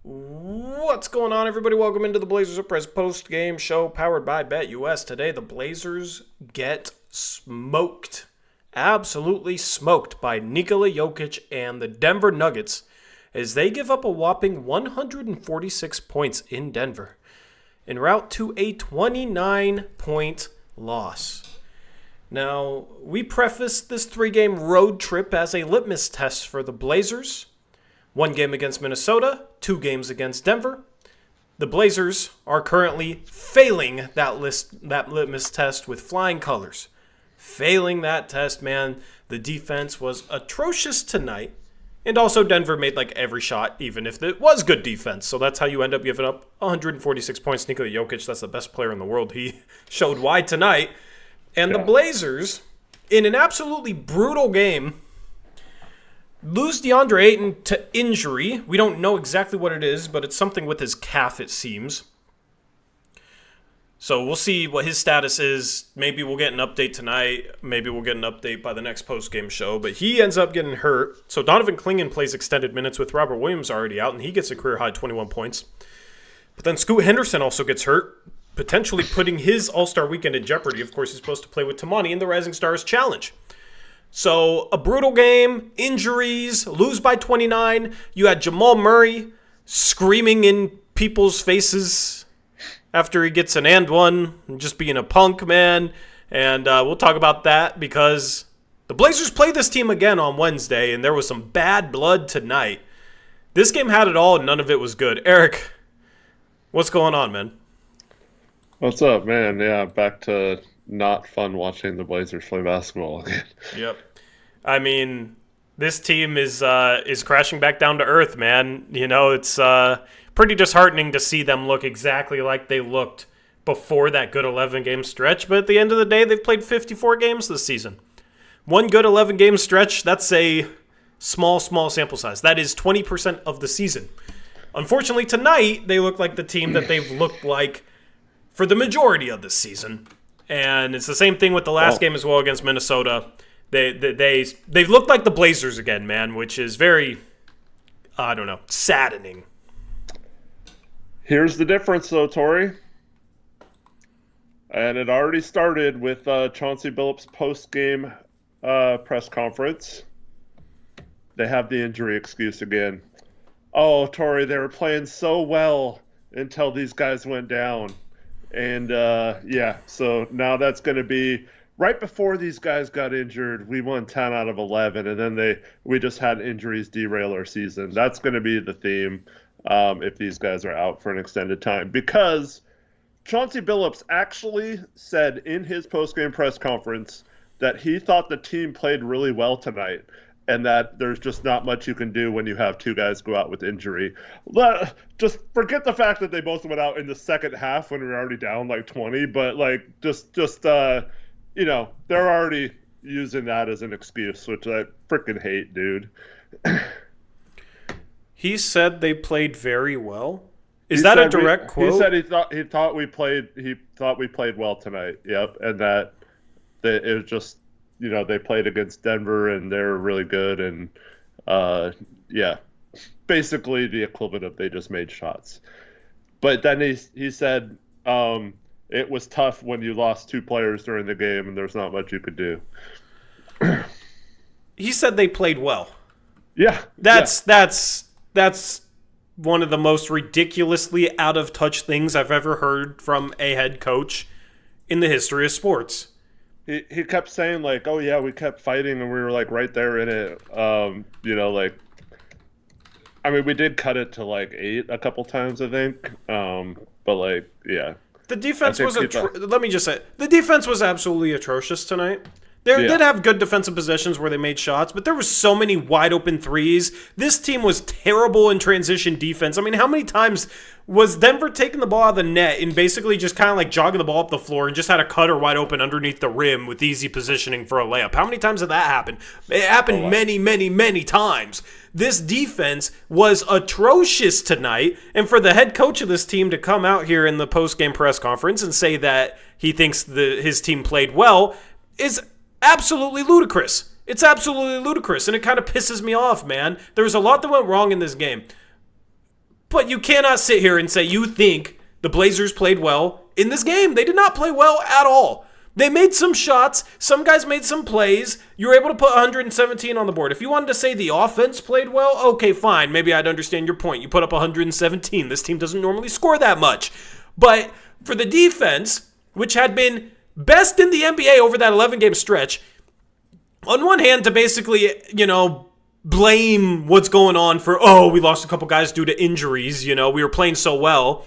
What's going on, everybody? Welcome into the Blazers Uprise post-game show powered by BetUS. Today, the Blazers get smoked. Absolutely smoked by Nikola Jokic and the Denver Nuggets as they give up a whopping 146 points in Denver en route to a 29-point loss. Now, we prefaced this three-game road trip as a litmus test for the Blazers. One game against Minnesota, 2 games against Denver. The Blazers are currently failing that litmus test with flying colors. Failing that test, man. The defense was atrocious tonight. And also Denver made like every shot, even if it was good defense. So that's how you end up giving up 146 points. Nikola Jokic, that's the best player in the world. He showed why tonight. And the Blazers, in an absolutely brutal game, lose DeAndre Ayton to injury. We don't know exactly what it is, but it's something with his calf, it seems. So we'll see what his status is. Maybe we'll get an update tonight. Maybe we'll get an update by the next post-game show. But he ends up getting hurt. So Donovan Clingan plays extended minutes with Robert Williams already out, and he gets a career-high 21 points. But then Scoot Henderson also gets hurt, potentially putting his All-Star weekend in jeopardy. Of course, he's supposed to play with Tamani in the Rising Stars Challenge. So, a brutal game, injuries, lose by 29. You had Jamal Murray screaming in people's faces after he gets an and one, just being a punk, man. And we'll talk about that because the Blazers play this team again on Wednesday, and there was some bad blood tonight. This game had it all, and none of it was good. Eric, what's going on, man? What's up, man? Yeah, back to not fun watching the Blazers play basketball again. Yep. I mean, this team is crashing back down to earth, man. You know, it's pretty disheartening to see them look exactly like they looked before that good 11-game stretch. But at the end of the day, they've played 54 games this season. One good 11-game stretch, that's a small sample size. That is 20% of the season. Unfortunately, tonight, they look like the team that they've looked like for the majority of this season. And it's the same thing with the last game as well against Minnesota. They've looked like the Blazers again, man, which is very, saddening. Here's the difference, though, Tori. And it already started with Chauncey Billups' post-game press conference. They have the injury excuse again. Oh, Tori, they were playing so well until these guys went down. And, so now that's going to be right before these guys got injured. We won 10 out of 11, and then we just had injuries derail our season. That's going to be the theme if these guys are out for an extended time. Because Chauncey Billups actually said in his post-game press conference that he thought the team played really well tonight, and that there's just not much you can do when you have two guys go out with injury. Just forget the fact that they both went out in the second half when we were already down like 20, but they're already using that as an excuse, which I freaking hate, dude. He said they played very well. Is that a direct quote? He said he thought we played well tonight. Yep, and that it was just, they played against Denver and they're really good, and basically the equivalent of they just made shots. But then he said it was tough when you lost 2 players during the game and there's not much you could do. He said they played well. Yeah. That's one of the most ridiculously out of touch things I've ever heard from a head coach in the history of sports. He kept saying, like, oh, yeah, we kept fighting and we were, like, right there in it. We did cut it to, like, 8 a couple times, I think. But, like, yeah. The defense was let me just say, the defense was absolutely atrocious tonight. They did have good defensive possessions where they made shots, but there were so many wide open threes. This team was terrible in transition defense. I mean, how many times was Denver taking the ball out of the net and basically just kind of like jogging the ball up the floor and just had a cutter wide open underneath the rim with easy positioning for a layup? How many times did that happen? It happened many times. This defense was atrocious tonight, and for the head coach of this team to come out here in the post-game press conference and say that he thinks his team played well is absolutely ludicrous. It's absolutely ludicrous, and it kind of pisses me off, man. There was a lot that went wrong in this game. But you cannot sit here and say you think the Blazers played well in this game. They did not play well at all. They made some shots. Some guys made some plays. You were able to put 117 on the board. If you wanted to say the offense played well, okay, fine. Maybe I'd understand your point. You put up 117. This team doesn't normally score that much. But for the defense, which had been best in the NBA over that 11-game stretch, on one hand, to basically, blame what's going on for, we lost a couple guys due to injuries, we were playing so well.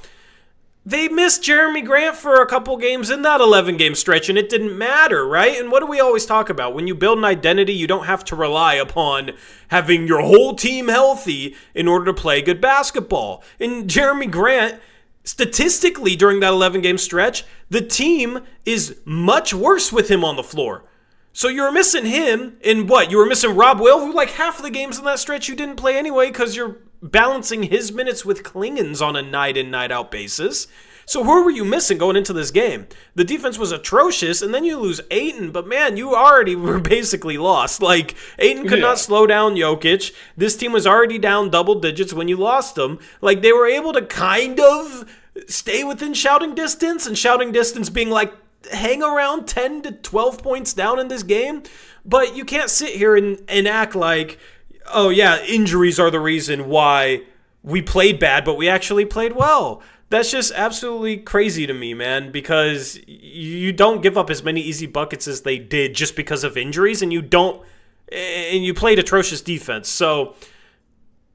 They missed Jeremy Grant for a couple games in that 11-game stretch, and it didn't matter, right? And what do we always talk about? When you build an identity, you don't have to rely upon having your whole team healthy in order to play good basketball. And Jeremy Grant, statistically during that 11-game stretch, the team is much worse with him on the floor. So you were missing him in what? You were missing Rob Will, who like half of the games in that stretch you didn't play anyway because you're balancing his minutes with Klingen's on a night-in, night-out basis. So who were you missing going into this game? The defense was atrocious, and then you lose Ayton, but man, you already were basically lost. Like, Ayton could not slow down Jokic. This team was already down double digits when you lost them. Like, they were able to kind of stay within shouting distance, and shouting distance being like, hang around 10 to 12 points down in this game. But you can't sit here and act like, oh yeah, injuries are the reason why we played bad, but we actually played well. That's just absolutely crazy to me, man, because you don't give up as many easy buckets as they did just because of injuries, and you played atrocious defense. So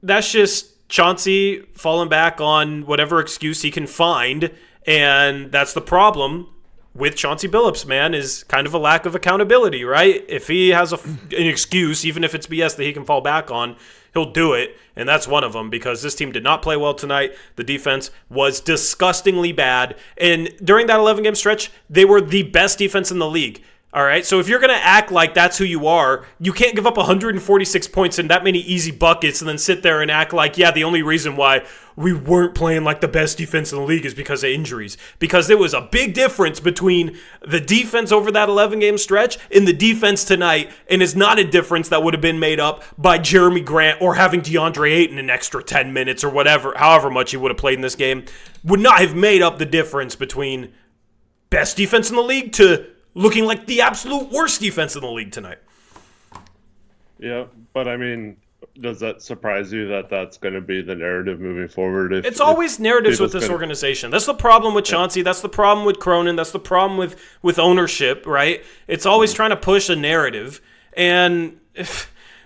that's just Chauncey falling back on whatever excuse he can find, and that's the problem with Chauncey Billups, man, is kind of a lack of accountability, right? If he has an excuse, even if it's BS that he can fall back on, he'll do it, and that's one of them, because this team did not play well tonight. The defense was disgustingly bad, and during that 11-game stretch, they were the best defense in the league. All right, so if you're going to act like that's who you are, you can't give up 146 points and that many easy buckets and then sit there and act like, yeah, the only reason why we weren't playing like the best defense in the league is because of injuries. Because there was a big difference between the defense over that 11-game stretch and the defense tonight, and it's not a difference that would have been made up by Jeremy Grant or having DeAndre Ayton an extra 10 minutes or whatever, however much he would have played in this game, would not have made up the difference between best defense in the league to looking like the absolute worst defense in the league tonight. Yeah, but I mean, does that surprise you that that's going to be the narrative moving forward? It's always narratives with this organization. That's the problem with Chauncey. That's the problem with Cronin. That's the problem with ownership, right? It's always trying to push a narrative, and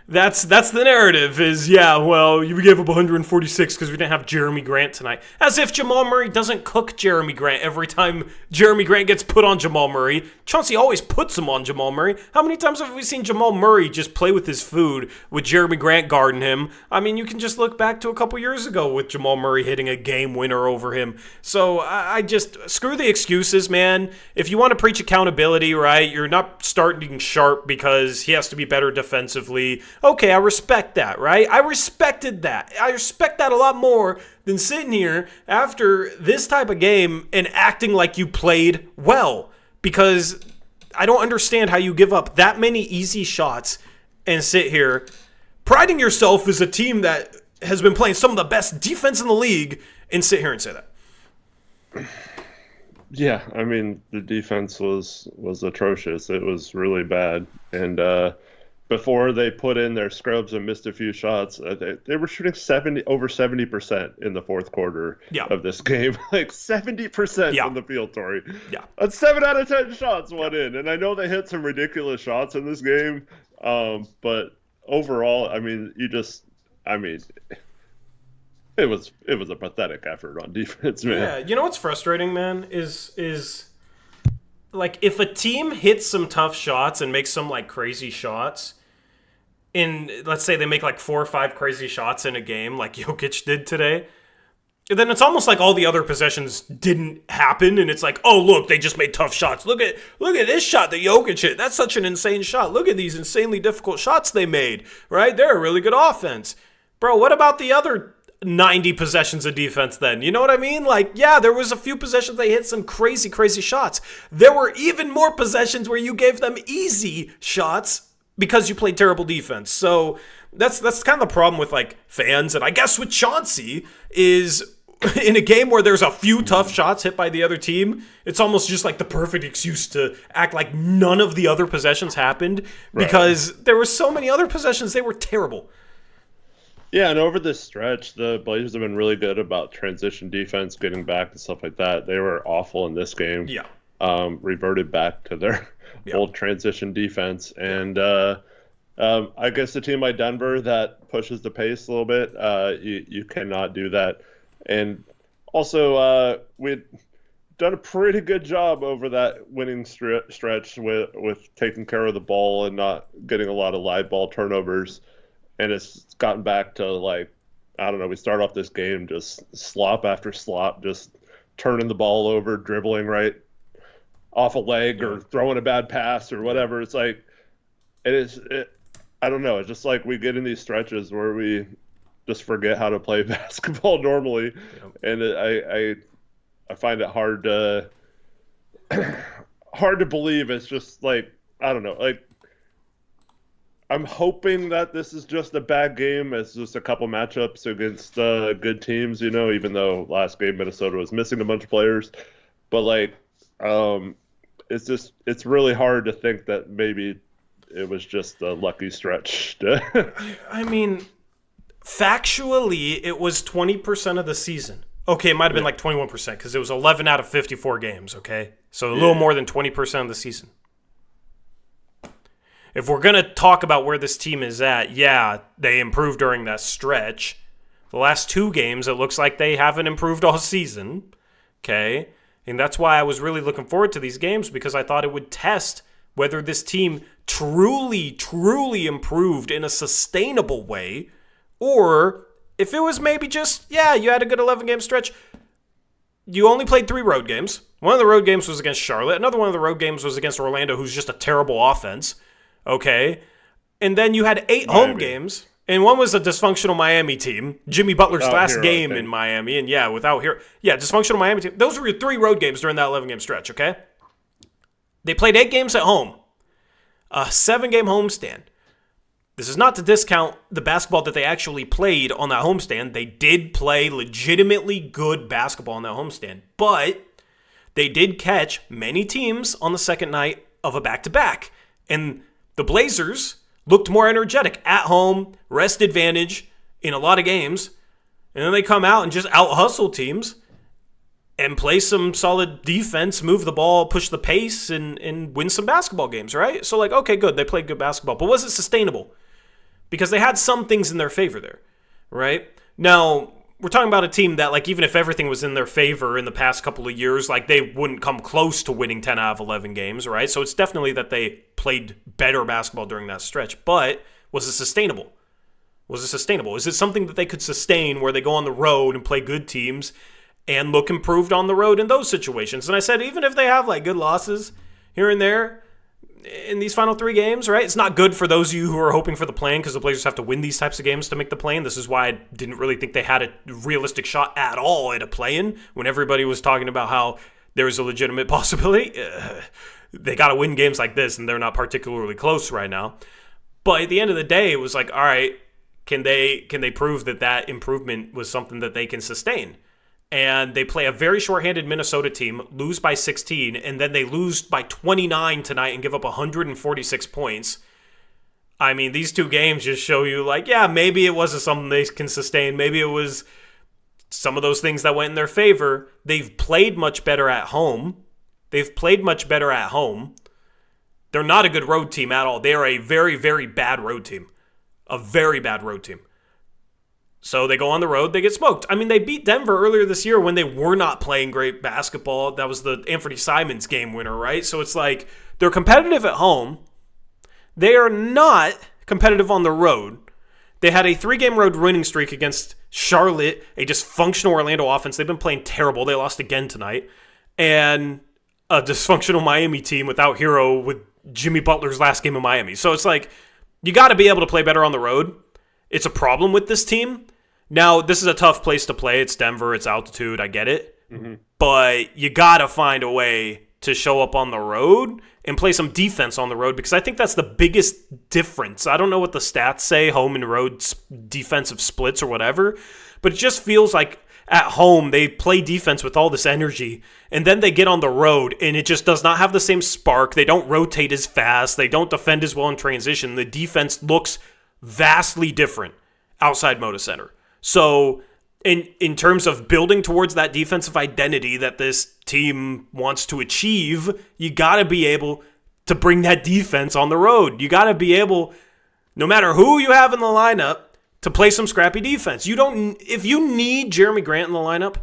that's the narrative is, yeah, well, we gave up 146 because we didn't have Jeremy Grant tonight. As if Jamal Murray doesn't cook Jeremy Grant every time Jeremy Grant gets put on Jamal Murray. Chauncey always puts him on Jamal Murray. How many times have we seen Jamal Murray just play with his food with Jeremy Grant guarding him? I mean, you can just look back to a couple years ago with Jamal Murray hitting a game winner over him. So I just, screw the excuses, man. If you want to preach accountability, right, you're not starting Sharp because he has to be better defensively. Okay, I respect that, right? I respected that. I respect that a lot more than sitting here after this type of game and acting like you played well, because I don't understand how you give up that many easy shots and sit here priding yourself as a team that has been playing some of the best defense in the league and sit here and say that. Yeah, I mean, the defense was atrocious. It was really bad. And before they put in their scrubs and missed a few shots, they were shooting over 70% in the fourth quarter of this game. Like 70% from the field, Tori. Yeah. That's 7 out of 10 shots went in. And I know they hit some ridiculous shots in this game. But overall, I mean, it was a pathetic effort on defense, man. Yeah, you know what's frustrating, man, is like if a team hits some tough shots and makes some like crazy shots, in let's say they make like 4 or 5 crazy shots in a game like Jokic did today, then it's almost like all the other possessions didn't happen, and it's like, oh look, they just made tough shots. Look at this shot that Jokic hit. That's such an insane shot. Look at these insanely difficult shots they made. Right? They're a really good offense. Bro, what about the other 90 possessions of defense then? You know what I mean? Like, yeah, there was a few possessions they hit some crazy, crazy shots. There were even more possessions where you gave them easy shots because you played terrible defense. So That's kind of the problem with like fans, and I guess with Chauncey is in a game where there's a few tough shots hit by the other team, it's almost just like the perfect excuse to act like none of the other possessions happened because there were so many other possessions, they were terrible. Yeah, and over this stretch, the Blazers have been really good about transition defense, getting back and stuff like that. They were awful in this game. Yeah. Reverted back to their old transition defense. And I guess a team like Denver that pushes the pace a little bit, you cannot do that. And also, we'd done a pretty good job over that winning stretch with taking care of the ball and not getting a lot of live ball turnovers. And it's gotten back to, like, I don't know, we start off this game just slop after slop, just turning the ball over, dribbling right off a leg or throwing a bad pass or whatever. It's like, I don't know. It's just like we get in these stretches where we just forget how to play basketball normally. And I find it hard to believe. It's just like, I don't know, like, I'm hoping that this is just a bad game. It's just a couple matchups against good teams, even though last game Minnesota was missing a bunch of players. But, like, it's really hard to think that maybe it was just a lucky stretch. I mean, factually, it was 20% of the season. Okay, it might have been like 21% because it was 11 out of 54 games, okay? So a little more than 20% of the season. If we're going to talk about where this team is at, yeah, they improved during that stretch. The last two games, it looks like they haven't improved all season, okay? And that's why I was really looking forward to these games because I thought it would test whether this team truly, truly improved in a sustainable way or if it was maybe just, you had a good 11-game stretch. You only played 3 road games. One of the road games was against Charlotte. Another one of the road games was against Orlando, who's just a terrible offense. Okay. And then you had 8 home games, and one was a dysfunctional Miami team. Jimmy Butler's last game in Miami, and without Hero. Yeah, dysfunctional Miami team. Those were your 3 road games during that 11-game stretch, okay? They played 8 games at home. A 7-game homestand. This is not to discount the basketball that they actually played on that homestand. They did play legitimately good basketball on that homestand, but they did catch many teams on the second night of a back-to-back. And the Blazers looked more energetic at home, rest advantage in a lot of games, and then they come out and just out-hustle teams and play some solid defense, move the ball, push the pace, and win some basketball games, right? So, like, okay, good, they played good basketball, but was it sustainable? Because they had some things in their favor there, right? Now, we're talking about a team that, like, even if everything was in their favor in the past couple of years, like, they wouldn't come close to winning 10 out of 11 games, right? So it's definitely that they played better basketball during that stretch. But was it sustainable? Was it sustainable? Is it something that they could sustain where they go on the road and play good teams and look improved on the road in those situations? And I said, even if they have, like, good losses here and there in these final 3 games, right? It's not good for those of you who are hoping for the play-in because the Blazers have to win these types of games to make the play-in. This is why I didn't really think they had a realistic shot at all at a play-in when everybody was talking about how there was a legitimate possibility. They got to win games like this, and they're not particularly close right now. But at the end of the day, it was like, all right, can they prove that improvement was something that they can sustain? And they play a very shorthanded Minnesota team, lose by 16, and then they lose by 29 tonight and give up 146 points. I mean, these 2 games just show you, like, maybe it wasn't something they can sustain. Maybe it was some of those things that went in their favor. They've played much better at home. They're not a good road team at all. They are a very, very bad road team. A very bad road team. So they go on the road, they get smoked. I mean, they beat Denver earlier this year when they were not playing great basketball. That was the Anthony Simons game winner, right? So it's like they're competitive at home. They are not competitive on the road. They had a 3-game road winning streak against Charlotte, a dysfunctional Orlando offense. They've been playing terrible. They lost again tonight. And a dysfunctional Miami team without Hero with Jimmy Butler's last game in Miami. So it's like you got to be able to play better on the road. It's a problem with this team. Now, this is a tough place to play. It's Denver. It's altitude. I get it. Mm-hmm. But you got to find a way to show up on the road and play some defense on the road, because I think that's the biggest difference. I don't know what the stats say, home and road defensive splits or whatever, but it just feels like at home they play defense with all this energy, and then they get on the road and it just does not have the same spark. They don't rotate as fast. They don't defend as well in transition. The defense looks vastly different outside Moda Center. So in terms of building towards that defensive identity that this team wants to achieve, you got to be able to bring that defense on the road. You got to be able, no matter who you have in the lineup, to play some scrappy defense. If you need Jeremy Grant in the lineup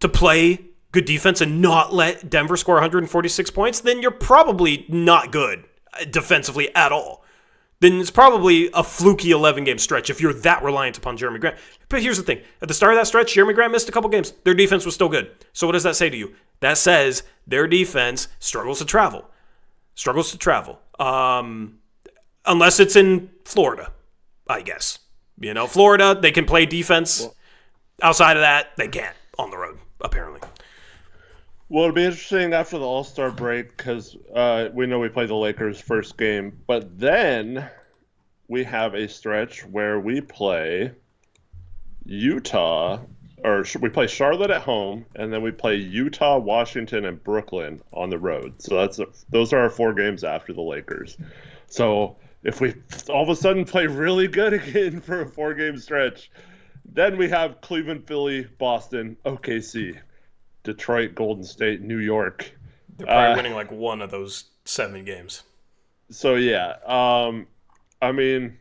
to play good defense and not let Denver score 146 points, then you're probably not good defensively at all. Then it's probably a fluky 11-game stretch if you're that reliant upon Jeremy Grant. But here's the thing. At the start of that stretch, Jeremy Grant missed a couple games. Their defense was still good. So what does that say to you? That says their defense struggles to travel. Unless it's in Florida, I guess. Florida, they can play defense. Outside of that, they can't on the road, apparently. Well, it'll be interesting after the All-Star break because we know we play the Lakers first game. But then we have a stretch where we play Utah, or we play Charlotte at home, and then we play Utah, Washington, and Brooklyn on the road. So those are our 4 games after the Lakers. So if we all of a sudden play really good again for a 4-game stretch, then we have Cleveland, Philly, Boston, OKC, Detroit, Golden State, New York. They're probably winning like one of those 7 games. So, yeah. I mean,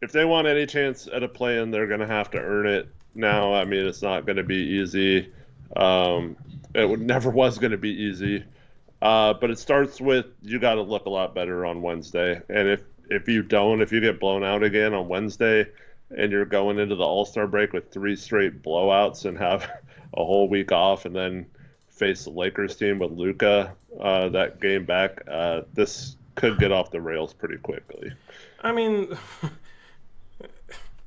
if they want any chance at a play-in, they're going to have to earn it now. I mean, it's not going to be easy. Never was going to be easy. But it starts with you got to look a lot better on Wednesday. And if you get blown out again on Wednesday and you're going into the All-Star break with 3 straight blowouts and have a whole week off and then face the Lakers team with Luka that game back, this could get off the rails pretty quickly. I mean,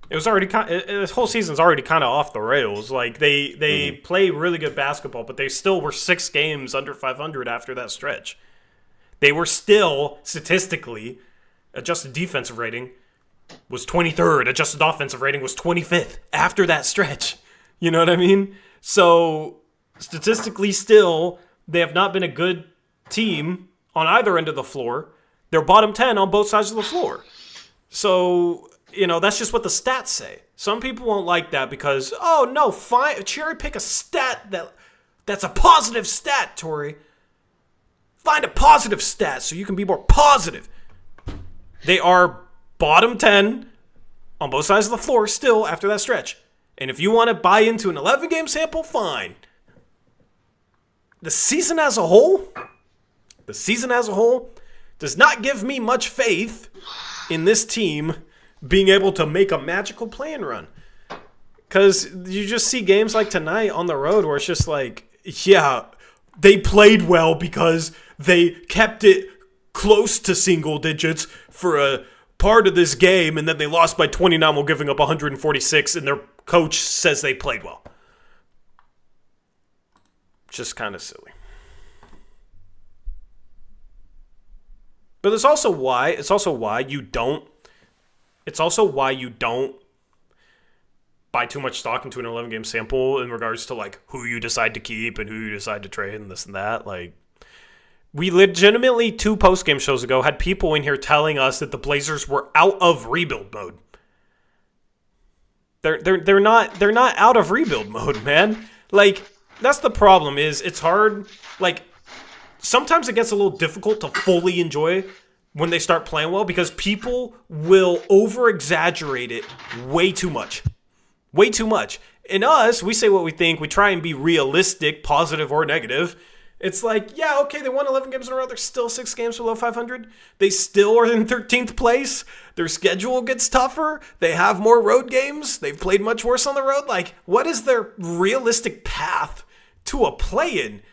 it was already this whole season's already kind of off the rails. Like they play really good basketball, but they still were 6 games under 500 after that stretch. They were still statistically adjusted defensive rating was 23rd, adjusted offensive rating was 25th after that stretch. You know what I mean? So statistically still, they have not been a good team on either end of the floor. They're bottom 10 on both sides of the floor. So, that's just what the stats say. Some people won't like that because, cherry pick a stat that's a positive stat, Tori. Find a positive stat so you can be more positive. They are bottom 10 on both sides of the floor still after that stretch. And if you want to buy into an 11-game sample, fine. The season as a whole does not give me much faith in this team being able to make a magical play-in run. Because you just see games like tonight on the road where it's just like, yeah, they played well because they kept it close to single digits for a part of this game, and then they lost by 29 while giving up 146, and their coach says they played well. Just kind of silly. But it's also why you don't buy too much stock into an 11-game sample in regards to like who you decide to keep and who you decide to trade and this and that. Like, we legitimately 2 post-game shows ago had people in here telling us that the Blazers were out of rebuild mode. They're not out of rebuild mode, man. Like, that's the problem. Is it's hard. Like, sometimes it gets a little difficult to fully enjoy when they start playing well because people will over-exaggerate it way too much. Way too much. In us, we say what we think. We try and be realistic, positive or negative. It's like, yeah, okay, they won 11 games in a row. They're still 6 games below 500. They still are in 13th place. Their schedule gets tougher. They have more road games. They've played much worse on the road. Like, what is their realistic path to a play-in?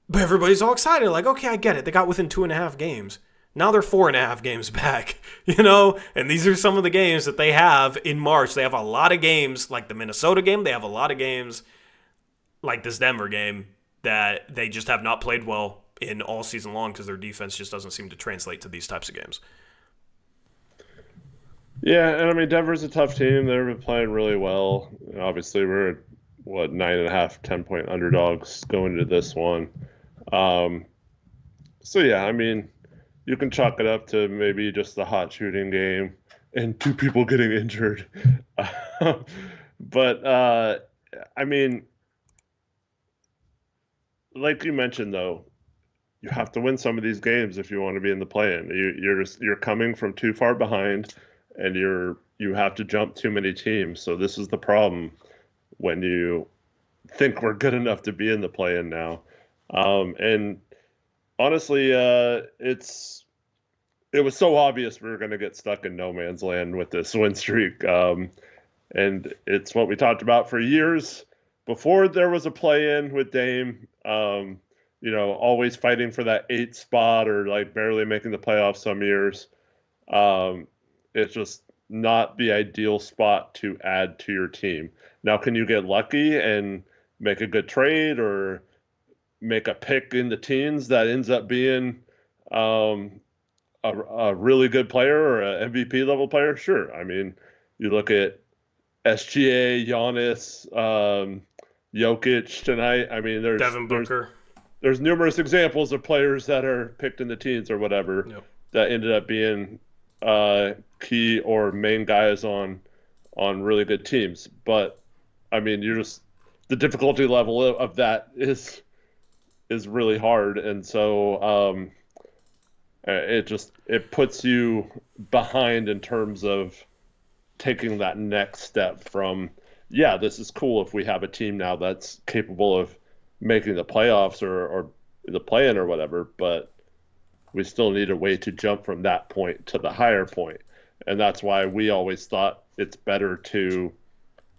But everybody's all excited. Like, okay, I get it. They got within 2.5 games. Now they're 4.5 games back, And these are some of the games that they have in March. They have a lot of games, like the Minnesota game. They have a lot of games, like this Denver game, that they just have not played well in all season long because their defense just doesn't seem to translate to these types of games. Yeah, and I mean Denver's a tough team. They've been playing really well. Obviously, we're 9.5, 10-point underdogs going into this one. So yeah, I mean, you can chalk it up to maybe just the hot shooting game and two people getting injured. But I mean, like you mentioned though, you have to win some of these games if you want to be in the play-in. You're coming from too far behind, and you have to jump too many teams. So this is the problem when you think we're good enough to be in the play-in now. And honestly, it was so obvious we were going to get stuck in no man's land with this win streak. And it's what we talked about for years before there was a play-in with Dame. Always fighting for that 8th spot or like barely making the playoffs some years. It's just not the ideal spot to add to your team. Now, can you get lucky and make a good trade or make a pick in the teens that ends up being a really good player or an MVP level player? Sure. I mean, you look at SGA, Giannis, Jokic tonight. I mean, Devin Booker. There's numerous examples of players that are picked in the teens or whatever that ended up being key or main guys on really good teams. But I mean, the difficulty level of that is really hard, and so it puts you behind in terms of taking that next step from, yeah, this is cool if we have a team now that's capable of making the playoffs or the play-in or whatever, but we still need a way to jump from that point to the higher point. And that's why we always thought it's better to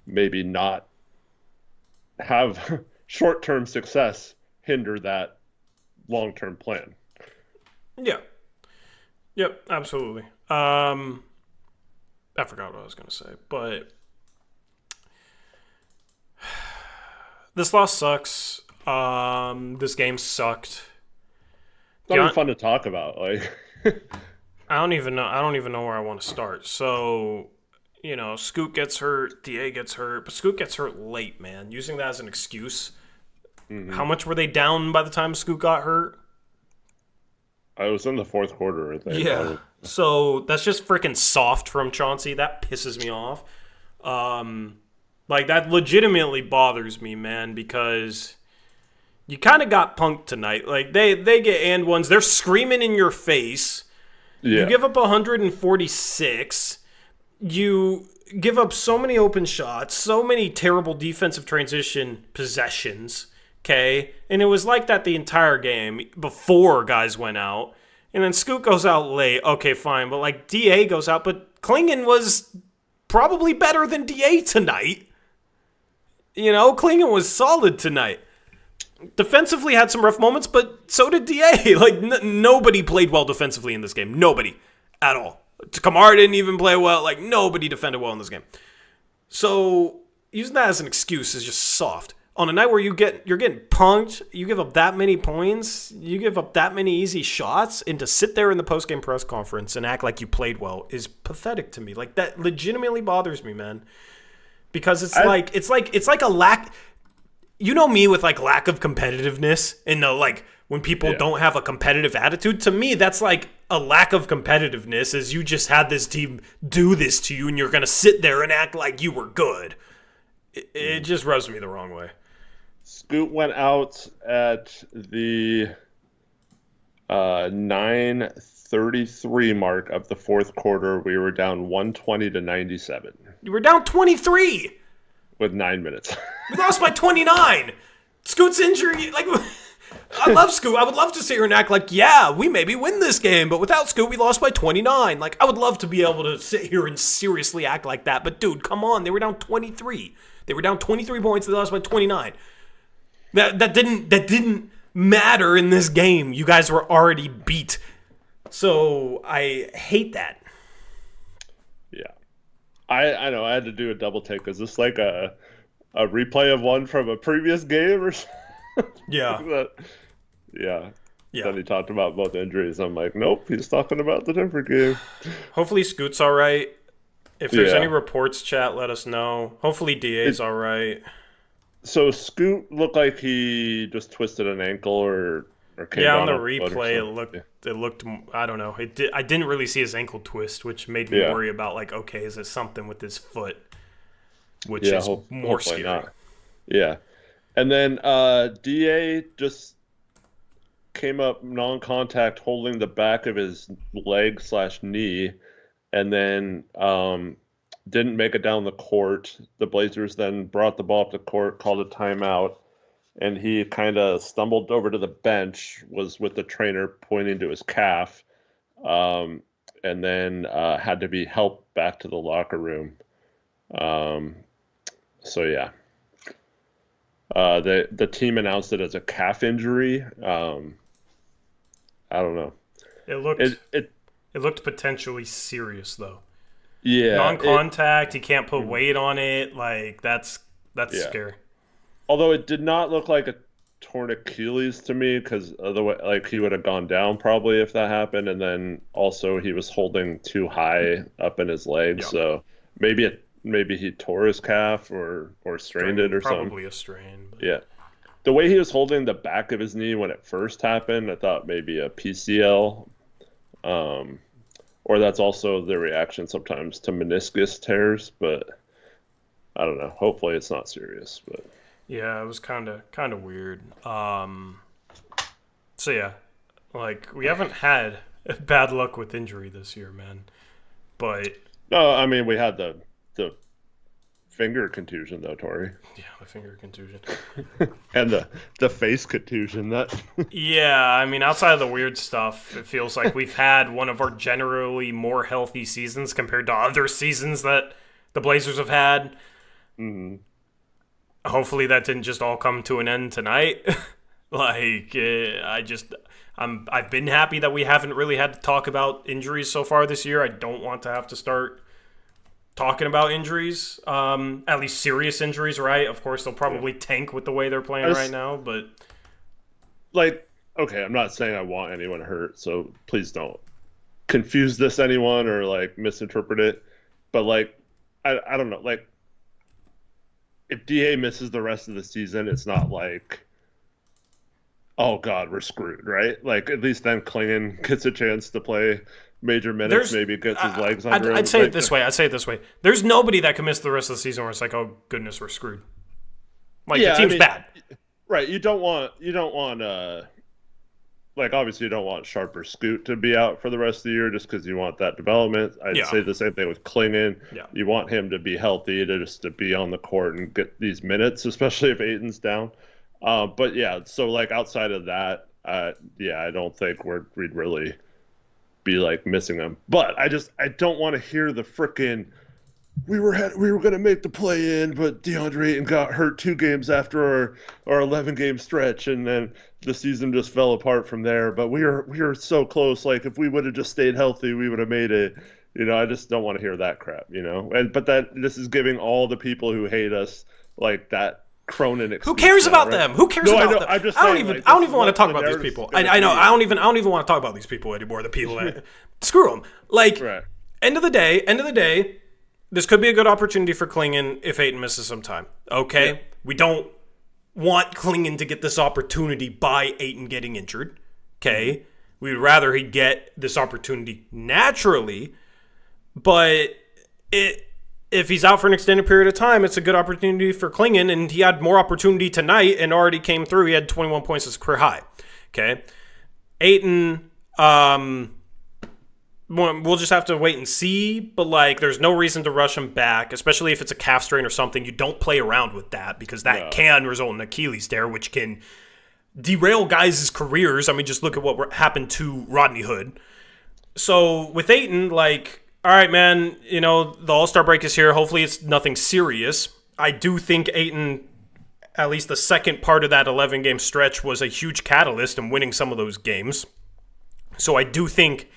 maybe not have short-term success hinder that long-term plan. Yeah. Yep, absolutely. I forgot what I was going to say, but this loss sucks. This game sucked. It's not even fun to talk about. Like, I don't even know where I want to start. So, Scoot gets hurt, DA gets hurt, but Scoot gets hurt late, man. Using that as an excuse. Mm-hmm. How much were they down by the time Scoot got hurt? I was in the fourth quarter, I think. Yeah. So that's just freaking soft from Chauncey. That pisses me off. That legitimately bothers me, man, because you kind of got punked tonight. Like, they get and ones. They're screaming in your face. Yeah. You give up 146. You give up so many open shots, so many terrible defensive transition possessions, okay? And it was like that the entire game before guys went out. And then Scoot goes out late. Okay, fine. But, DA goes out. But Klingon was probably better than DA tonight. Klingon was solid tonight. Defensively had some rough moments, but so did DA. Nobody played well defensively in this game. Nobody. At all. Kamara didn't even play well. Nobody defended well in this game. So, using that as an excuse is just soft. On a night where you're getting punked, you give up that many points, you give up that many easy shots, and to sit there in the postgame press conference and act like you played well is pathetic to me. That legitimately bothers me, man. Because it's like a lack. You know me with lack of competitiveness and when people don't have a competitive attitude. To me, that's like a lack of competitiveness, is you just had this team do this to you and you're gonna sit there and act like you were good. It just rubs me the wrong way. Scoot went out at the 9:33 mark of the fourth quarter. We were down 120-97. You were down 23 with 9 minutes. We lost by 29. Scoot's injury, I love Scoot. I would love to sit here and act like, yeah, we maybe win this game, but without Scoot, we lost by 29. I would love to be able to sit here and seriously act like that, but dude, come on, they were down 23. They were down 23 points. They lost by 29. That didn't matter in this game. You guys were already beat. So I hate that. Yeah, I know. I had to do a double take. Is this like a replay of one from a previous game or something? Yeah. Yeah. Yeah. Then he talked about both injuries. I'm like, nope, he's talking about the Denver game. Hopefully Scoot's all right. If there's any Yeah. reports, chat, let us know. Hopefully DA's It, all right. so Scoot looked like he just twisted an ankle or came Yeah, on down the on foot or replay, something. Yeah. it looked. I don't know. I didn't really see his ankle twist, which made me Yeah. worry about like, okay, is it something with his foot, which Yeah, is more hopefully scary. not. Yeah. And then DA just came up non-contact holding the back of his leg/knee and then didn't make it down the court. The Blazers then brought the ball up the court, called a timeout, and he kind of stumbled over to the bench, was with the trainer pointing to his calf, um, and then had to be helped back to the locker room. Um, so yeah, the team announced it as a calf injury. I don't know. It looked It it looked potentially serious though. yeah Non-contact, he can't put weight on it. Like that's yeah. scary. Although it did not look like a torn Achilles to me, because otherwise, like he would have gone down probably if that happened. And then also he was holding too high up in his leg, Yeah. so maybe he tore his calf or strained it or something. Probably a strain. But. Yeah. The way he was holding the back of his knee when it first happened, I thought maybe a PCL. Or that's also the reaction sometimes to meniscus tears, but I don't know. Hopefully it's not serious, but Yeah, it was kind of weird. So yeah, like we haven't had bad luck with injury this year, man. But no, I mean we had the finger contusion though, Tori, yeah, the finger contusion. and the face contusion. That Yeah, I mean, outside of the weird stuff, it feels like we've had one of our generally more healthy seasons compared to other seasons that the Blazers have had. Hopefully that didn't just all come to an end tonight. Like, I've been happy that we haven't really had to talk about injuries so far this year. I don't want to have to start talking about injuries, at least serious injuries, right? Of course, they'll probably tank with the way they're playing right now, but like okay, I'm not saying I want anyone hurt, so please don't confuse this anyone or like misinterpret it. But like I don't know, like if DA misses the rest of the season, it's not like, oh God, we're screwed, right? Like at least then Klingon gets a chance to play major minutes, maybe gets his legs under him. I'd say it this way. I'd say it this way. There's nobody that can miss the rest of the season where it's like, oh goodness, we're screwed. Like the team's bad. Right. You don't want like obviously you don't want Sharp or Scoot to be out for the rest of the year just because you want that development. I'd say the same thing with Klingon. Yeah. You want him to be healthy to be on the court and get these minutes, especially if Aiton's down. But yeah, so like outside of that, I don't think we'd really be like missing them. But I don't want to hear the frickin' we were going to make the play in, but DeAndre Ayton got hurt 2 games after our 11-game stretch, and then the season just fell apart from there. But we were so close. Like if we would have just stayed healthy, we would have made it. You know, I just don't want to hear that crap. You know, but this is giving all the people who hate us like that Cronin excuse. Who cares now, about right? them? Who cares about them? I'm just I saying, don't even want to talk about these people. I know. I don't even want to talk about these people anymore. The people that screw them. Like Right. End of the day. This could be a good opportunity for Klingon if Ayton misses some time. Okay? Yeah. We don't want Klingon to get this opportunity by Ayton getting injured. Okay? We'd rather he get this opportunity naturally. But if he's out for an extended period of time, it's a good opportunity for Klingon. And he had more opportunity tonight and already came through. He had 21 points as career high. Okay? Ayton... we'll just have to wait and see, but like there's no reason to rush him back, especially if it's a calf strain or something. You don't play around with that because that can result in an Achilles tear, which can derail guys' careers. I mean, just look at what happened to Rodney Hood. So with Ayton, like, all right, man, you know, the All-Star break is here. Hopefully it's nothing serious. I do think Ayton, at least the second part of that 11-game stretch, was a huge catalyst in winning some of those games. So I do think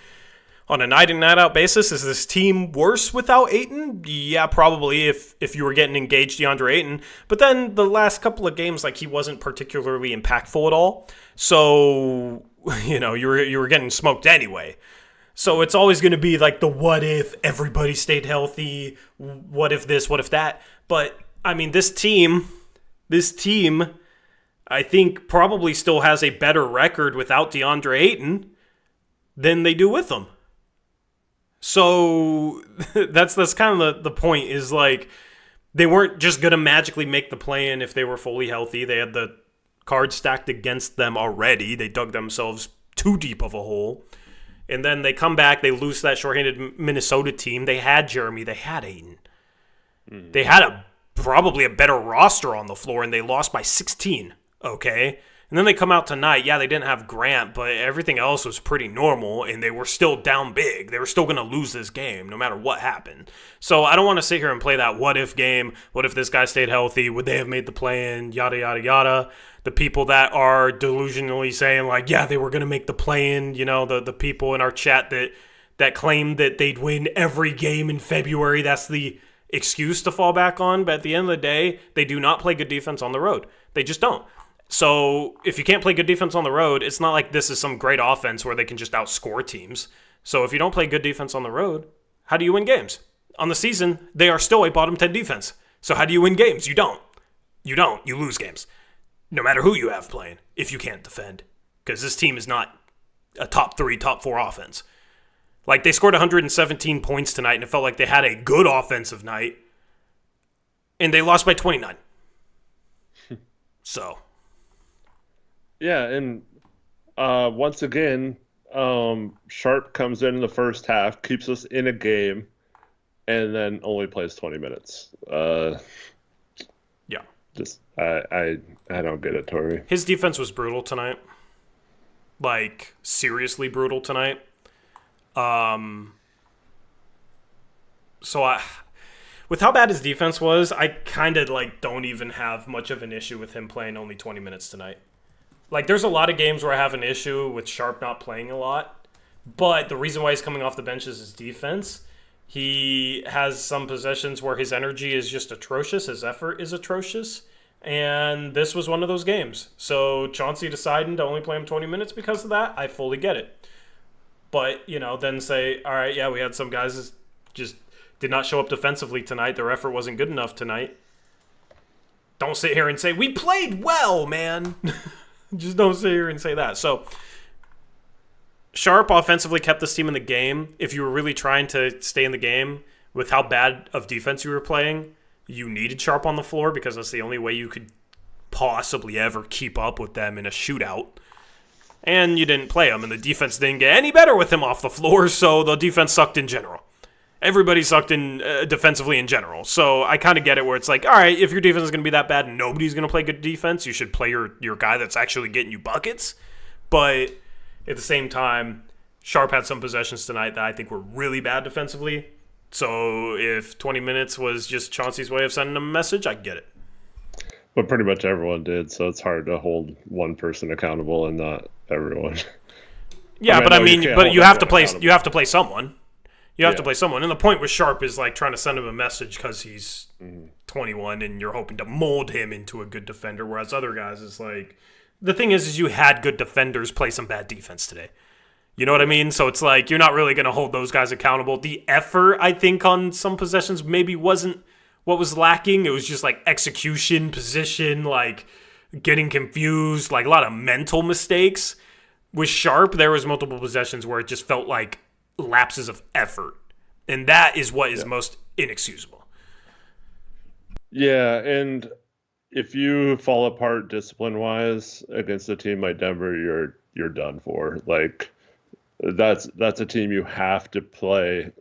on a night-in, night-out basis, is this team worse without Ayton? Yeah, probably if you were getting engaged DeAndre Ayton. But then the last couple of games, like he wasn't particularly impactful at all. So you were getting smoked anyway. So it's always going to be like the what if everybody stayed healthy, what if this, what if that. But I mean, this team, I think probably still has a better record without DeAndre Ayton than they do with them. So that's kind of the point, is like they weren't just going to magically make the play-in if they were fully healthy. They had the cards stacked against them already. They dug themselves too deep of a hole. And then they come back, they lose that shorthanded Minnesota team. They had Jeremy, they had Ayton. They had probably a better roster on the floor, and they lost by 16, okay? And then they come out tonight. Yeah, they didn't have Grant, but everything else was pretty normal, and they were still down big. They were still going to lose this game no matter what happened. So I don't want to sit here and play that what-if game. What if this guy stayed healthy? Would they have made the play-in? Yada, yada, yada. The people that are delusionally saying, like, yeah, they were going to make the play-in, the people in our chat that claimed that they'd win every game in February, that's the excuse to fall back on. But at the end of the day, they do not play good defense on the road. They just don't. So if you can't play good defense on the road, it's not like this is some great offense where they can just outscore teams. So if you don't play good defense on the road, how do you win games? On the season, they are still a bottom 10 defense. So how do you win games? You don't. You lose games. No matter who you have playing, if you can't defend. Because this team is not a top 3, top 4 offense. Like, they scored 117 points tonight, and it felt like they had a good offensive night. And they lost by 29. So. Yeah, and once again, Sharp comes in the first half, keeps us in a game, and then only plays 20 minutes. Yeah. Just I don't get it, Tori. His defense was brutal tonight. Like, seriously brutal tonight. So with how bad his defense was, I kind of don't even have much of an issue with him playing only 20 minutes tonight. Like, there's a lot of games where I have an issue with Sharp not playing a lot, but the reason why he's coming off the bench is his defense. He has some possessions where his energy is just atrocious, his effort is atrocious, and this was one of those games. So Chauncey deciding to only play him 20 minutes because of that, I fully get it. But, then say, all right, yeah, we had some guys that just did not show up defensively tonight. Their effort wasn't good enough tonight. Don't sit here and say, we played well, man. Just don't sit here and say that. So Sharp offensively kept this team in the game. If you were really trying to stay in the game with how bad of defense you were playing, you needed Sharp on the floor because that's the only way you could possibly ever keep up with them in a shootout. And you didn't play him, and the defense didn't get any better with him off the floor, so the defense sucked in general. Everybody sucked in defensively in general. So I kind of get it where it's like, all right, if your defense is going to be that bad and nobody's going to play good defense, you should play your guy that's actually getting you buckets. But at the same time, Sharp had some possessions tonight that I think were really bad defensively. So if 20 minutes was just Chauncey's way of sending him a message, I get it. But pretty much everyone did, so it's hard to hold one person accountable and not everyone. Yeah, but you have to play. You have to play someone. You have Yeah. to play someone. And the point with Sharp is like trying to send him a message because he's 21 and you're hoping to mold him into a good defender. Whereas other guys is like, the thing is you had good defenders play some bad defense today. You know what I mean? So it's like you're not really going to hold those guys accountable. The effort, I think, on some possessions maybe wasn't what was lacking. It was just like execution, position, like getting confused, like a lot of mental mistakes. With Sharp, there was multiple possessions where it just felt like lapses of effort. And that is what is most inexcusable. Yeah, and if you fall apart discipline-wise against a team like Denver, you're done for. Like that's a team you have to play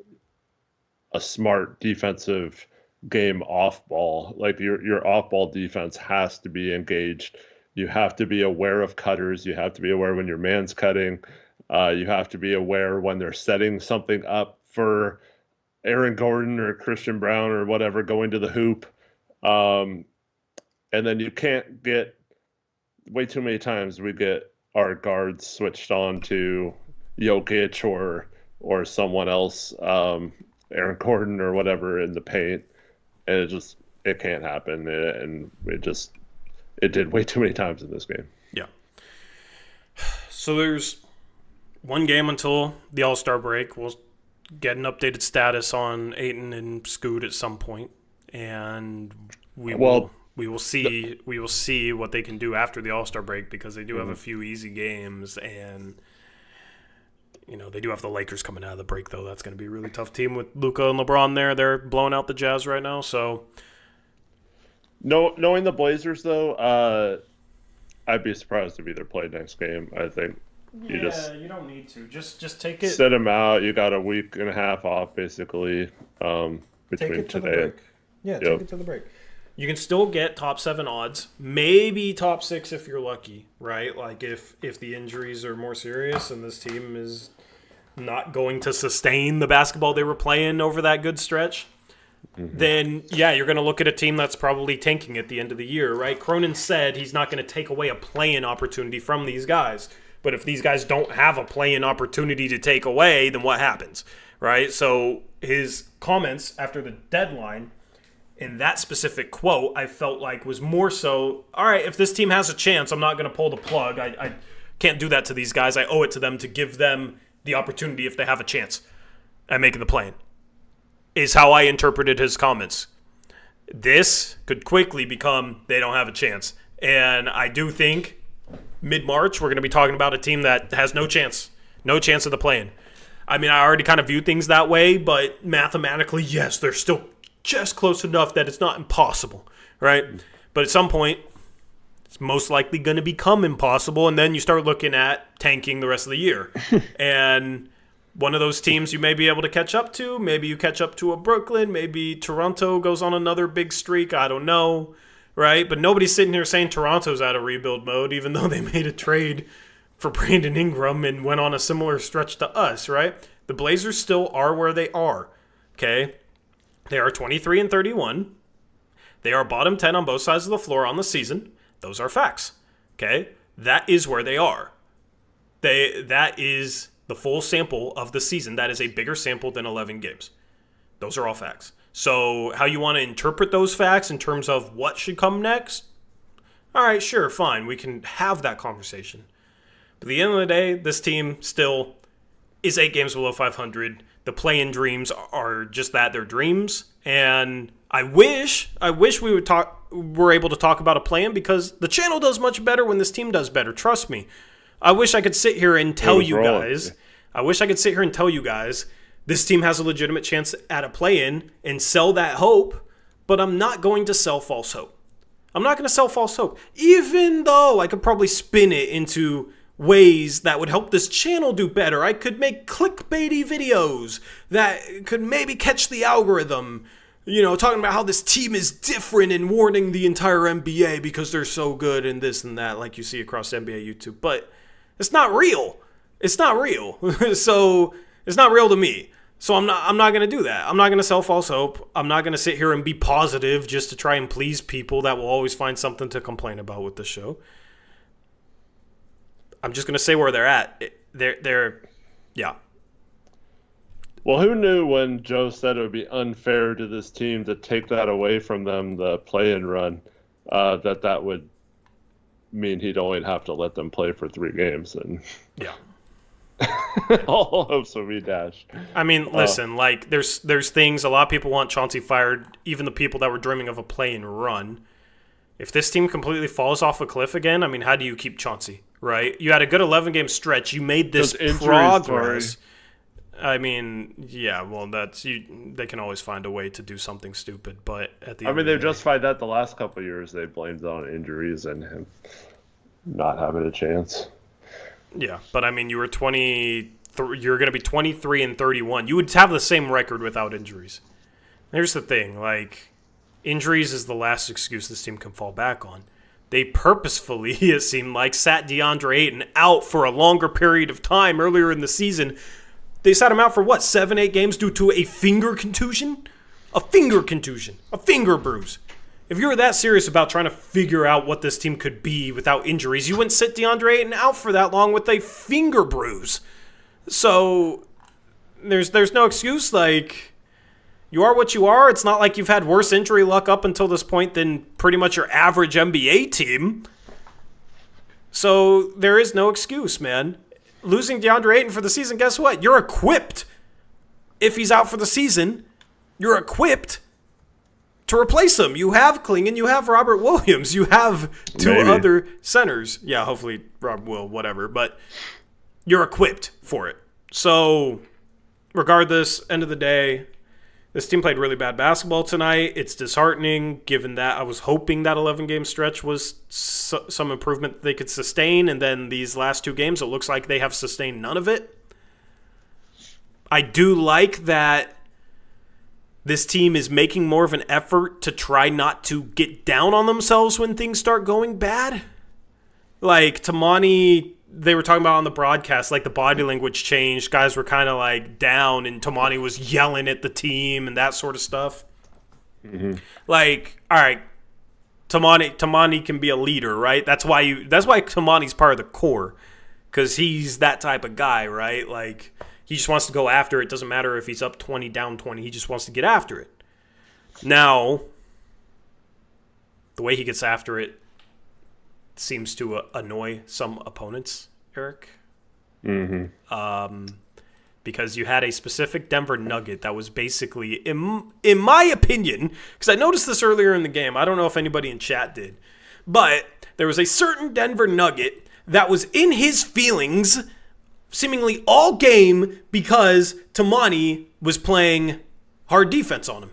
a smart defensive game off ball. Like your off ball defense has to be engaged. You have to be aware of cutters. You have to be aware when your man's cutting. You have to be aware when they're setting something up for Aaron Gordon or Christian Brown or whatever going to the hoop. And then you can't get way too many times we get our guards switched on to Jokic or someone else, Aaron Gordon or whatever in the paint. And it can't happen. And it did way too many times in this game. Yeah. So there's one game until the All-Star break. We'll get an updated status on Ayton and Scoot at some point, and we will see what they can do after the All-Star break, because they do have a few easy games, and they do have the Lakers coming out of the break, though. That's going to be a really tough team with Luka and LeBron there. They're blowing out the Jazz right now. So, knowing the Blazers, though, I'd be surprised if either play next game. I think you don't need to. Just take it. Sit them out. You got a week and a half off, basically, between today. Take it to the break. You can still get top 7 odds, maybe top 6 if you're lucky, right? Like if the injuries are more serious and this team is not going to sustain the basketball they were playing over that good stretch, then you're going to look at a team that's probably tanking at the end of the year, right? Cronin said he's not going to take away a play-in opportunity from these guys. But if these guys don't have a play-in opportunity to take away, then what happens, right? So his comments after the deadline in that specific quote, I felt like was more so, all right, if this team has a chance, I'm not going to pull the plug. I can't do that to these guys. I owe it to them to give them the opportunity if they have a chance at making the play-in, is how I interpreted his comments. This could quickly become they don't have a chance. And I do think mid-March we're going to be talking about a team that has no chance of the play-in. I mean, I already kind of view things that way, but mathematically, yes, they're still just close enough that it's not impossible, right? But at some point, it's most likely going to become impossible, and then you start looking at tanking the rest of the year. And one of those teams you may be able to catch up to. Maybe you catch up to a Brooklyn. Maybe Toronto goes on another big streak. I don't know, right? But nobody's sitting here saying Toronto's out of rebuild mode, even though they made a trade for Brandon Ingram and went on a similar stretch to us, right? The Blazers still are where they are, okay? They are 23-31. They are bottom 10 on both sides of the floor on the season. Those are facts, okay? That is where they are. That is the full sample of the season. That is a bigger sample than 11 games. Those are all facts. So how you want to interpret those facts in terms of what should come next? All right, sure, fine. We can have that conversation. But at the end of the day, this team still is 8 games below 500. The play-in dreams are just that, they're dreams. And I wish we were able to talk about a play-in, because the channel does much better when this team does better. Trust me. I wish I could sit here and tell you guys. This team has a legitimate chance at a play-in and sell that hope, but I'm not going to sell false hope. I'm not going to sell false hope, even though I could probably spin it into ways that would help this channel do better. I could make clickbaity videos that could maybe catch the algorithm, talking about how this team is different and warning the entire NBA because they're so good and this and that, like you see across NBA YouTube. But it's not real. It's not real. So it's not real to me. So I'm not going to do that. I'm not going to sell false hope. I'm not going to sit here and be positive just to try and please people that will always find something to complain about with the show. I'm just going to say where they're at. Yeah. Well, who knew when Joe said it would be unfair to this team to take that away from them, the play-in run, that would mean he'd only have to let them play for 3 games. And yeah. All hopes would be dashed. I mean, listen, there's things, a lot of people want Chauncey fired, even the people that were dreaming of a play-in run. If this team completely falls off a cliff again, I mean, how do you keep Chauncey, right? You had a good 11-game stretch. You made this progress. I mean, yeah, well, they can always find a way to do something stupid, but at the end they've justified that the last couple of years. They blamed it on injuries and him not having a chance. Yeah, but I mean, you're going to be 23-31. You would have the same record without injuries. Here's the thing, injuries is the last excuse this team can fall back on. They purposefully, it seemed like, sat DeAndre Ayton out for a longer period of time earlier in the season. They sat him out for, 7-8 games due to a finger contusion? A finger contusion. A finger bruise. If you were that serious about trying to figure out what this team could be without injuries, you wouldn't sit DeAndre Ayton out for that long with a finger bruise. So, there's no excuse, you are what you are. It's not like you've had worse injury luck up until this point than pretty much your average NBA team. So there is no excuse, man. Losing DeAndre Ayton for the season, guess what? You're equipped. If he's out for the season, you're equipped to replace him. You have Klingon, you have Robert Williams, you have two other centers. Yeah, hopefully Rob will, whatever. But you're equipped for it. So regardless, end of the day, this team played really bad basketball tonight. It's disheartening, given that I was hoping that 11-game stretch was some improvement they could sustain, and then these last 2 games, it looks like they have sustained none of it. I do like that this team is making more of an effort to try not to get down on themselves when things start going bad. Like, Tamani, they were talking about on the broadcast, like the body language changed. Guys were kind of like down, and Tamani was yelling at the team and that sort of stuff. Mm-hmm. Like, all right, Tamani can be a leader, right? That's why Tamani's part of the core, because he's that type of guy, right? Like, he just wants to go after it. Doesn't matter if he's up 20, down 20. He just wants to get after it. Now, the way he gets after it seems to annoy some opponents, Eric. Mm-hmm. Because you had a specific Denver Nugget that was basically, in my opinion, because I noticed this earlier in the game. I don't know if anybody in chat did. But there was a certain Denver Nugget that was in his feelings seemingly all game because Tamani was playing hard defense on him.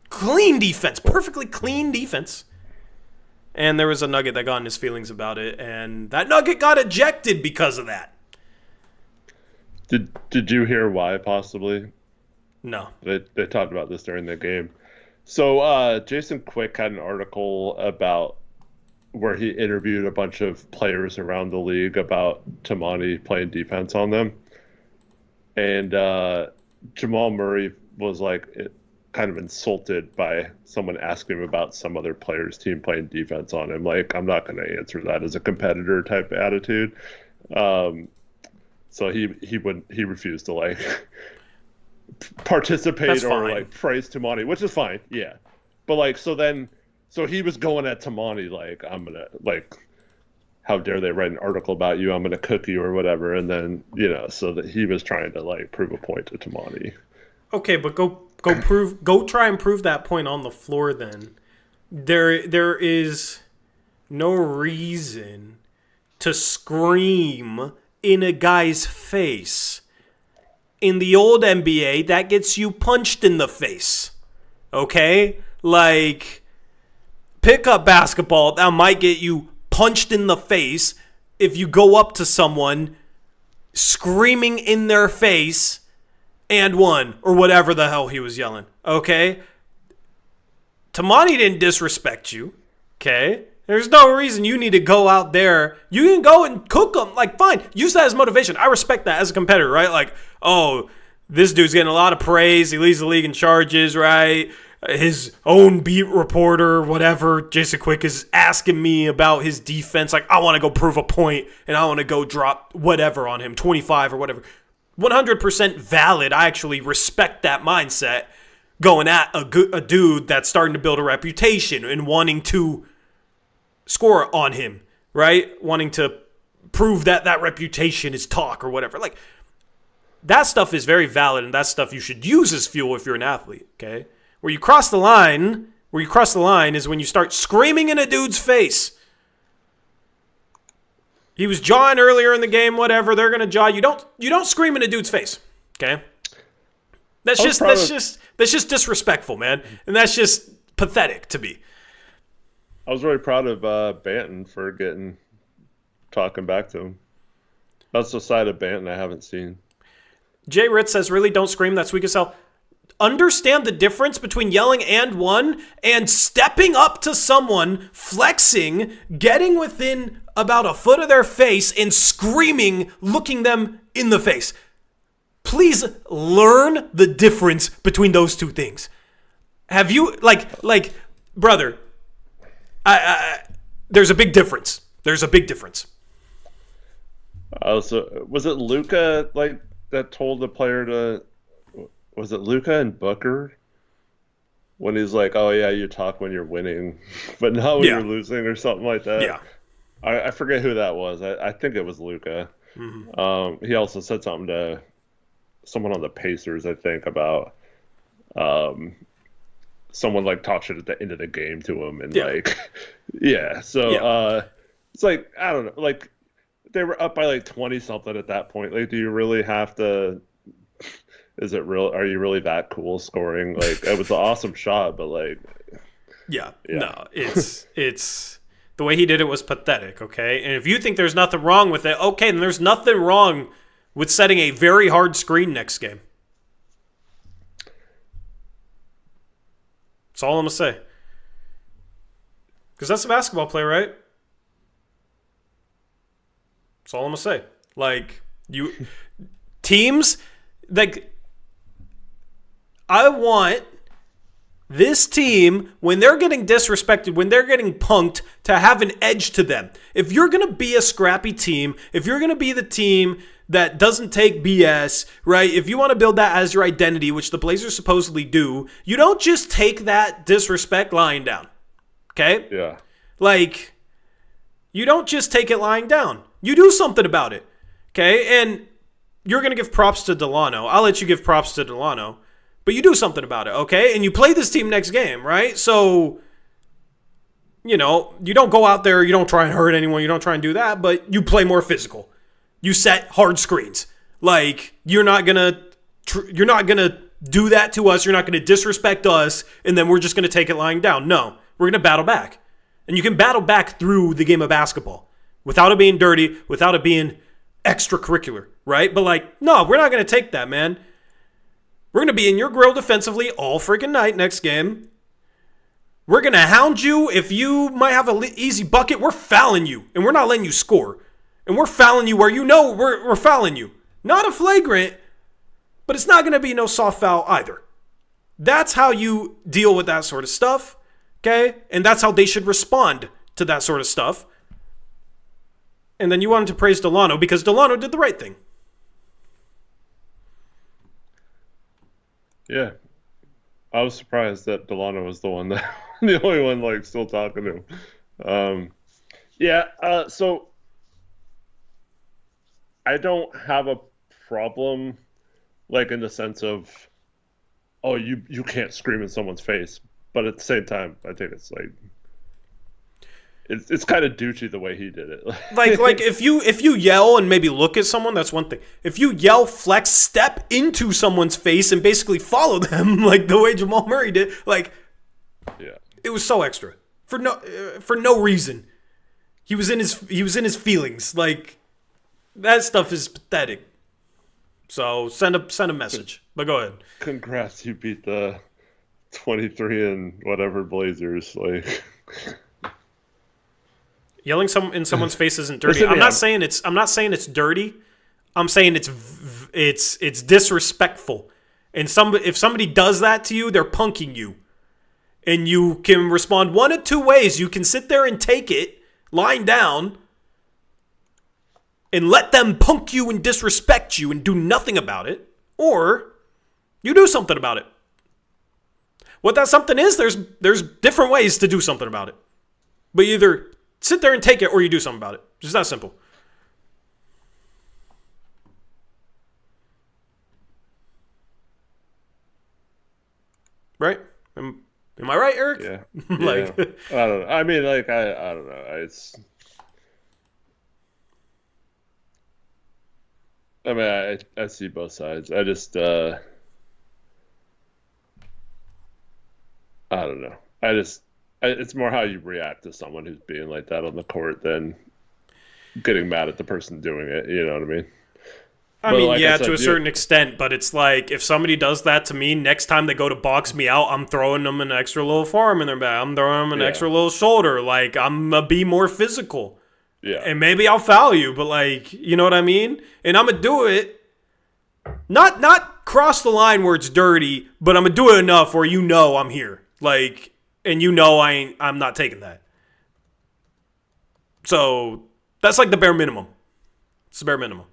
Clean defense. Perfectly clean defense. And there was a Nugget that got in his feelings about it, and that Nugget got ejected because of that. Did you hear why, possibly? No. They talked about this during the game. So Jason Quick had an article about where he interviewed a bunch of players around the league about Tamani playing defense on them. And Jamal Murray was like kind of insulted by someone asking him about some other player's team playing defense on him. Like, I'm not going to answer that as a competitor type attitude. So he refused to like participate or like praise Tamani, which is fine. Yeah. But like, so he was going at Tamani like, I'm going to like, how dare they write an article about you? I'm going to cook you or whatever. And then, so that he was trying to like prove a point to Tamani. Okay, but go try and prove that point on the floor then. There is no reason to scream in a guy's face. In the old NBA, that gets you punched in the face. Okay? Like, pickup basketball, that might get you punched in the face if you go up to someone screaming in their face and one, or whatever the hell he was yelling, okay? Tamani didn't disrespect you, okay? There's no reason you need to go out there. You can go and cook them. Like, fine, use that as motivation. I respect that as a competitor, right? Like, oh, this dude's getting a lot of praise. He leads the league in charges, right? His own beat reporter, whatever, Jason Quick, is asking me about his defense. Like, I want to go prove a point, and I want to go drop whatever on him, 25 or whatever. 100% valid. I actually respect that mindset, going at a dude that's starting to build a reputation and wanting to score on him, right? Wanting to prove that that reputation is talk or whatever. Like, that stuff is very valid, and that stuff you should use as fuel if you're an athlete, okay? Where you cross the line is when you start screaming in a dude's face. He was jawing earlier in the game, whatever. They're gonna jaw. You don't scream in a dude's face, okay? That's just disrespectful, man, and that's just pathetic to me. I was really proud of Banton for talking back to him. That's the side of Banton I haven't seen. Jay Ritz says, "Really, don't scream. That's weak as hell." Understand the difference between yelling and one and stepping up to someone, flexing, getting within about a foot of their face and screaming, looking them in the face. Please learn the difference between those two things. Have you, like, brother, there's a big difference. There's a big difference. So was it Luka, like, that told the player to... Was it Luka and Booker? When he's like, oh, yeah, you talk when you're winning, but not when you're losing or something like that? Yeah. I forget who that was. I think it was Luca. He also said something to someone on the Pacers, I think, about um, someone like talk shit at the end of the game to him, and Yeah. like, yeah. So Yeah. it's like I don't know, like they were up by like 20 something at that point. Like, do you really have to? Is it real? Are you really that cool scoring? Like, it was an awesome shot, but like, Yeah. yeah, No, it's the way he did it was pathetic, okay? And if you think there's nothing wrong with it, okay, then there's nothing wrong with setting a very hard screen next game. That's all I'm going to say. Because that's a basketball play, right? That's all I'm going to say. Like, teams, like, I want this team, when they're getting disrespected, when they're getting punked, to have an edge to them. If you're going to be a scrappy team, if you're going to be the team that doesn't take BS, right? If you want to build that as your identity, which the Blazers supposedly do, you don't just take that disrespect lying down. Okay? yeah, Like, you don't just take it lying down. You do something about it. Okay? And you're going to give props to Delano. I'll let you give props to Delano. But you do something about it, okay? And you play this team next game, right? So, you know, you don't go out there, you don't try and hurt anyone, you don't try and do that, but you play more physical. You set hard screens. Like, you're not gonna do that to us. You're not gonna disrespect us, and then we're just gonna take it lying down. No, we're gonna battle back, and you can battle back through the game of basketball without it being dirty, without it being extracurricular, right? But like, no, we're not gonna take that, man. We're going to be in your grill defensively all freaking night next game. We're going to hound you. If you might have an easy bucket, we're fouling you. And we're not letting you score. And we're fouling you where you know we're fouling you. Not a flagrant, but it's not going to be no soft foul either. That's how you deal with that sort of stuff. Okay? And that's how they should respond to that sort of stuff. And then you wanted to praise Delano because Delano did the right thing. yeah. I was surprised that Delano was the one that the only one like still talking to him. Yeah. So I don't have a problem, like in the sense of, oh, you can't scream in someone's face, but at the same time, I think it's like it's kind of douchey the way he did it. Like if you yell and maybe look at someone, that's one thing. If you yell, flex, step into someone's face and basically follow them like the way Jamal Murray did, like yeah, it was so extra for no reason. He was in his feelings. Like that stuff is pathetic. So send a message. But go ahead. congrats, you beat the 23 and whatever Blazers. Like, Yelling in someone's face isn't dirty. Listen, I'm yeah. not saying it's dirty. I'm saying it's disrespectful. And if somebody does that to you, they're punking you. And you can respond one of two ways. You can sit there and take it lying down and let them punk you and disrespect you and do nothing about it, or you do something about it. What that something is, there's different ways to do something about it. But you either sit there and take it or you do something about it. Just that simple. Right? Am I right, Eric? yeah, Like, yeah. I don't know. I mean, like, I don't know. I mean, I see both sides. I just, I don't know. It's more how you react to someone who's being like that on the court than getting mad at the person doing it. You know what I mean? I But mean, like I yeah, said, to a certain extent, but it's like if somebody does that to me, next time they go to box me out, I'm throwing them an extra little forearm in their back. I'm throwing them an Yeah. extra little shoulder. Like, I'm going to be more physical. Yeah. And maybe I'll foul you, but like, you know what I mean? And I'm going to do it. Not cross the line where it's dirty, but I'm going to do it enough where you know I'm here. Like, and you know I'm not taking that. So, that's like the bare minimum. It's the bare minimum.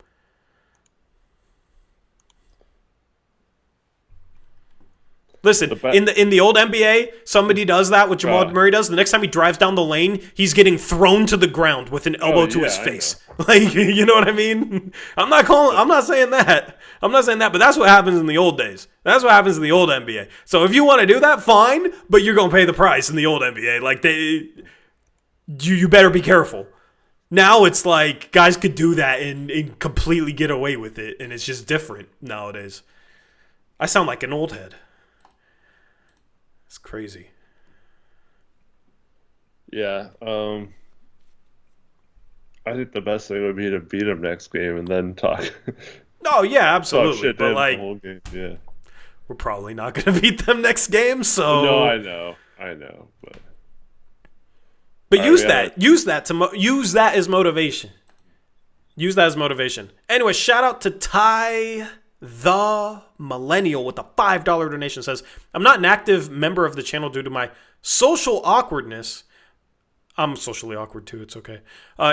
Listen, in the old NBA, somebody does that, what Jamal Murray does. The next time he drives down the lane, he's getting thrown to the ground with an elbow to his face. Like, you know what I mean? I'm not saying that. But that's what happens in the old days. That's what happens in the old NBA. So if you want to do that, fine, but you're going to pay the price in the old NBA. Like, you better be careful. Now it's like guys could do that and completely get away with it, and it's just different nowadays. I sound like an old head. It's crazy. Yeah. I think the best thing would be to beat him next game and then talk. Oh, yeah, absolutely. But, like, the whole game. Yeah. We're probably not going to beat them next game, so... No, I know. But use that as motivation. Use that as motivation. Anyway, shout out to Ty the Millennial with a $5 donation. Says, I'm not an active member of the channel due to my social awkwardness. I'm socially awkward too. It's okay.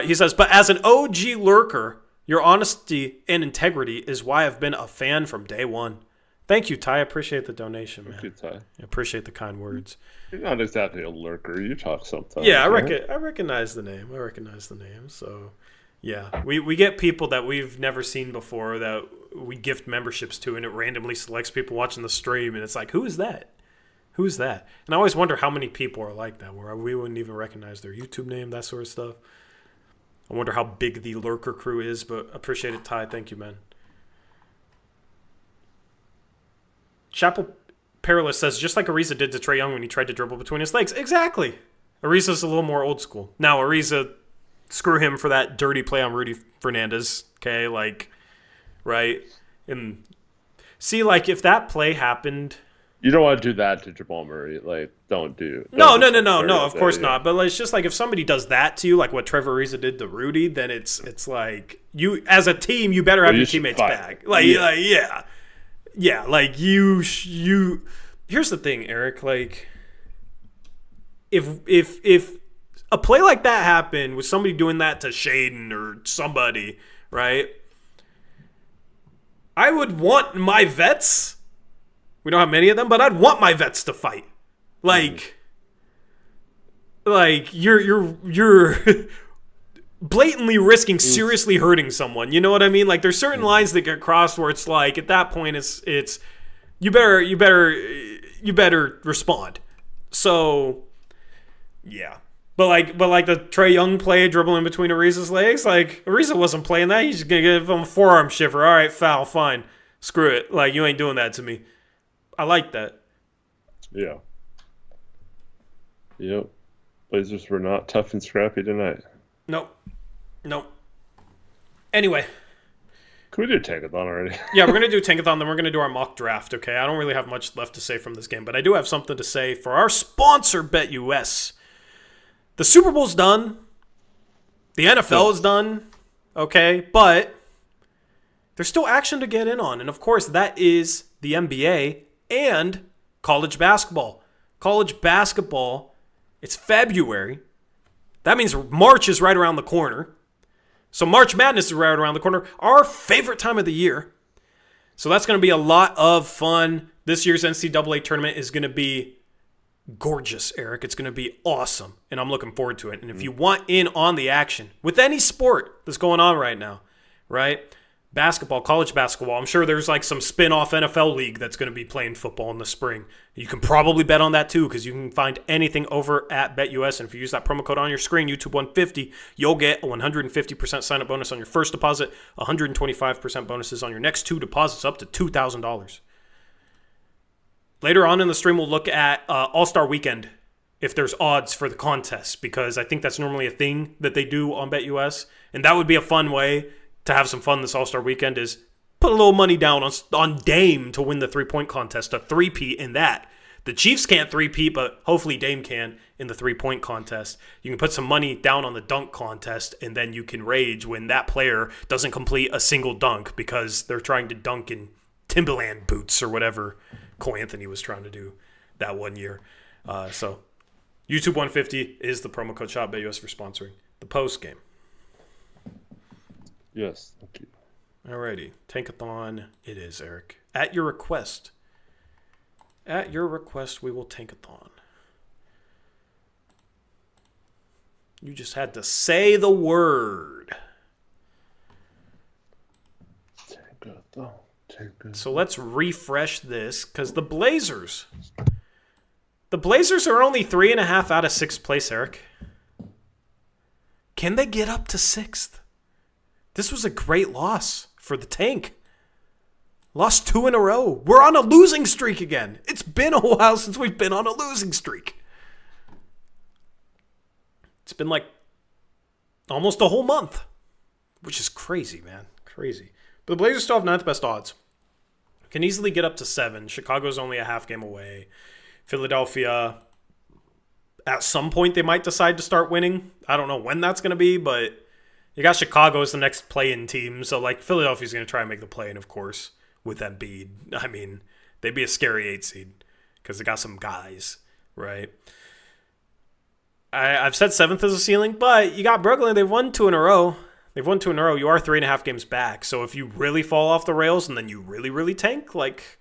He says, but as an OG lurker, your honesty and integrity is why I've been a fan from day one. Thank you, Ty. I appreciate the donation, man. Thank you, Ty. I appreciate the kind words. You're not exactly a lurker. You talk sometimes. Yeah, I recognize the name. So, yeah. We get people that we've never seen before that we gift memberships to, and it randomly selects people watching the stream, and it's like, who is that? Who's that? And I always wonder how many people are like that, where we wouldn't even recognize their YouTube name, that sort of stuff. I wonder how big the lurker crew is, but appreciate it, Ty. Thank you, man. Chapel Perilous says, just like Ariza did to Trae Young when he tried to dribble between his legs. Exactly. Ariza's a little more old school. Now, Ariza, screw him for that dirty play on Rudy Fernandez. Okay, like, right? And see, like, if that play happened... You don't want to do that to Jamal Murray. Like, don't do. No, of course not. But like, it's just like if somebody does that to you, like what Trevor Ariza did to Rudy, then it's like, you, as a team, you better have your teammates back. Like, yeah, like you. Here's the thing, Eric. Like, if a play like that happened with somebody doing that to Shaden or somebody, right? I would want my vets. We don't have many of them, but I'd want my vets to fight. Like you're blatantly risking seriously hurting someone. You know what I mean? Like there's certain lines that get crossed where it's like at that point it's you better respond. So yeah. But like the Trae Young play dribbling between Ariza's legs, like Ariza wasn't playing that. He's just gonna give him a forearm shiver. All right, foul, fine. Screw it. Like you ain't doing that to me. I like that. Yeah. Yep. Blazers were not tough and scrappy tonight. Nope. Anyway. Can we do Tankathon already? Yeah, we're going to do Tankathon, then we're going to do our mock draft, okay? I don't really have much left to say from this game, but I do have something to say for our sponsor, BetUS. The Super Bowl's done. The NFL is done, okay? But there's still action to get in on, and of course, that is the NBA and college basketball. College basketball, it's February. That means March is right around the corner. So March Madness is right around the corner. Our favorite time of the year. So that's going to be a lot of fun. This year's NCAA tournament is going to be gorgeous, Eric. It's going to be awesome. And I'm looking forward to it. And if you want in on the action with any sport that's going on right now, right? Basketball, college basketball. I'm sure there's like some spin-off NFL league that's going to be playing football in the spring. You can probably bet on that too because you can find anything over at BetUS. And if you use that promo code on your screen, YouTube150, you'll get a 150% sign-up bonus on your first deposit, 125% bonuses on your next two deposits up to $2,000. Later on in the stream, we'll look at All-Star Weekend if there's odds for the contest because I think that's normally a thing that they do on BetUS. And that would be a fun way to have some fun this All-Star Weekend is put a little money down on Dame to win the three-point contest, a three-peat in that. The Chiefs can't three-peat, but hopefully Dame can in the three-point contest. You can put some money down on the dunk contest, and then you can rage when that player doesn't complete a single dunk because they're trying to dunk in Timberland boots or whatever Cole Anthony was trying to do that one year. So YouTube 150 is the promo code shop BetUS for sponsoring the post game. Yes, thank you. Alrighty, Tankathon it is, Eric. At your request. At your request, we will tankathon. You just had to say the word. Tankathon. So let's refresh this, because the Blazers are only 3.5 out of 6th place, Eric. Can they get up to 6th? This was a great loss for the tank. Lost 2 in a row. We're on a losing streak again. It's been a while since we've been on a losing streak. It's been like almost a whole month, which is crazy, man. Crazy. But the Blazers still have 9th best odds. Can easily get up to 7. Chicago's only a half game away. Philadelphia, at some point they might decide to start winning. I don't know when that's going to be, but you got Chicago as the next play-in team. So, like, Philadelphia's going to try and make the play-in, of course, with Embiid. I mean, they'd be a scary 8 seed because they got some guys, right? I've said 7th is a ceiling, but you got Brooklyn. They've won 2 in a row. You are 3.5 games back. So if you really fall off the rails and then you really, really tank, like,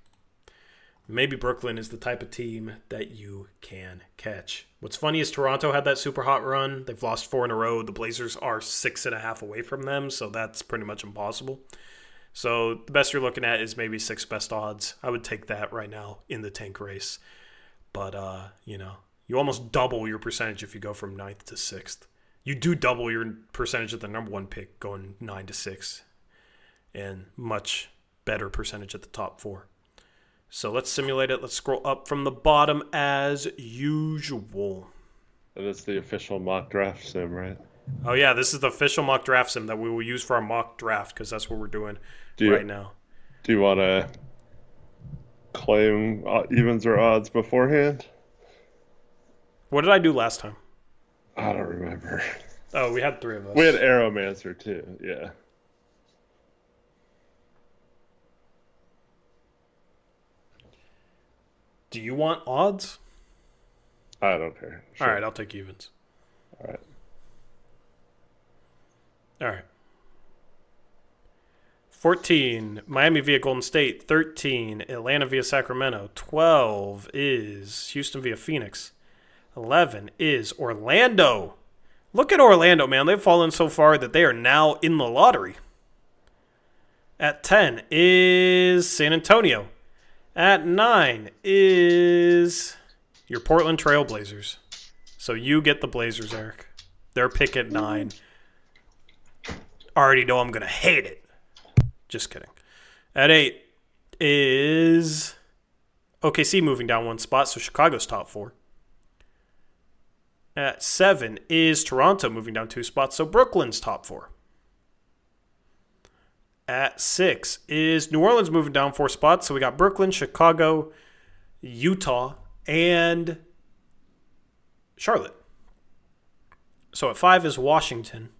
maybe Brooklyn is the type of team that you can catch. What's funny is Toronto had that super hot run. They've lost 4 in a row. The Blazers are 6.5 away from them, so that's pretty much impossible. So the best you're looking at is maybe 6th best odds. I would take that right now in the tank race. But, you almost double your percentage if you go from 9th to 6th. You do double your percentage at the number 1 pick going 9 to 6. And much better percentage at the top 4. So let's simulate it. Let's scroll up from the bottom as usual. That's the official mock draft sim, right? Oh, yeah. This is the official mock draft sim that we will use for our mock draft because that's what we're doing right now. Do you want to claim evens or odds beforehand? What did I do last time? I don't remember. Oh, we had 3 of us. We had Aeromancer, too. Yeah. Do you want odds? I don't care. Sure. All right, I'll take evens. All right. 14, Miami via Golden State. 13, Atlanta via Sacramento. 12 is Houston via Phoenix. 11 is Orlando. Look at Orlando, man. They've fallen so far that they are now in the lottery. At 10 is San Antonio. At 9 is your Portland Trail Blazers. So you get the Blazers, Eric. Their pick at 9. Already know I'm going to hate it. Just kidding. At 8 is OKC moving down 1 spot, so Chicago's top 4. At 7 is Toronto moving down 2 spots, so Brooklyn's top 4. At 6 is New Orleans moving down 4 spots, so we got Brooklyn, Chicago, Utah, and Charlotte. So at 5 is Washington.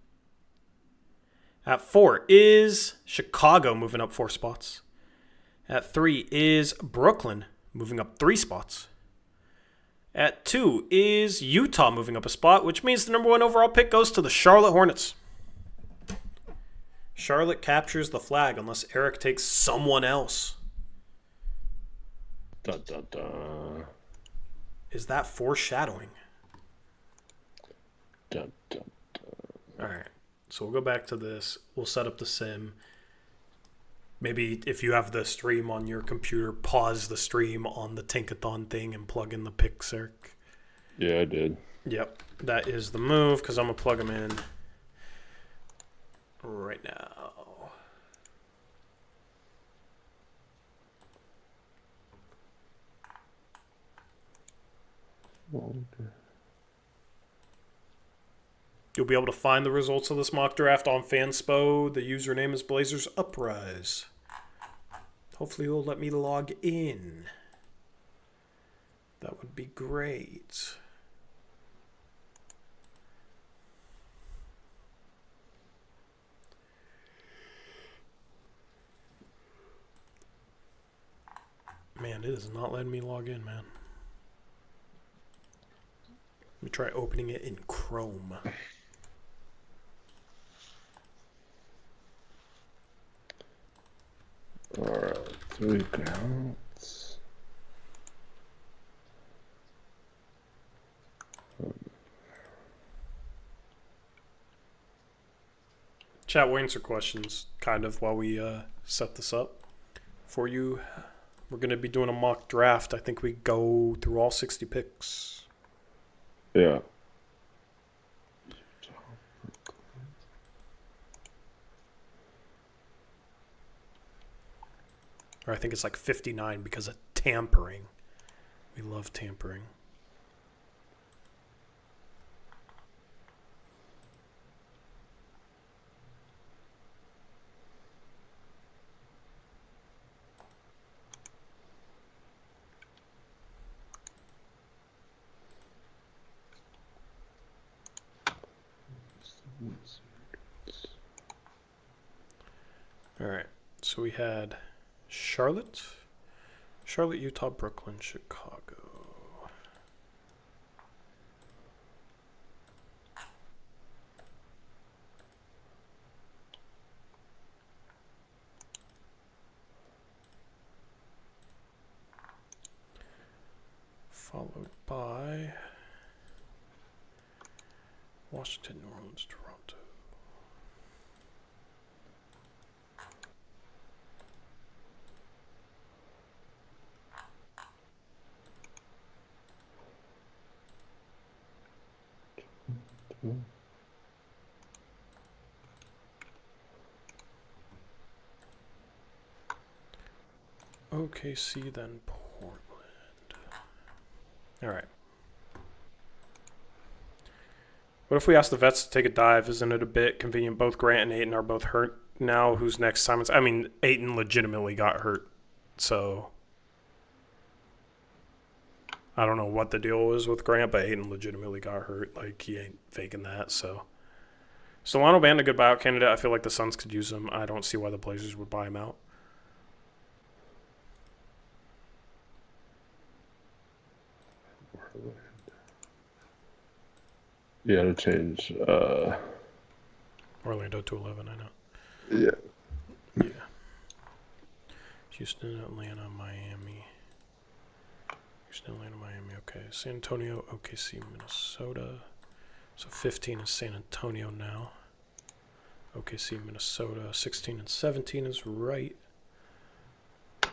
At 4 is Chicago moving up 4 spots. At 3 is Brooklyn moving up 3 spots. At 2 is Utah moving up a spot, which means the number 1 overall pick goes to the Charlotte Hornets. Charlotte captures the flag unless Eric takes someone else. Dun, dun, dun. Is that foreshadowing? Dun, dun, dun. All right. So we'll go back to this. We'll set up the sim. Maybe if you have the stream on your computer, pause the stream on the Tankathon thing and plug in the picks, Eric. Yeah, I did. Yep. That is the move because I'm going to plug them in right now. Okay. You'll be able to find the results of this mock draft on Fanspo. The username is Blazers Uprise. Hopefully you'll let me log in. That would be great. Man, it is not letting me log in, man. Let me try opening it in Chrome. Alright, 3 counts. Chat, we'll answer questions kind of while we set this up for you. We're going to be doing a mock draft. I think we go through all 60 picks. Yeah. Or I think it's like 59 because of tampering. We love tampering. All right, so we had Charlotte, Utah, Brooklyn, Chicago. Followed by Washington, New Orleans, Toronto. OKC, then Portland. All right. What if we ask the vets to take a dive? Isn't it a bit convenient? Both Grant and Ayton are both hurt now. Who's next? Simons. I mean, Ayton legitimately got hurt, so I don't know what the deal was with Grant, but Ayton legitimately got hurt. Like, he ain't faking that. So Solano Band, a good buyout candidate. I feel like the Suns could use him. I don't see why the Blazers would buy him out. Yeah, to change. Orlando to 11, I know. Yeah. Yeah. Houston, Atlanta, Miami. Houston, Atlanta, Miami. Okay. San Antonio, OKC, Minnesota. So 15 is San Antonio now. OKC, Minnesota. 16 and 17 is right.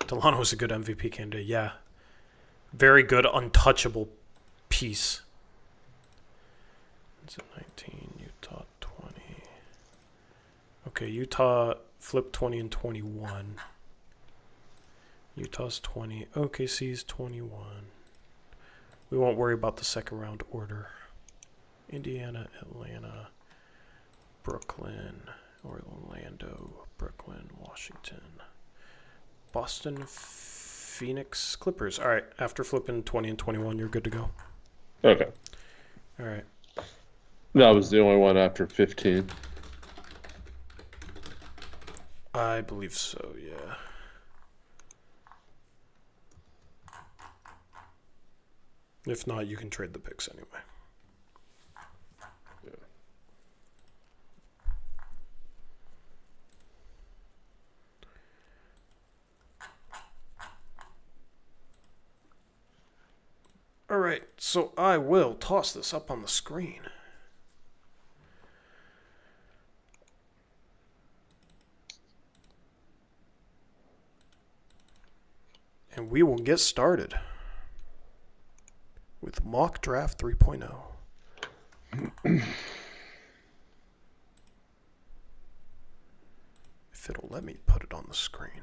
Delano is a good MVP candidate. Yeah. Very good, untouchable piece. It's at 19, Utah 20. Okay, Utah flipped 20 and 21. Utah's 20. OKC's 21. We won't worry about the second round order. Indiana, Atlanta, Brooklyn, Orlando, Brooklyn, Washington, Boston, Phoenix, Clippers. All right, after flipping 20 and 21, you're good to go. Okay. All right. That was the only one after 15. I believe so, yeah. If not, you can trade the picks anyway. Yeah. All right, so I will toss this up on the screen. And we will get started with Mock Draft 3.0. If it'll let me put it on the screen.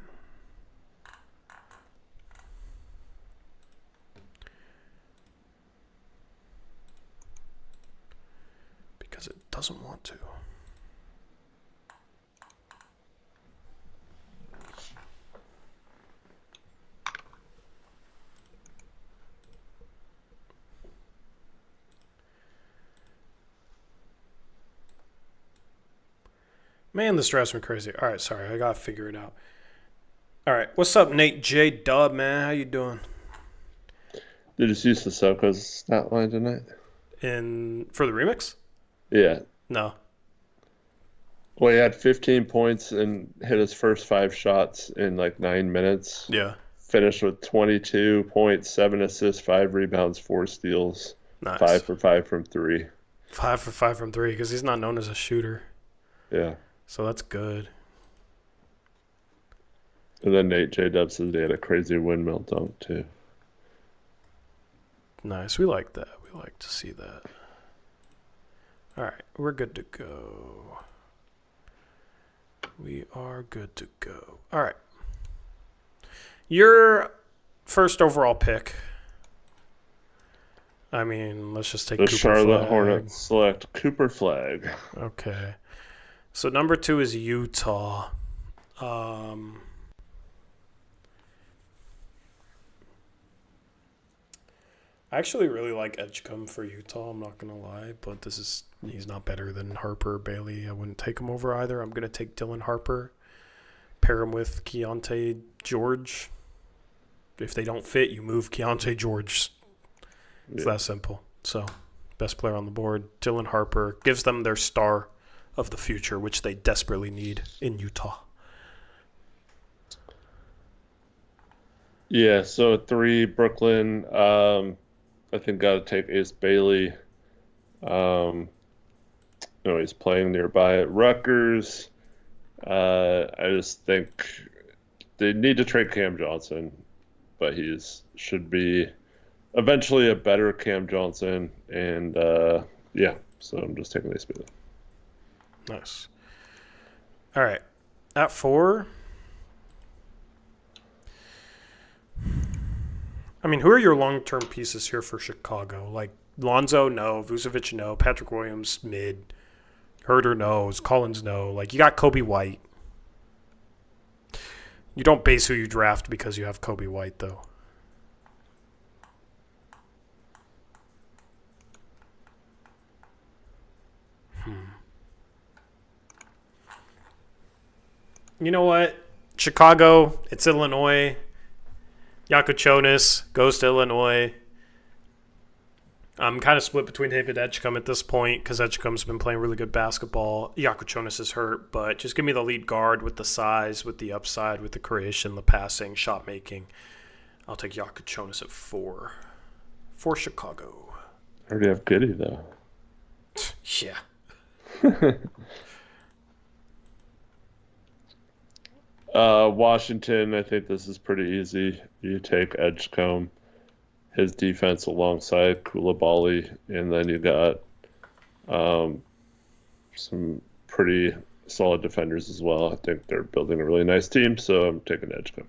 Because it doesn't want to. Man, this drives me crazy. All right, sorry. I got to figure it out. All right. What's up, Nate J. Dub, man? How you doing? Did you use the Soko's stat line tonight? For the remix? Yeah. No. Well, he had 15 points and hit his first 5 shots in like 9 minutes. Yeah. Finished with 22 points, 7 assists, 5 rebounds, 4 steals. Nice. 5 for 5 from 3. 5 for 5 from 3 because he's not known as a shooter. Yeah. So that's good. And then Nate J. Dub says they had a crazy windmill dunk, too. Nice. We like that. We like to see that. All right. We're good to go. We are good to go. All right. Your first overall pick. I mean, let's just take The Cooper Charlotte Flag. Hornets select Cooper Flag. Okay. So number 2 is Utah. I actually really like Edgecombe for Utah, I'm not going to lie, but he's not better than Harper or Bailey. I wouldn't take him over either. I'm going to take Dylan Harper, pair him with Keontae George. If they don't fit, you move Keontae George. It's that simple. So, best player on the board, Dylan Harper, gives them their star of the future, which they desperately need in Utah. Yeah, so 3, Brooklyn. I think got to take Ace Bailey. He's playing nearby at Rutgers. I just think they need to trade Cam Johnson, but should be eventually a better Cam Johnson. And so I'm just taking Ace Bailey. Nice. All right. At 4. I mean, who are your long-term pieces here for Chicago? Like, Lonzo, no. Vucevic, no. Patrick Williams, mid. Herter, no. Collins, no. Like, you got Kobe White. You don't base who you draft because you have Kobe White, though. You know what? Chicago, it's Illinois. Yakuchonis goes to Illinois. I'm kind of split between him and Edgecombe at this point because Edgecombe's been playing really good basketball. Yakuchonis is hurt, but just give me the lead guard with the size, with the upside, with the creation, the passing, shot making. I'll take Yakuchonis at 4 for Chicago. I already have Goody, though. Yeah. Washington, I think this is pretty easy. You take Edgecombe, his defense alongside Koulibaly, and then you got some pretty solid defenders as well. I think they're building a really nice team, so I'm taking Edgecombe.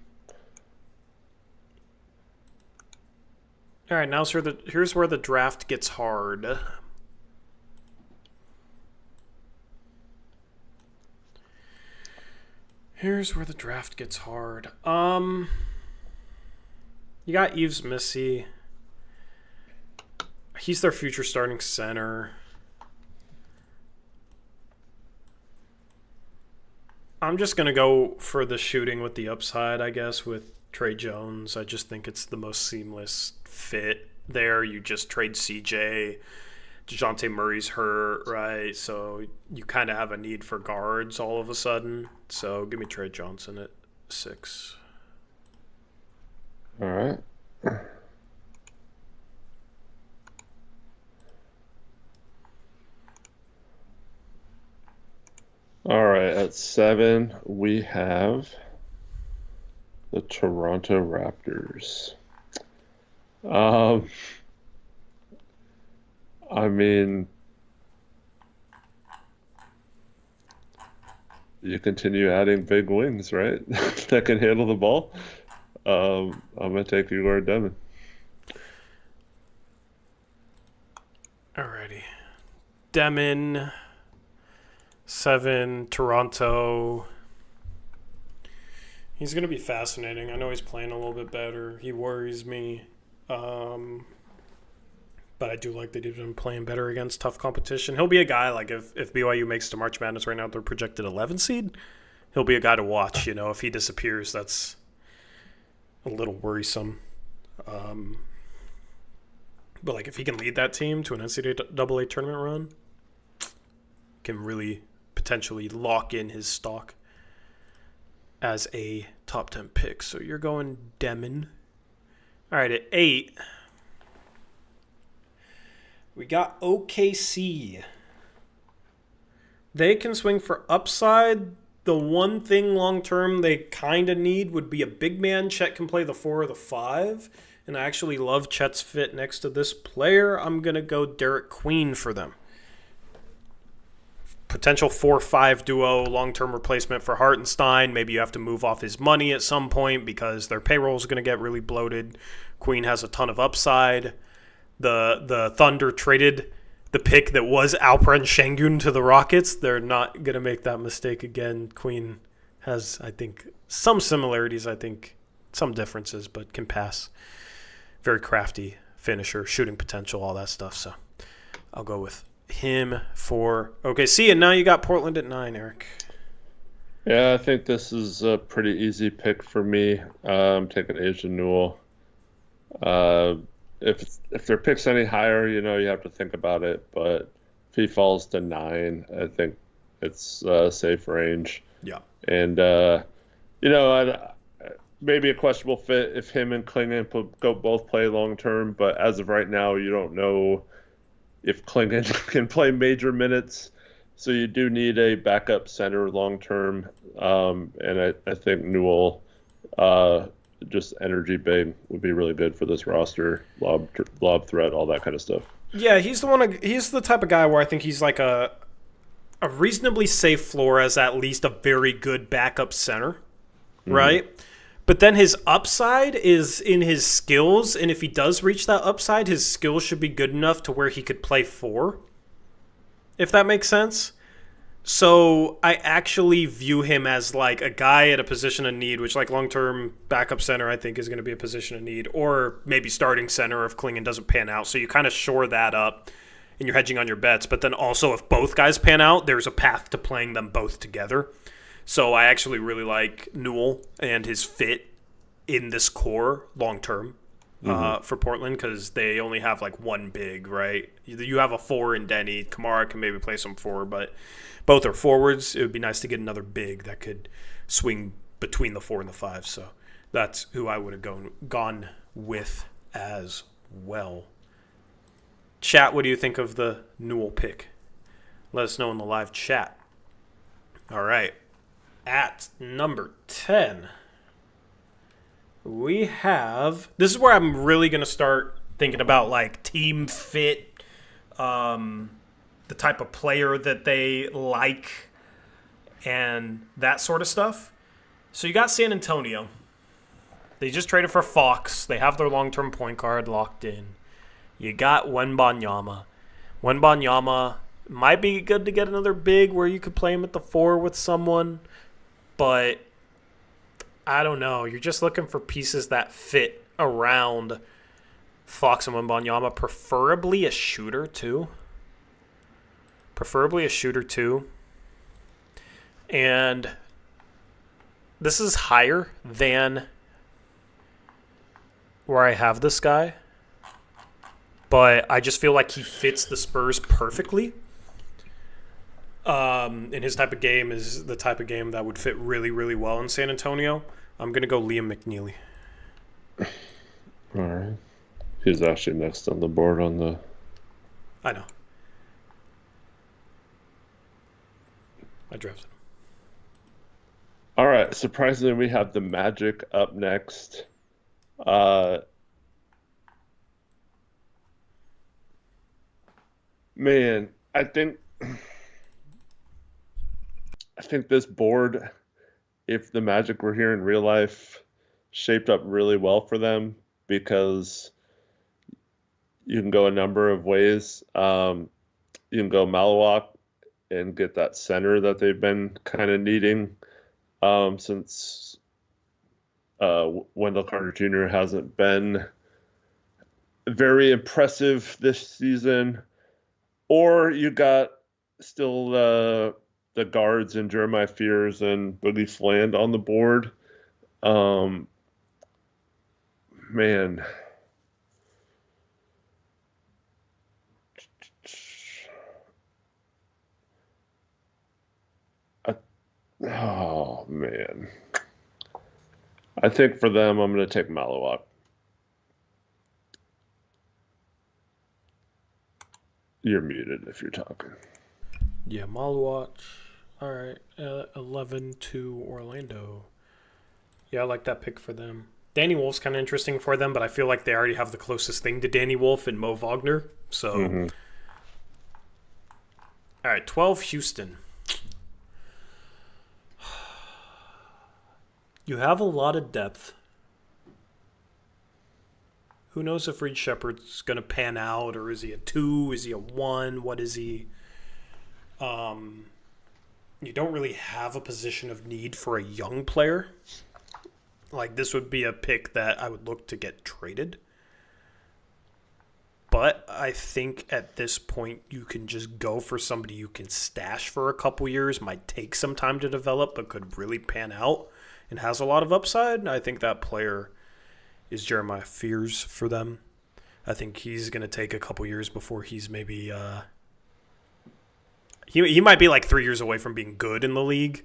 All right, now here's where the draft gets hard. Here's where the draft gets hard. You got Yves Missy. He's their future starting center. I'm just going to go for the shooting with the upside, I guess, with Trey Jones. I just think it's the most seamless fit there. You just trade CJ. DeJounte Murray's hurt, right? So you kind of have a need for guards all of a sudden. So give me Trey Johnson at 6. All right. All right, at 7, we have the Toronto Raptors. I mean, you continue adding big wings, right? That can handle the ball. I'm going to take Igor Demon. Alrighty. Demon, 7, Toronto. He's going to be fascinating. I know he's playing a little bit better. He worries me. But I do like that he's been playing better against tough competition. He'll be a guy, like, if BYU makes to March Madness right now, they're projected 11 seed. He'll be a guy to watch, you know. If he disappears, that's a little worrisome. But, like, if he can lead that team to an NCAA tournament run, can really potentially lock in his stock as a top 10 pick. So you're going Demon. All right, at 8, we got OKC. They can swing for upside. The one thing long term they kind of need would be a big man. Chet can play the 4 or the 5. And I actually love Chet's fit next to this player. I'm going to go Derek Queen for them. Potential 4-5 duo, long-term replacement for Hartenstein. Maybe you have to move off his money at some point because their payroll is going to get really bloated. Queen has a ton of upside. The Thunder traded the pick that was Alperen Şengün to the Rockets. They're not going to make that mistake again. Queen has, I think, some similarities, some differences, but can pass. Very crafty finisher, shooting potential, all that stuff. So I'll go with him for OKC. And now you got Portland at 9, Eric. Yeah, I think this is a pretty easy pick for me. I'm taking Asian Newell. If their pick's any higher, you have to think about it. But if he falls to 9, I think it's safe range. Yeah. And, maybe a questionable fit if him and Klingon go both play long term. But as of right now, you don't know if Klingon can play major minutes. So you do need a backup center long term. And I think Newell, just energy big, would be really good for this roster. Lob threat, all that kind of stuff. Yeah, he's the type of guy where I think he's like a reasonably safe floor as at least a very good backup center, right? But then his upside is in his skills, and if he does reach that upside, his skills should be good enough to where he could play 4, if that makes sense. So I actually view him as like a guy at a position of need, which like long-term backup center I think is going to be a position of need, or maybe starting center if Klingon doesn't pan out. So you kind of shore that up and you're hedging on your bets. But then also if both guys pan out, there's a path to playing them both together. So I actually really like Newell and his fit in this core long-term for Portland because they only have like one big, right? You have a 4 in Denny. Kamara can maybe play some 4, but both are forwards. It would be nice to get another big that could swing between the 4 and the 5. So that's who I would have gone with as well. Chat, what do you think of the Newell pick? Let us know in the live chat. All right. At number 10, we have... This is where I'm really going to start thinking about like team fit, the type of player that they like, and that sort of stuff. So you got San Antonio. They just traded for Fox. They have their long-term point guard locked in. You got Wembanyama. Wembanyama might be good to get another big where you could play him at the 4 with someone. But I don't know. You're just looking for pieces that fit around Fox and Wembanyama, preferably a shooter too. And this is higher than where I have this guy. But I just feel like he fits the Spurs perfectly. And his type of game is the type of game that would fit really, really well in San Antonio. I'm going to go Liam McNeely. All right. He's actually next on the board on the... I know. I drafted him. All right. Surprisingly, we have the Magic up next. Man, I think this board, if the Magic were here in real life, shaped up really well for them because you can go a number of ways. You can go Malawak and get that center that they've been kind of needing since Wendell Carter Jr. hasn't been very impressive this season. Or you got still the guards and Jeremiah Fears and Boogie Fland on the board. Man. Oh, man. I think for them, I'm going to take Malawak. You're muted if you're talking. Yeah, Maluach. All right, 11 to Orlando. Yeah, I like that pick for them. Danny Wolf's kind of interesting for them, but I feel like they already have the closest thing to Danny Wolf and Mo Wagner. So, Mm-hmm. all right, 12 Houston. You have a lot of depth. Who knows if Reed Shepard's going to pan out, or is he a 2? Is he a 1? What is he? You don't really have a position of need for a young player. Like, this would be a pick that I would look to get traded. But I think at this point, you can just go for somebody you can stash for a couple years. Might take some time to develop, but could really pan out and has a lot of upside. I think that player is Jeremiah Fears for them. I think he's going to take a couple years before he's maybe... He might be like 3 years away from being good in the league.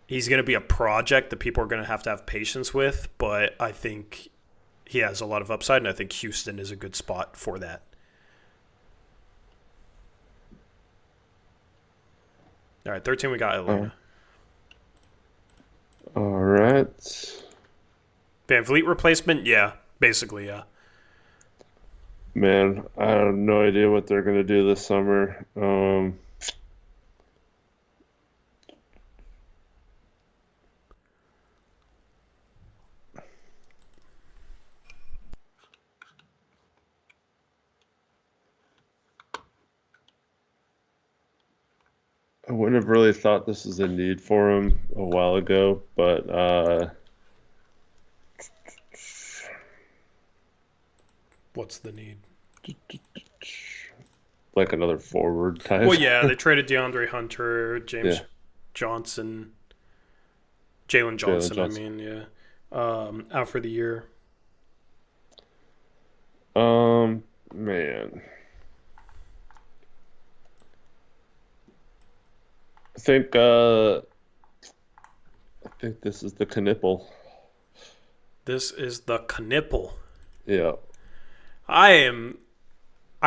He's going to be a project that people are going to have patience with, but I think he has a lot of upside, and I think Houston is a good spot for that. All right, 13, we got Atlanta. All right. Van Vliet replacement? Yeah, basically, yeah. Man, I have no idea what they're going to do this summer. I wouldn't have really thought this was a need for him a while ago, but What's the need? like another forward type. Well, yeah, they traded DeAndre Hunter, James Johnson, Jalen Johnson, I mean, yeah. Out for the year. Man. I think this is the Knipple. This is the Knipple. Yeah. I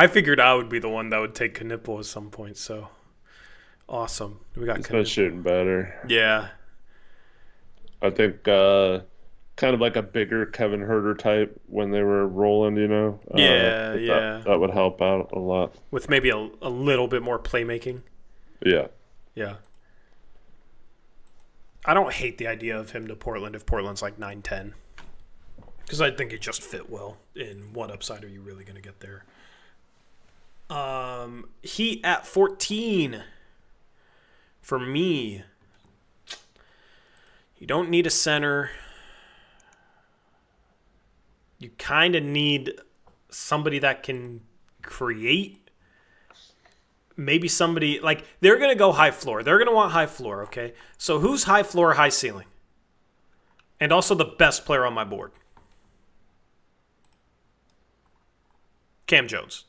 figured I would be the one that would take Knipple at some point, so awesome. We got He's been shooting better. Yeah. I think kind of like a bigger Kevin Herter type when they were rolling, you know? Yeah. That would help out a lot. With maybe a little bit more playmaking. Yeah. Yeah. I don't hate the idea of him to Portland if Portland's like 9-10. Because I think it just fit well. In what upside are you really going to get there? Heat at 14. For me, you don't need a center. You kind of need somebody that can create. Maybe somebody, like, they're going to go high floor. They're going to want high floor, okay? So who's high floor, high ceiling? And also the best player on my board. Cam Jones.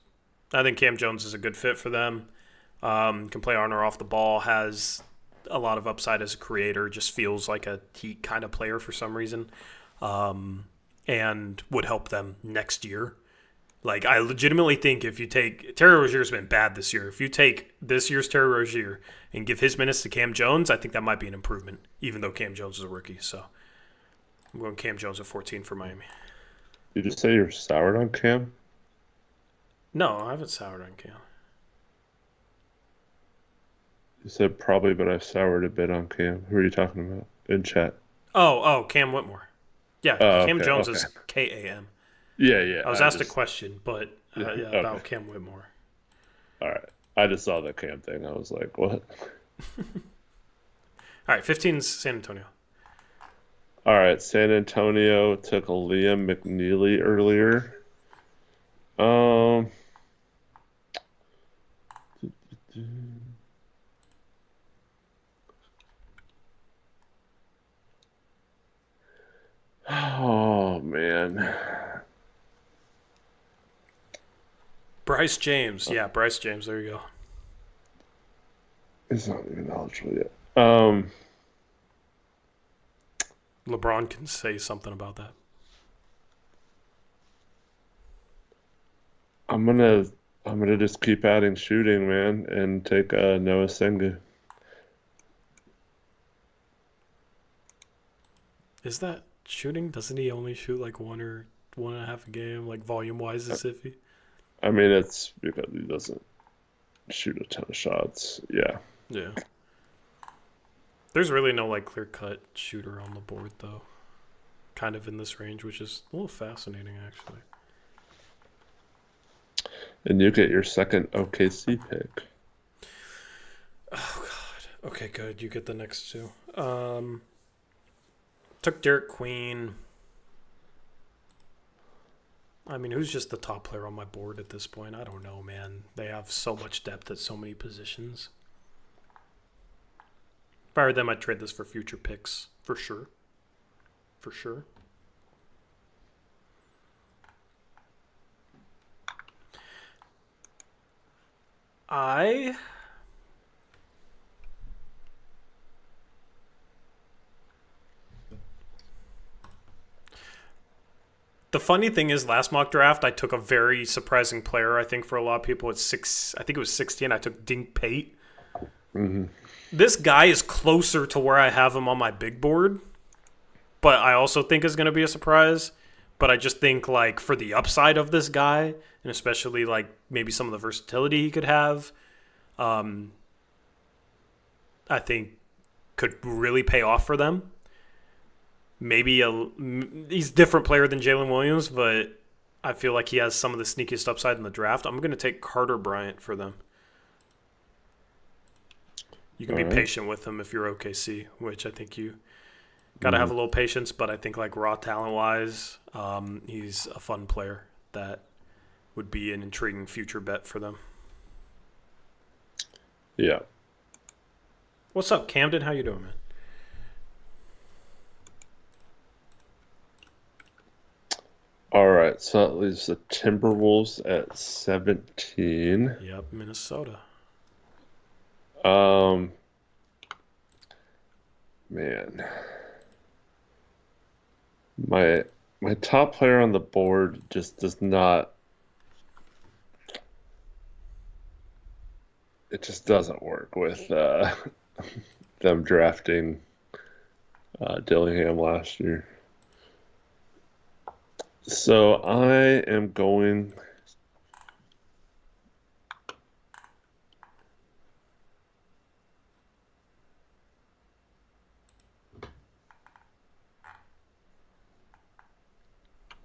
I think Cam Jones is a good fit for them. Can play on or off the ball, has a lot of upside as a creator, just feels like a Heat kind of player for some reason, and would help them next year. Like, I legitimately think if you take... Terry Rozier's been bad this year. If you take this year's Terry Rozier and give his minutes to Cam Jones, I think that might be an improvement, even though Cam Jones is a rookie. So I'm going Cam Jones at 14 for Miami. Did you say you're soured on Cam? No, I haven't soured on Cam. You said probably, but I soured a bit on Cam. Who are you talking about in chat? Oh, Cam Whitmore. Yeah, Cam Jones is K-A-M. Yeah. I was asked a question, but about Cam Whitmore. All right. I just saw the Cam thing. I was like, what? All right, 15's San Antonio. All right, San Antonio took a Liam McNeely earlier. Oh, man. Bryce James. Yeah, Bryce James. There you go. It's not even eligible yet. LeBron can say something about that. I'm gonna I'm gonna just keep adding shooting, man, and take Noah Sengu. Is that shooting? Doesn't he only shoot like 1 or 1.5 a game? Like volume wise, is iffy. I mean, it's because he doesn't shoot a ton of shots. Yeah. Yeah. There's really no like clear cut shooter on the board though. Kind of in this range, which is a little fascinating actually. And you get your second OKC pick. Oh god. Okay, good. You get the next two. Took Derek Queen. I mean, who's just the top player on my board at this point? I don't know, man. They have so much depth at so many positions. If I were them, I'd trade this for future picks. For sure. For sure. The funny thing is, last mock draft, I took a very surprising player. I think for a lot of people, it's six. I think it was 16. I took Dink Pate. Mm-hmm. This guy is closer to where I have him on my big board, but I also think is going to be a surprise. But I just think, like, for the upside of this guy, and especially, like, maybe some of the versatility he could have, I think could really pay off for them. Maybe he's a different player than Jalen Williams, but I feel like he has some of the sneakiest upside in the draft. I'm going to take Carter Bryant for them. You can be patient with him if you're OKC, which I think you got to have a little patience. But I think like raw talent-wise, he's a fun player that would be an intriguing future bet for them. Yeah. What's up, Camden? How you doing, man? All right, so that leaves the Timberwolves at 17. Yep, Minnesota. Man, my top player on the board just does not. It just doesn't work with them drafting Dillingham last year. So I am going.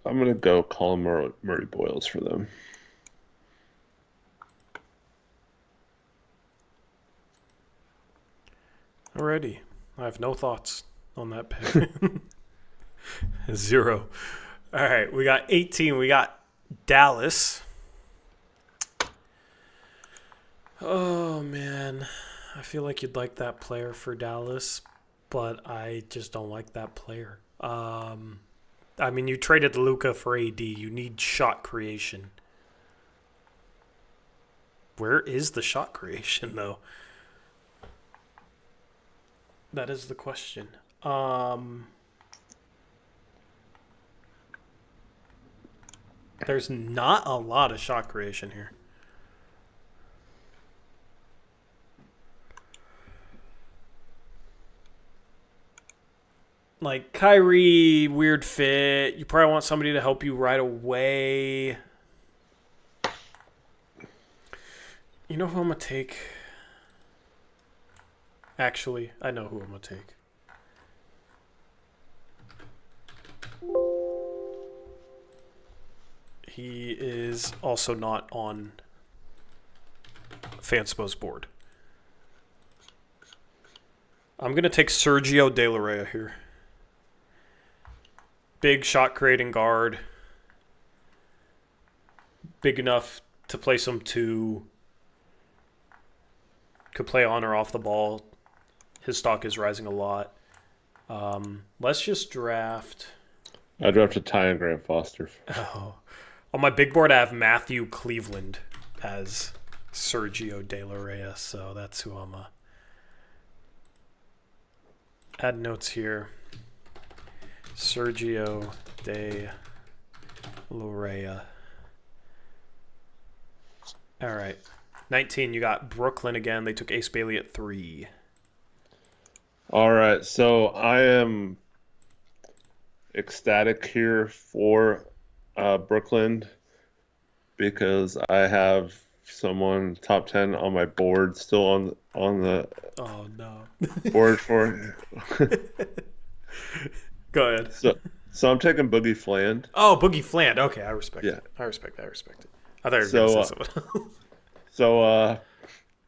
I'm going to go Colin Murray Boyles for them. Alrighty. I have no thoughts on that pick. 0. All right, we got 18. We got Dallas. Oh, man. I feel like you'd like that player for Dallas, but I just don't like that player. I mean, you traded Luka for AD. You need shot creation. Where is the shot creation, though? That is the question. There's not a lot of shot creation here. Like, Kyrie, weird fit. You probably want somebody to help you right away. You know who I'm going to take? Actually, I know who I'm going to take. He is also not on Fanspo's board. I'm going to take Sergio De La Rey here. Big shot creating guard. Big enough to play some 2. Could play on or off the ball. His stock is rising a lot. Let's just draft. I drafted Ty and Grant Foster. Oh. On my big board, I have Matthew Cleveland as Sergio De La Rey, so that's who I'm add notes here. Sergio De La Rey All right. 19, you got Brooklyn again. They took Ace Bailey at 3. All right, so I am ecstatic here for Brooklyn because I have someone top 10 on my board still on the Oh, no. board for. Go ahead. So I'm taking Boogie Fland. Oh, Boogie Fland. Okay, I respect Yeah. it. I respect it. I thought you were going So to say something.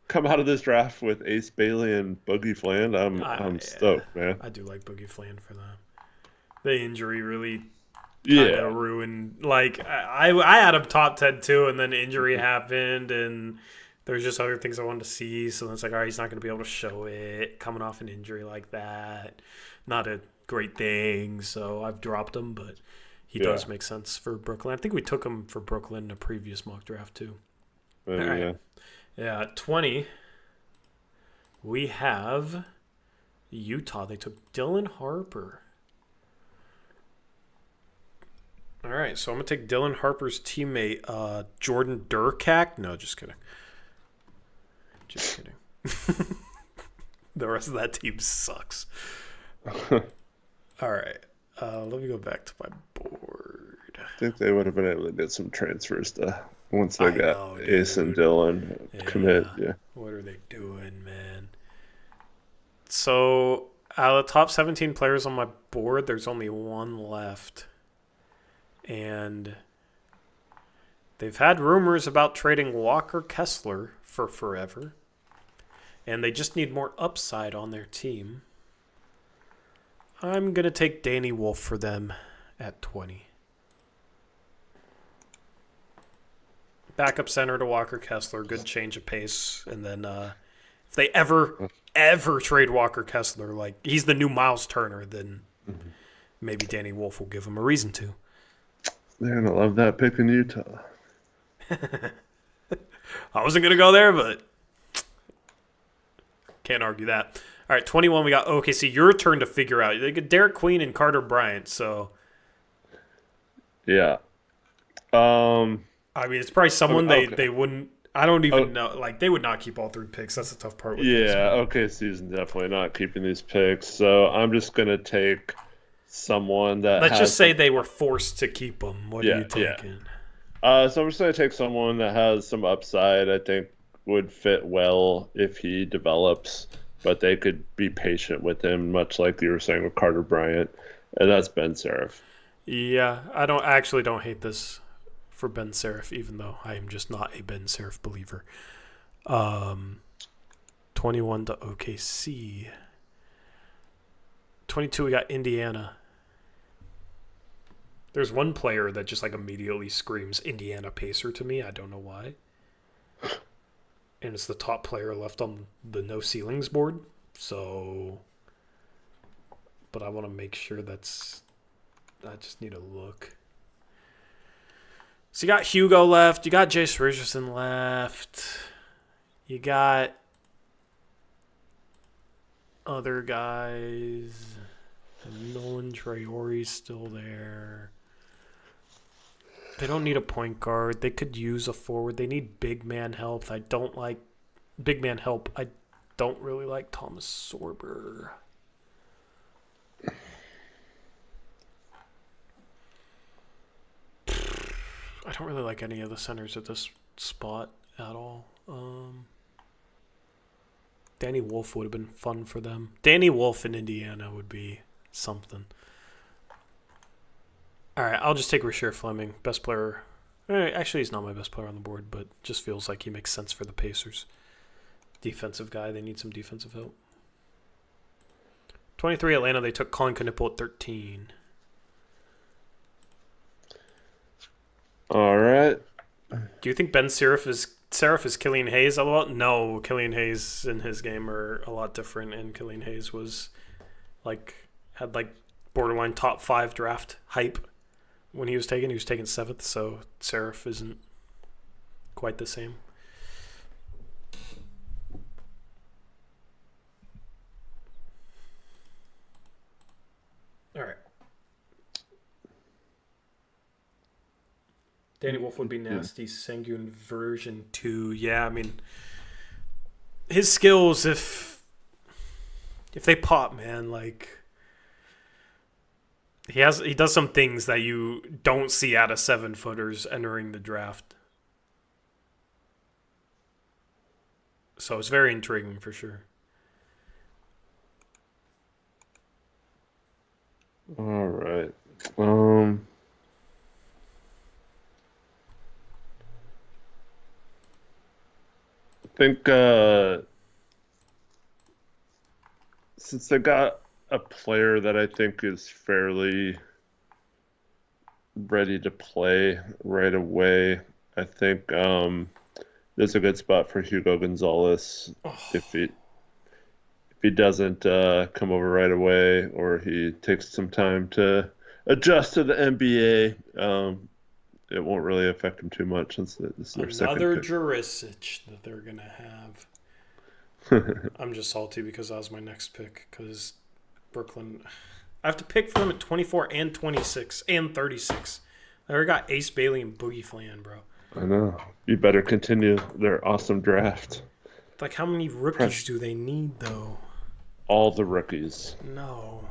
come out of this draft with Ace Bailey and Boogie Fland. I'm stoked, man. I do like Boogie Fland for that. The injury really kind Yeah. of ruined. Like, I had him top 10 too, and then injury happened, and there's just other things I wanted to see. So it's like, all right, he's not going to be able to show it coming off an injury like that. Not a great thing. So I've dropped him, but he does make sense for Brooklyn. I think we took him for Brooklyn in a previous mock draft too. All right. Yeah, at 20, we have Utah. They took Dylan Harper. All right, so I'm going to take Dylan Harper's teammate, Jordan Durkak. No, just kidding. Just kidding. The rest of that team sucks. All right, let me go back to my board. I think they would have been able to get some transfers once they got know, Ace and dude. Dylan commit. Yeah. What are they doing, man? So, out of the top 17 players on my board, there's only one left. And they've had rumors about trading Walker Kessler for forever. And they just need more upside on their team. I'm going to take Danny Wolf for them at 20. Backup center to Walker Kessler, good change of pace. And then if they ever trade Walker Kessler, like he's the new Miles Turner, then maybe Danny Wolf will give him a reason to. They're going to love that pick in Utah. I wasn't going to go there, but can't argue that. All right, 21, we got OKC. Your turn to figure out. They get Derek Queen and Carter Bryant, so. Yeah. I mean, it's probably someone Okay. they wouldn't. I don't even know. Like, they would not keep all 3 picks. That's the tough part with this. Yeah, OKC's definitely not keeping these picks. So I'm just going to take someone that Let's just say they were forced to keep them. What are you taking? So I'm just going to take someone that has some upside. I think would fit well if he develops, but they could be patient with him, much like you were saying with Carter Bryant, and that's Ben Seraph. Yeah, I don't hate this for Ben Seraph, even though I am just not a Ben Seraph believer. 21 to OKC. 22, we got Indiana. There's one player that just like immediately screams Indiana Pacer to me. I don't know why. And it's the top player left on the no ceilings board. So, but I want to make sure I just need to look. So you got Hugo left. You got Jace Richardson left. You got other guys. Nolan Traore's still there. They don't need a point guard. They could use a forward. They need big man help. I don't like big man help. I don't really like Thomas Sorber. I don't really like any of the centers at this spot at all. Danny Wolf would have been fun for them. Danny Wolf in Indiana would be something. All right, I'll just take Rasheer Fleming, best player. Actually, he's not my best player on the board, but just feels like he makes sense for the Pacers. Defensive guy, they need some defensive help. 23, Atlanta, they took Colin Knippel at 13. All right. Do you think Ben Seraph is Killian Hayes a lot? No, Killian Hayes in his game are a lot different, and Killian Hayes was had borderline top 5 draft hype when he was taken. He was taken 7th, so Seraph isn't quite the same. All right. Danny Wolf would be nasty. Sanguine version 2. Yeah, I mean, his skills, if they pop, man, like he does some things that you don't see out of 7-footers entering the draft. So it's very intriguing for sure. All right. I think since they got a player that I think is fairly ready to play right away, I think there's a good spot for Hugo Gonzalez if he doesn't come over right away, or he takes some time to adjust to the NBA. It won't really affect him too much since this is their second Another pick. Jurisic that they're going to have. I'm just salty because that was my next pick, because Brooklyn... I have to pick for them at 24 and 26 and 36. I already got Ace Bailey and Boogie Flan, bro. I know. You better continue their awesome draft. Like, how many rookies do they need, though? All the rookies. No.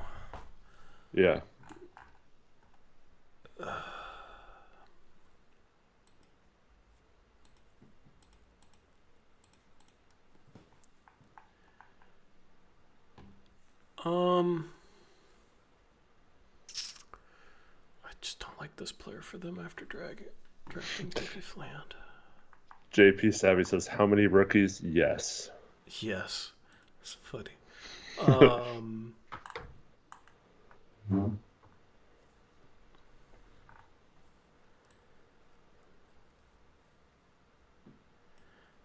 Yeah. I just don't like this player for them after drafting Boogie Flan. JP Savvy says, how many rookies? Yes. Yes. It's funny.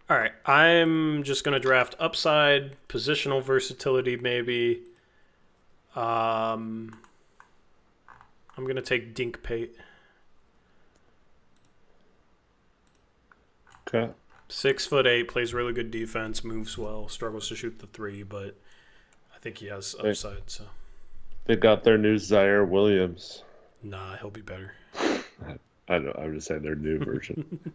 All right, I'm just going to draft upside, positional versatility maybe. I'm going to take Dink Pate. Okay. 6'8", plays really good defense, moves well, struggles to shoot the 3, but I think he has upside. So They got their new Zaire Williams. nah, he'll be better. I know. I'm just saying their new version.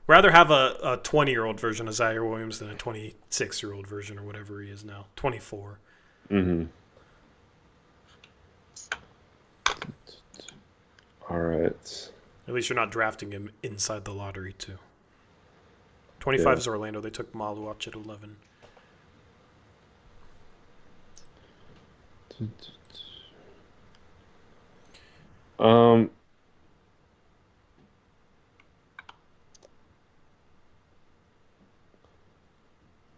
Rather have a 20-year-old version of Zaire Williams than a 26-year-old version or whatever he is now. 24. Mm-hmm. All right. At least you're not drafting him inside the lottery, too. 25 is Orlando. They took Maluach at 11.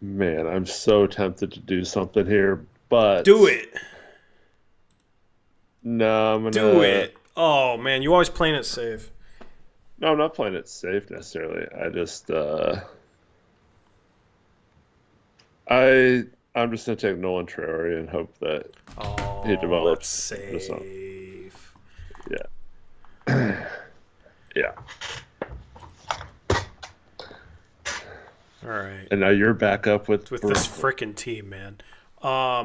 Man, I'm so tempted to do something here, but Do it. No, I'm gonna Do it. Oh, man, you always playing it safe. No, I'm not playing it safe necessarily. I just I'm just gonna take Nolan Traore and hope that he develops. That's safe. Yeah. Yeah. All right. And now you're back up with this frickin' team, man. All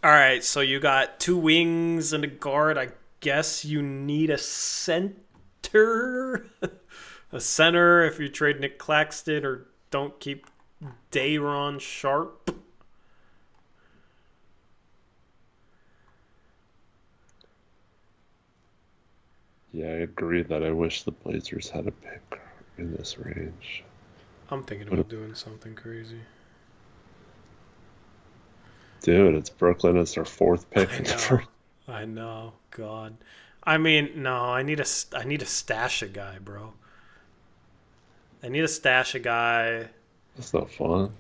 right, so you got 2 wings and a guard. I guess you need a center. A center if you trade Nick Claxton or don't keep Day'Ron Sharp. Yeah, I agree that I wish the Blazers had a pick in this range. I'm thinking about doing something crazy. Dude, it's Brooklyn. It's their 4th pick. I know. God. I mean, no, I need a stash a guy, bro. I need a stash a guy. That's not fun.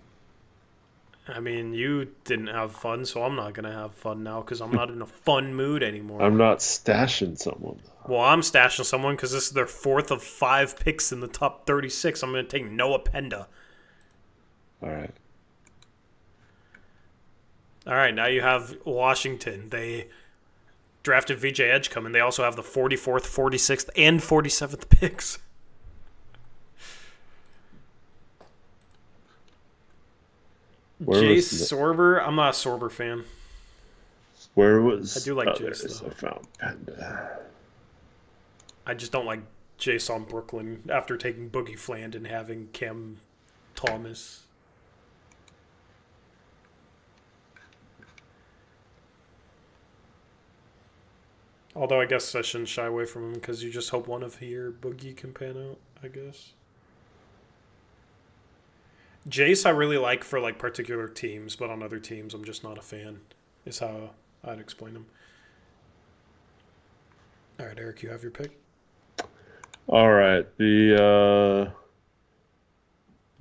I mean, you didn't have fun, so I'm not going to have fun now because I'm not in a fun mood anymore. I'm not stashing someone. Well, I'm stashing someone because this is their 4th of 5 picks in the top 36. I'm going to take Noah Penda. All right. All right, now you have Washington. They drafted VJ Edgecombe, and they also have the 44th, 46th, and 47th picks. Jace Sorber. I'm not a Sorber fan. Where was... I do like Jace, though. I found Penda. I just don't like Jace on Brooklyn after taking Boogie Fland and having Cam Thomas. Although I guess I shouldn't shy away from him because you just hope one of your Boogie can pan out, I guess. Jace I really like for like particular teams, but on other teams I'm just not a fan, is how I'd explain him. All right, Eric, you have your pick? All right, the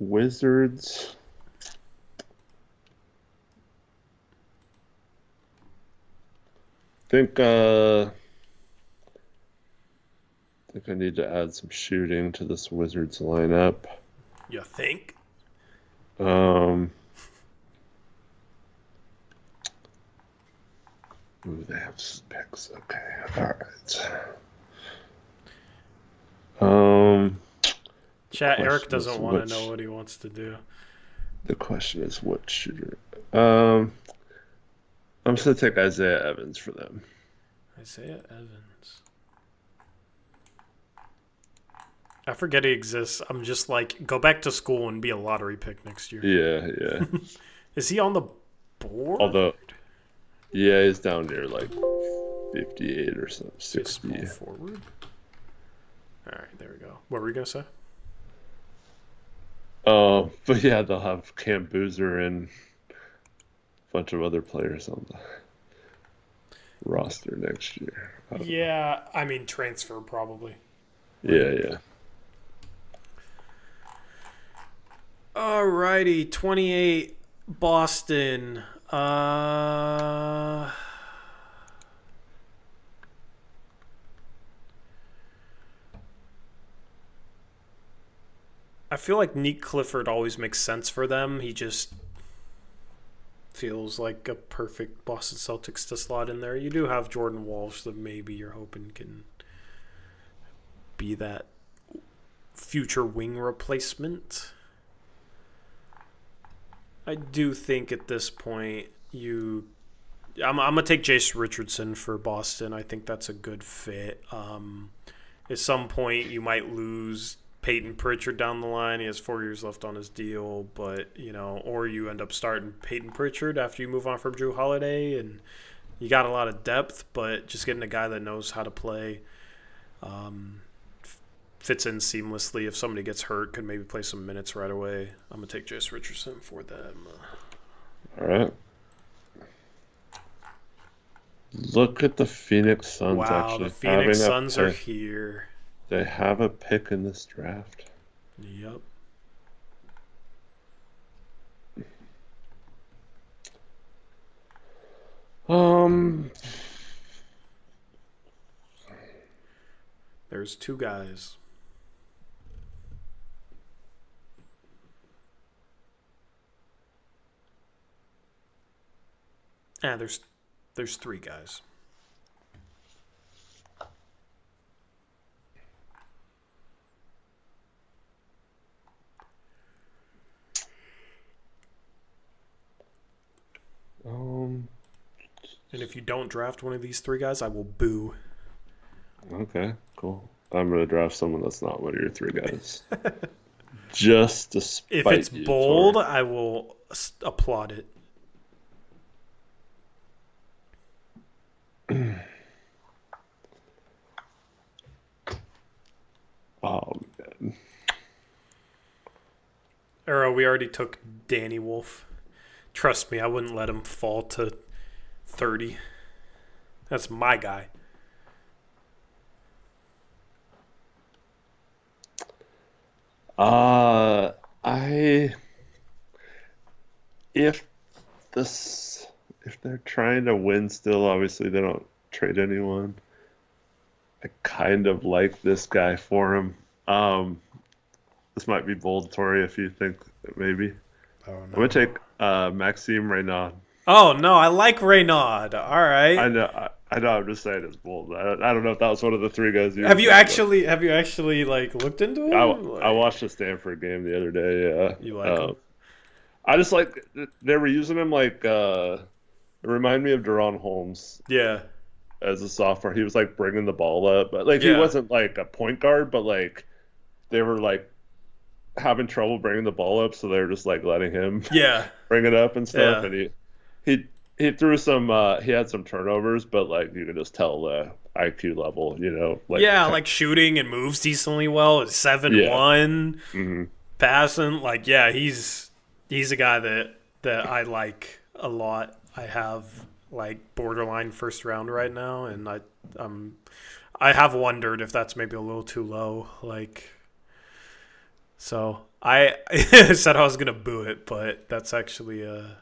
Wizards. I think I need to add some shooting to this Wizards lineup. You think? Ooh, they have picks. Okay, all right. Chat, Eric doesn't want to know what he wants to do. The question is what shooter. I'm just gonna take Isaiah Evans for them. Isaiah Evans. I forget he exists. I'm just like, go back to school and be a lottery pick next year. Yeah. Is he on the board? Although, yeah, he's down near like 58 or something, 60. Small forward. All right, there we go. What were you gonna say? But yeah, they'll have Cam Boozer and a bunch of other players on the roster next year. Yeah, I mean transfer probably. Yeah. Alrighty, 28 Boston. I feel like Nick Clifford always makes sense for them. He just feels like a perfect Boston Celtics to slot in there. You do have Jordan Walsh that maybe you're hoping can be that future wing replacement. I do think at this point I'm gonna take Jace Richardson for Boston. I think that's a good fit. At some point you might lose Peyton Pritchard down the line. He has 4 years left on his deal, but or you end up starting Peyton Pritchard after you move on from Drew Holiday, and you got a lot of depth, but just getting a guy that knows how to play fits in seamlessly. If somebody gets hurt, could maybe play some minutes right away. I'm gonna take Jace Richardson for them. All right. Look at the Phoenix Suns. Wow, actually the Phoenix having Suns are here. They have a pick in this draft. Yep. There's two guys. There's three guys. And if you don't draft one of these three guys, I will boo. Okay, cool. I'm gonna draft someone that's not one of your three guys. Just to spite If it's you, bold, Tori. I will applaud it. Oh man. Arrow, we already took Danny Wolf. Trust me, I wouldn't let him fall to 30. That's my guy. If they're trying to win still, obviously they don't trade anyone. I kind of like this guy for him. This might be bold, Tori, if you think that maybe. Oh, no. I'm gonna take Maxime Reynaud. Oh, no, I like Reynaud. All right. I know. I'm just saying it's bold. I don't know if that was one of the three guys. Have you actually like looked into it? I watched the Stanford game the other day. Yeah. You like him? I just like they were using him like it reminded me of Deron Holmes. Yeah. as a sophomore. He was like bringing the ball up, but like he Yeah. wasn't like a point guard, but like they were like having trouble bringing the ball up, so they were just like letting him Yeah. bring it up and stuff. Yeah. And he he threw some he had some turnovers, but like you could just tell the IQ level, like Yeah, like shooting and moves decently well. yeah. 7'1", Hmm. passing. Like, yeah, he's a guy that I like a lot. I have like borderline first round right now, and I have wondered if that's maybe a little too low. Like, so I said I was gonna boo it, but that's actually a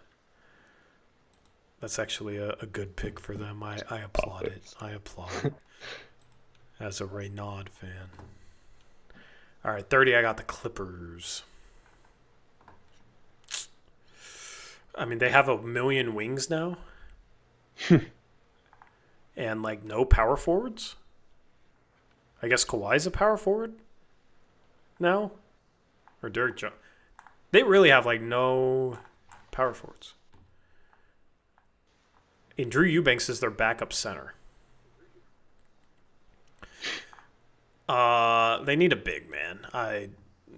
good pick for them. I applaud it. I applaud it as a Raynaud fan. All right, 30. I got the Clippers. I mean, they have 1,000,000 wings now, and like no power forwards. I guess Kawhi's a power forward now, or Derek Jones. They really have like no power forwards. And Drew Eubanks is their backup center. They need a big man.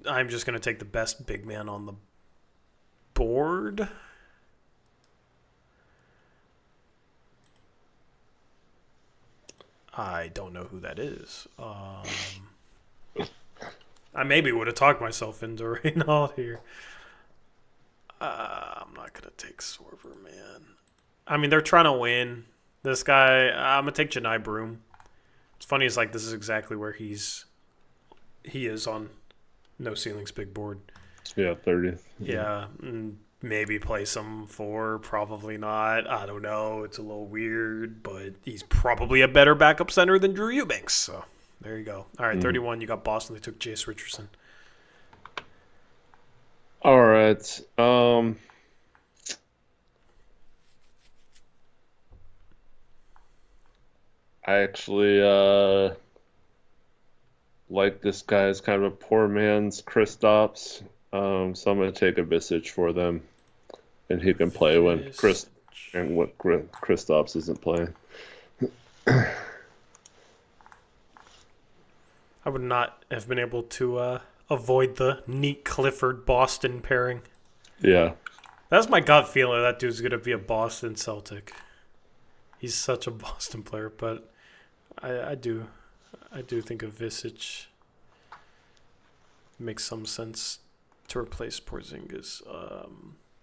I'm just gonna take the best big man on the board. I don't know who that is. I maybe would have talked myself into Reynolds here. I'm not gonna take Sorver, man. I mean, they're trying to win. This guy, I'm gonna take Janai Broom. It's funny, it's like this is exactly where he is on No Ceilings Big Board. Yeah, 30th. Yeah, maybe play some 4, probably not. I don't know. It's a little weird, but he's probably a better backup center than Drew Eubanks. So there you go. All right, 31. You got Boston. They took Jace Richardson. All right. I actually like this guy as kind of a poor man's Kristaps. So I'm going to take a Visage for them, and he can play when Kristaps isn't playing. I would not have been able to avoid the Neat Clifford Boston pairing. Yeah. That's my gut feeling. That dude's going to be a Boston Celtic. He's such a Boston player, but I do think a Visage makes some sense to replace Porzingis.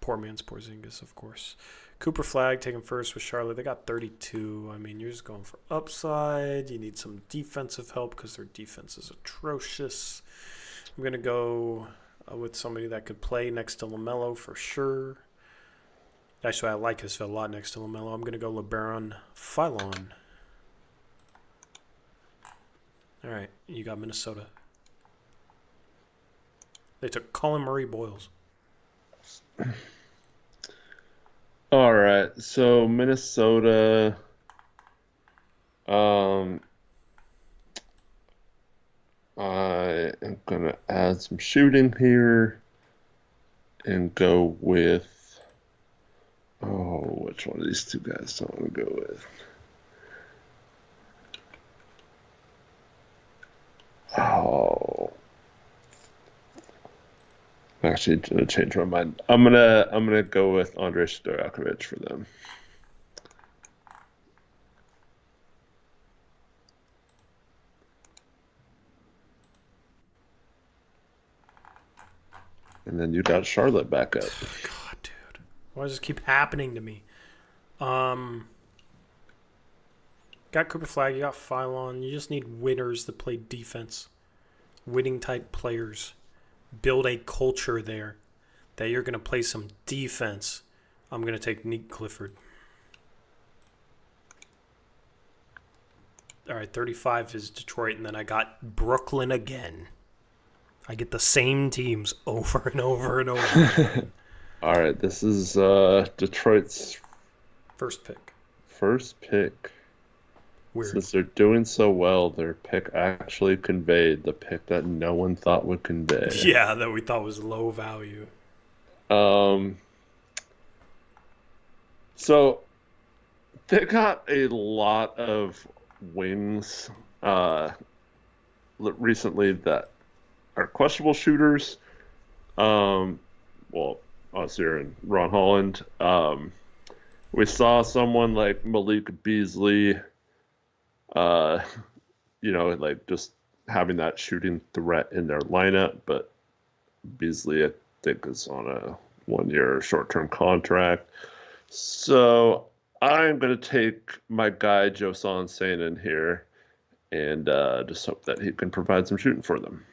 Poor man's Porzingis, of course. Cooper Flag taken first with Charlotte. They got 32. I mean, you're just going for upside. You need some defensive help because their defense is atrocious. I'm going to go with somebody that could play next to LaMelo for sure. Actually, I like his fit a lot next to LaMelo. I'm going to go LeBaron Philon. All right, you got Minnesota. They took Colin Murray Boyles. All right, so Minnesota. I am gonna add some shooting here and go with. Oh, which one of these two guys do I want to go with? Oh, actually, I'm gonna change my mind. I'm gonna go with Andrei Stojakovic for them. And then you got Charlotte back up. God, dude. Why does this keep happening to me? Got Cooper Flag, you got Philon. You just need winners that play defense. Winning type players. Build a culture there that you're going to play some defense. I'm going to take Neat Clifford. All right, 35 is Detroit, and then I got Brooklyn again. I get the same teams over and over and over again. All right, this is Detroit's First pick. first pick. Weird. Since they're doing so well, their pick actually conveyed the pick that no one thought would convey. Yeah, that we thought was low value. So They got a lot of wings uh, recently that are questionable shooters. Um, well, us here and Ron Holland. We saw someone like Malik Beasley, uh, like just having that shooting threat in their lineup, but Beasley, I think, is on a 1-year short-term contract. So I'm going to take my guy, Josan Sanin here, and just hope that he can provide some shooting for them.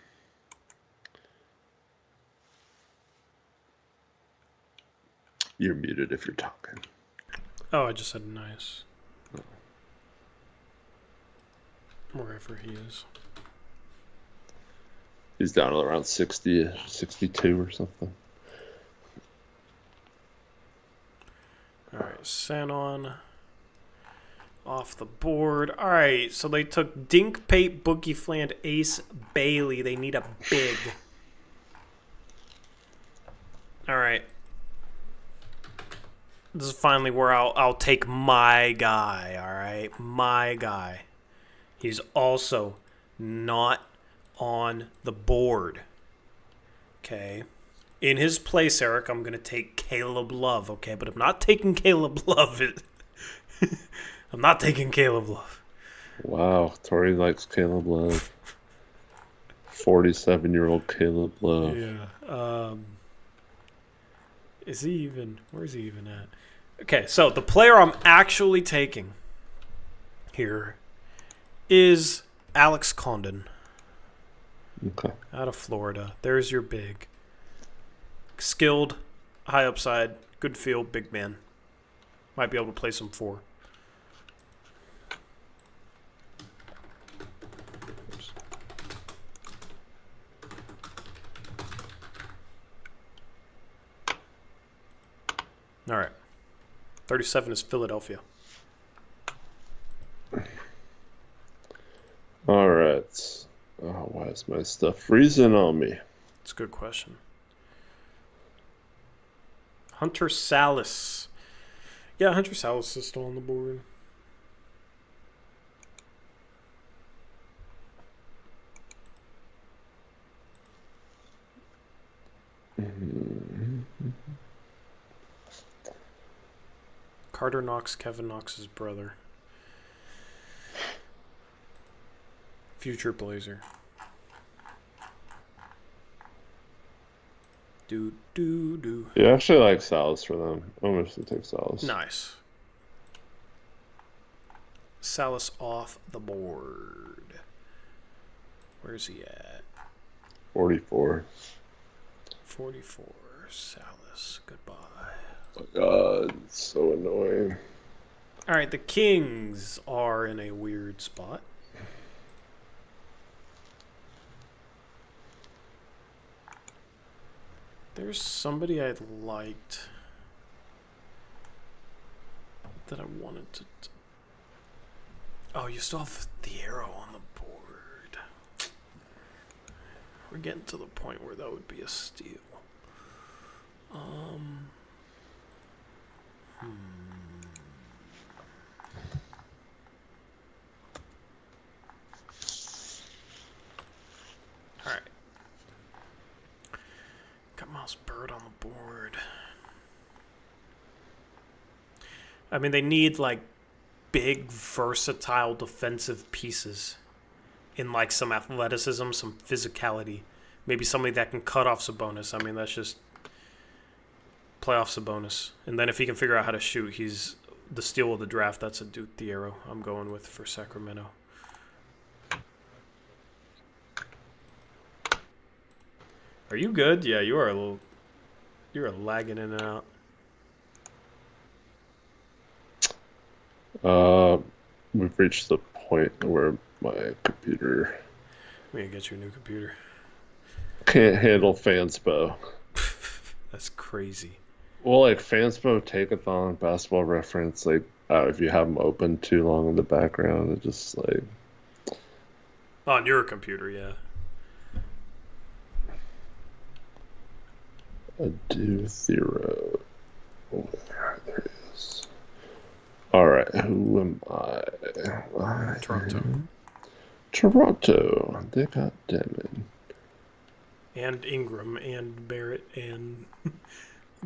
You're muted if you're talking. Oh, I just said nice. Wherever he is. He's down to around 60, 62 or something. All right, Sanon off the board. All right, so they took Dink, Pate, Boogie Fland, Ace, Bailey. They need a big. All right. This is finally where I'll take my guy, all right? My guy. He's also not on the board. Okay. In his place, Eric, I'm going to take Caleb Love, okay? But I'm not taking Caleb Love. I'm not taking Caleb Love. Wow, Tori likes Caleb Love. 47-year-old Caleb Love. Yeah. Is he even... Where is he even at? Okay, so the player I'm actually taking here is Alex Condon. Okay. Out of Florida. There's your big. Skilled, high upside, good field, big man. Might be able to play some 4. Oops. All right. 37 is Philadelphia. All right. Oh, why is my stuff freezing on me? It's a good question. Hunter Salas. Yeah, Hunter Salas is still on the board. Carter Knox, Kevin Knox's brother. Future Blazer. Do. Yeah, I actually like Salas for them. I'm going to take Salas. Nice. Salas off the board. Where's he at? 44. 44. Salas. Goodbye. Oh my God, it's so annoying. All right, the Kings are in a weird spot. There's somebody I liked that I wanted to... Oh, you still have the arrow on the board. We're getting to the point where that would be a steal. All right. Got Miles Bird on the board. I mean, they need, like, big, versatile defensive pieces in, like, some athleticism, some physicality. Maybe somebody that can cut off Sabonis. I mean, that's just playoff Sabonis. And then if he can figure out how to shoot, he's the steal of the draft. That's a Duke Thiero I'm going with for Sacramento. Are you good? Yeah, you are a little... You're lagging in and out. We've reached the point where my computer We need to get you a new computer. can't handle Fanspo. That's crazy. Well, like Fanspo, Take-a-thon, Basketball Reference, like if you have them open too long in the background, it just like... On your computer, yeah. A do zero. There it is. All right. right, who am I? Toronto. Toronto. They got Demon. And Ingram and Barrett and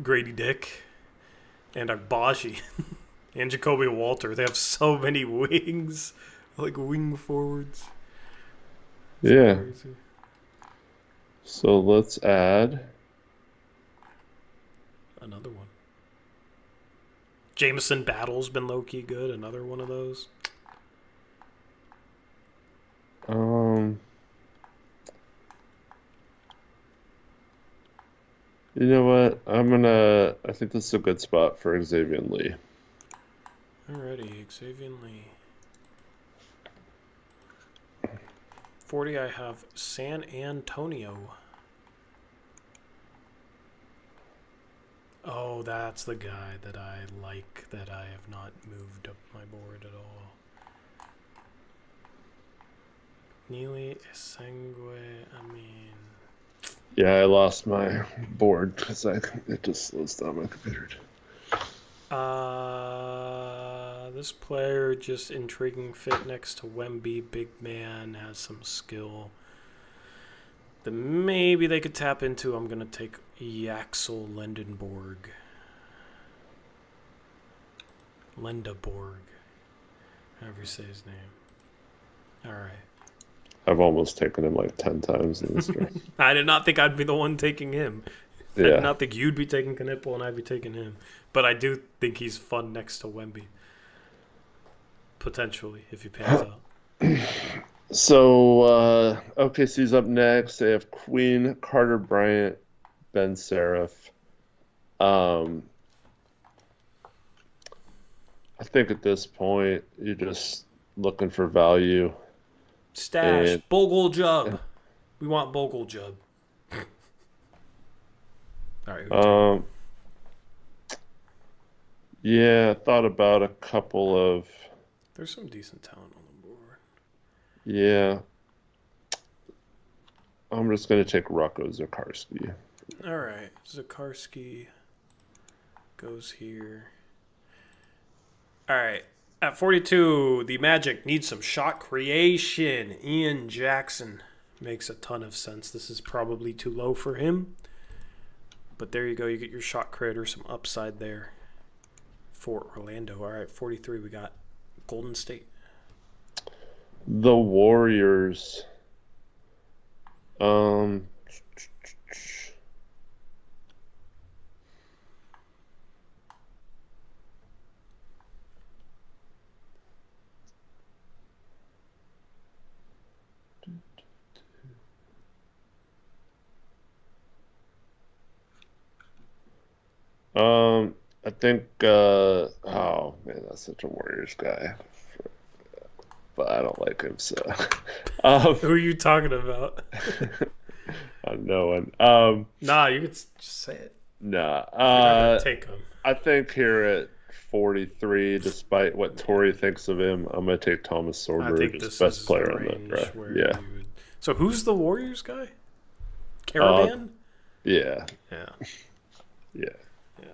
Grady Dick and Agbaji and Jacoby Walter. They have so many wings, like wing forwards. It's Yeah. crazy. So let's add. Another one. Jameson Battle's been low-key good. Another one of those. You know what? I think this is a good spot for Xavier Lee. Alrighty, Xavier Lee. 40, I have San Antonio. Oh, that's the guy that I like that I have not moved up my board at all. Neely Sangue, I mean... Yeah, I lost my board because it just slows down my computer. This player just intriguing fit next to Wemby, big man, has some skill that maybe they could tap into. I'm gonna take Yaxel Lendenborg. Lendeborg, however you say his name. All right. I've almost taken him like 10 times in this draft. I did not think I'd be the one taking him. Yeah. I did not think you'd be taking Knipple and I'd be taking him. But I do think he's fun next to Wemby. Potentially, if he pans out. So, OKC's up next. They have Queen, Carter Bryant, Ben Seraph. I think at this point, you're just looking for value. Stash. Bogle Jub. We want Bogle Jub. All right. Yeah, I thought about a couple of. There's some decent talent on the board. Yeah. I'm just going to take Rocco Zakarski. All right. Zakarski goes here. All right. At 42, the Magic needs some shot creation. Ian Jackson makes a ton of sense. This is probably too low for him. But there you go. You get your shot creator, some upside there for Orlando. All right, 43, we got Golden State. The Warriors. I think, oh man, that's such a Warriors guy, but I don't like him. So, Who are you talking about? no one. Nah, you could just say it. Nah. Take him. I think here at 43, despite what Tori thinks of him, I'm gonna take Thomas Sorber as best player on that draft. Yeah. So who's the Warriors guy? Caravan? Yeah. Yeah. Yeah. Yeah.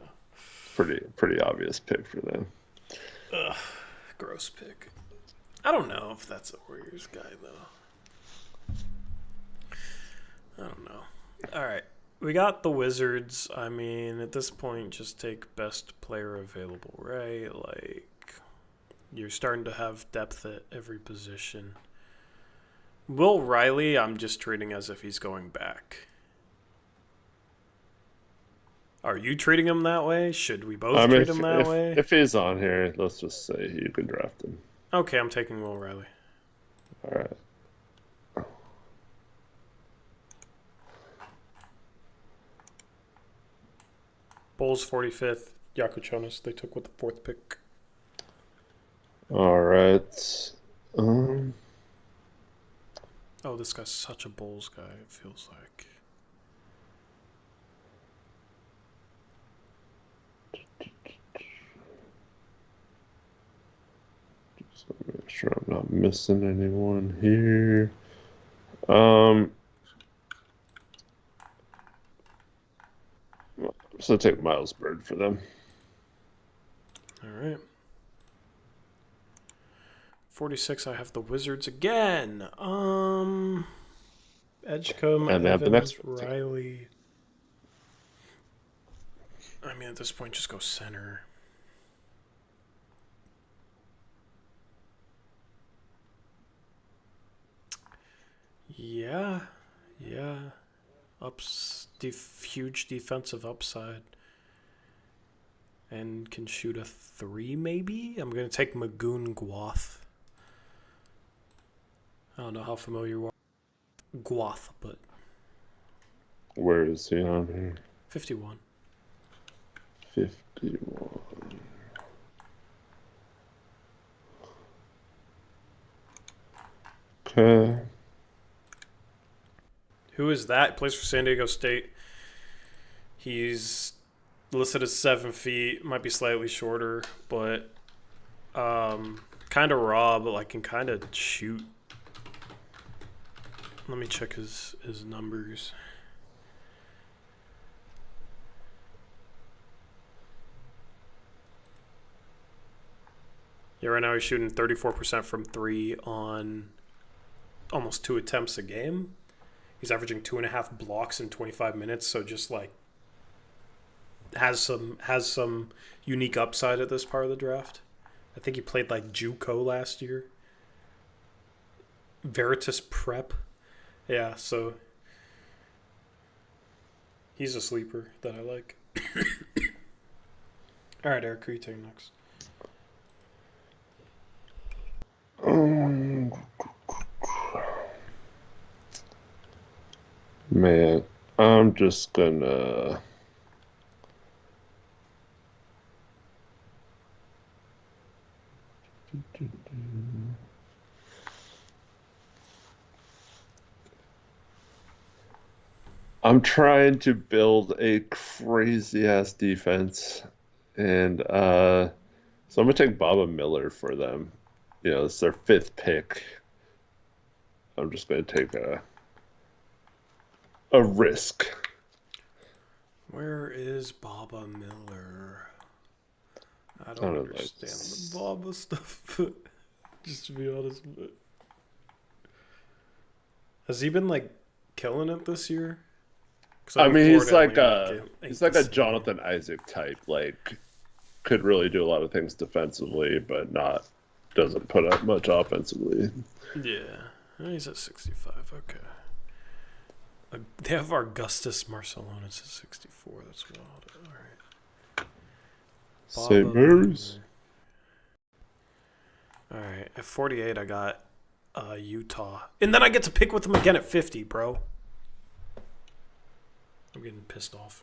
Pretty obvious pick for them. Ugh, gross pick. I don't know if that's a Warriors guy though. I don't know. All right. We got the Wizards. I mean, at this point, just take best player available, right? Like, you're starting to have depth at every position. Will Riley, I'm just treating as if he's going back. Are you treating him that way? Should we both treat him that way? If he's on here, let's just say you can draft him. Okay, I'm taking Will Riley. All right. Bulls 45th, Yakuchonis. They took with the 4th pick. All right. Oh, this guy's such a Bulls guy, it feels like. Just want to make sure I'm not missing anyone here. So take Miles Bird for them. All right. 46, I have the Wizards again. Edgecombe, And they have the Evans, next one, too. Riley. I mean, at this point, just go center. Yeah. Huge defensive upside. And can shoot a 3, maybe? I'm going to take Magoon Gwath. I don't know how familiar you are with Gwath, but Where is he on here? 51. 51. Okay. Who is that? Plays for San Diego State. He's listed as 7 feet. Might be slightly shorter, but kind of raw, but like can kind of shoot. Let me check his numbers. Yeah, right now he's shooting 34% from 3 on almost 2 attempts a game. He's averaging 2.5 blocks in 25 minutes, so just like has some unique upside at this part of the draft. I think he played like JUCO last year. Veritas Prep. Yeah, so he's a sleeper that I like. All right, Eric, who are you taking next? Man, I'm just gonna. I'm trying to build a crazy ass defense, and so I'm gonna take Baba Miller for them. You know, it's their 5th pick. I'm just gonna take a risk. Where is Baba Miller? I don't understand the Baba stuff, just to be honest. But has he been like killing it this year? I mean, he's like a a Jonathan Isaac type. Like, could really do a lot of things defensively, but doesn't put up much offensively. Yeah, he's at 65. Okay. They have Augustus Marcelonis at 64. That's wild. All right. St. Mary's. All right. At 48, I got Utah. And then I get to pick with them again at 50, bro. I'm getting pissed off.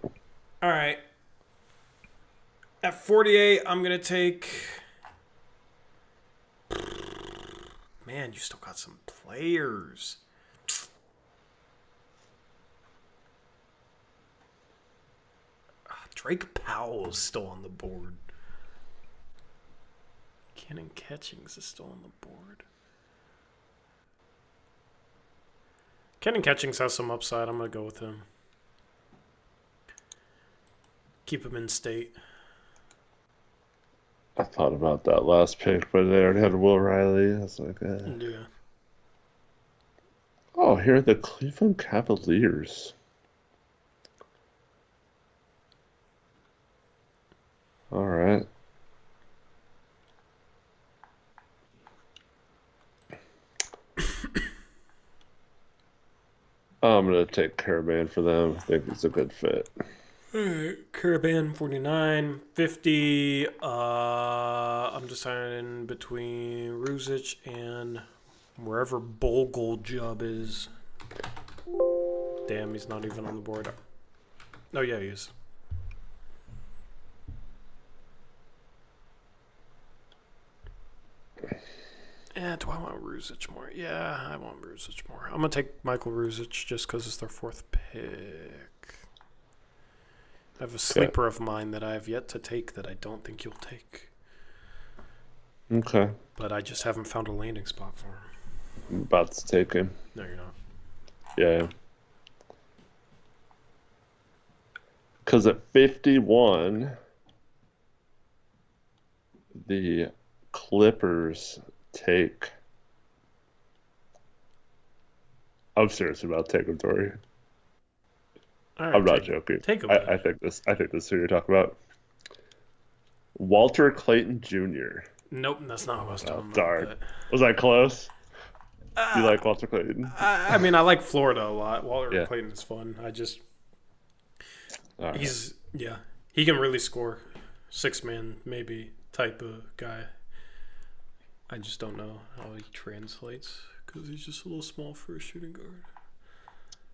All right. At 48, I'm going to take... Man, you still got some players. Drake Powell is still on the board. Cannon Catchings is still on the board. Cannon Catchings has some upside. I'm going to go with him. Keep him in state. I thought about that last pick, but they already had Will Riley. I was like, Yeah. Oh, here are the Cleveland Cavaliers. All right. I'm going to take Caravan for them. I think it's a good fit. All right. Caravan, 49. 50. I'm deciding between Ruzic and wherever Bogle Job is. Damn, he's not even on the board. Oh, yeah, he is. Yeah, do I want Ruzic more? Yeah, I want Ruzic more. I'm going to take Michael Ruzic just because it's their 4th pick. I have a sleeper of mine that I have yet to take that I don't think you'll take. Okay. But I just haven't found a landing spot for him. I'm about to take him. No, you're not. Yeah. Because at 51, the Clippers take. I'm serious about taking Tori. All I'm right, not joking. take him. I think this. I think this is who you're talking about. Walter Clayton Jr. Nope, that's not who I was Oh, talking about. darn. But, Was I close? Do you like Walter Clayton? I mean, I like Florida a lot. Walter Yeah. Clayton is fun. All right. He can really score. 6-man maybe type of guy. I just don't know how he translates because he's just a little small for a shooting guard.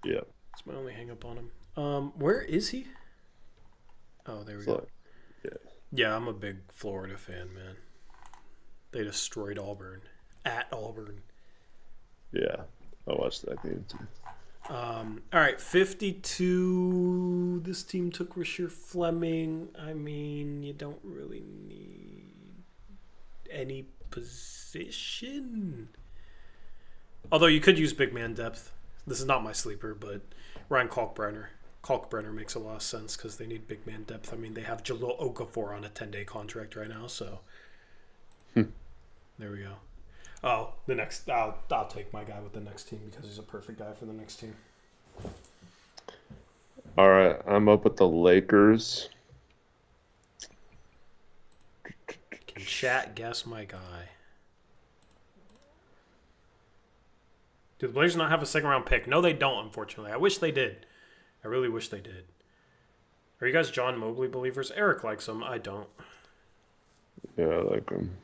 Yeah. That's my only hang up on him. Where is he? Oh, there we go. Yeah, I'm a big Florida fan, man. They destroyed Auburn. At Auburn. Yeah. I watched that game too. All right, 52. This team took Rasheer Fleming. I mean, you don't really need any position. Although you could use big man depth. This is not my sleeper, but Ryan Kalkbrenner. Kalkbrenner makes a lot of sense because they need big man depth. I mean, they have Jalil Okafor on a 10-day contract right now, so there we go. Oh, the next. I'll take my guy with the next team because he's a perfect guy for the next team. All right, I'm up with the Lakers. Can chat guess my guy? Do the Blazers not have a second round pick? No, they don't, unfortunately. I wish they did. I really wish they did. Are you guys John Mobley believers? Eric likes him. I don't. Yeah, I like him.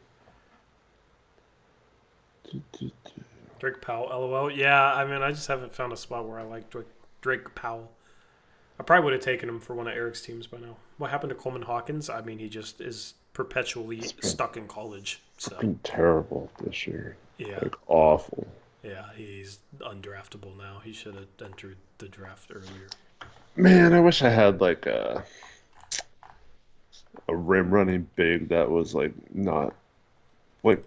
Drake Powell, LOL. Yeah, I mean, I just haven't found a spot where I like Drake Powell. I probably would have taken him for one of Eric's teams by now. What happened to Coleman Hawkins? I mean, he just is perpetually stuck in college. So terrible this year. Yeah. Like awful. Yeah, he's undraftable now. He should have entered the draft earlier. Man, I wish I had like a rim running big that was like not like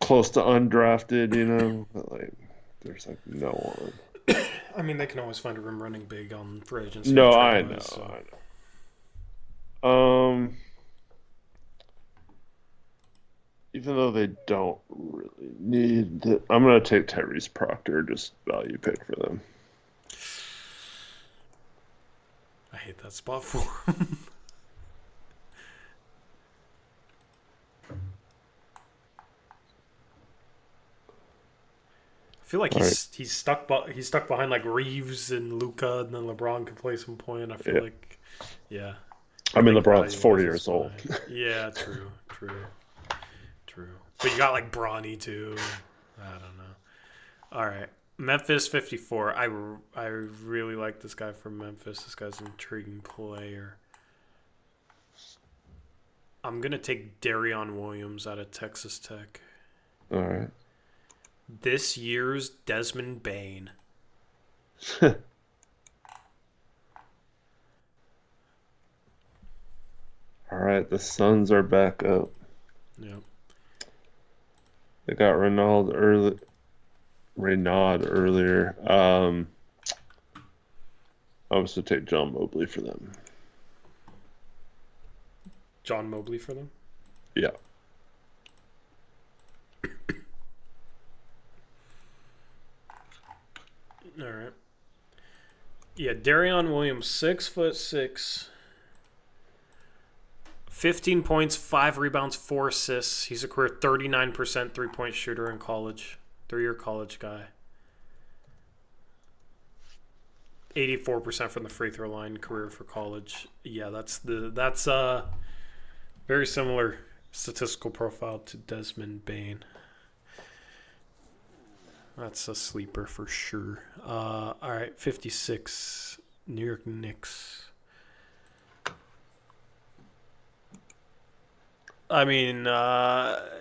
close to undrafted, you know? But, like there's like no one. I mean, they can always find a rim running big on free agency. No, I know. Even though they don't really need it, I'm going to take Tyrese Proctor, just value pick for them. I hate that spot for him. I feel like he's stuck behind like Reeves and Luka, and then LeBron could play some point. I feel like, yeah. I mean, LeBron's 40 years old. Yeah, true. But you got like Bronny too. I don't know. All right, Memphis 54. I really like this guy from Memphis. This guy's an intriguing player. I'm gonna take Darion Williams out of Texas Tech. All right. This year's Desmond Bane. All right, the Suns are back up. Yep. They got Renaud earlier. I was to take John Mobley for them. John Mobley for them? Yeah. All right. Yeah, Darion Williams, 6'6", 15 points, 5 rebounds, 4 assists. He's a career 39% 3-point shooter in college. 3-year college guy. 84% from the free throw line, career for college. Yeah, that's very similar statistical profile to Desmond Bane. That's a sleeper for sure. All right, 56, New York Knicks. I mean,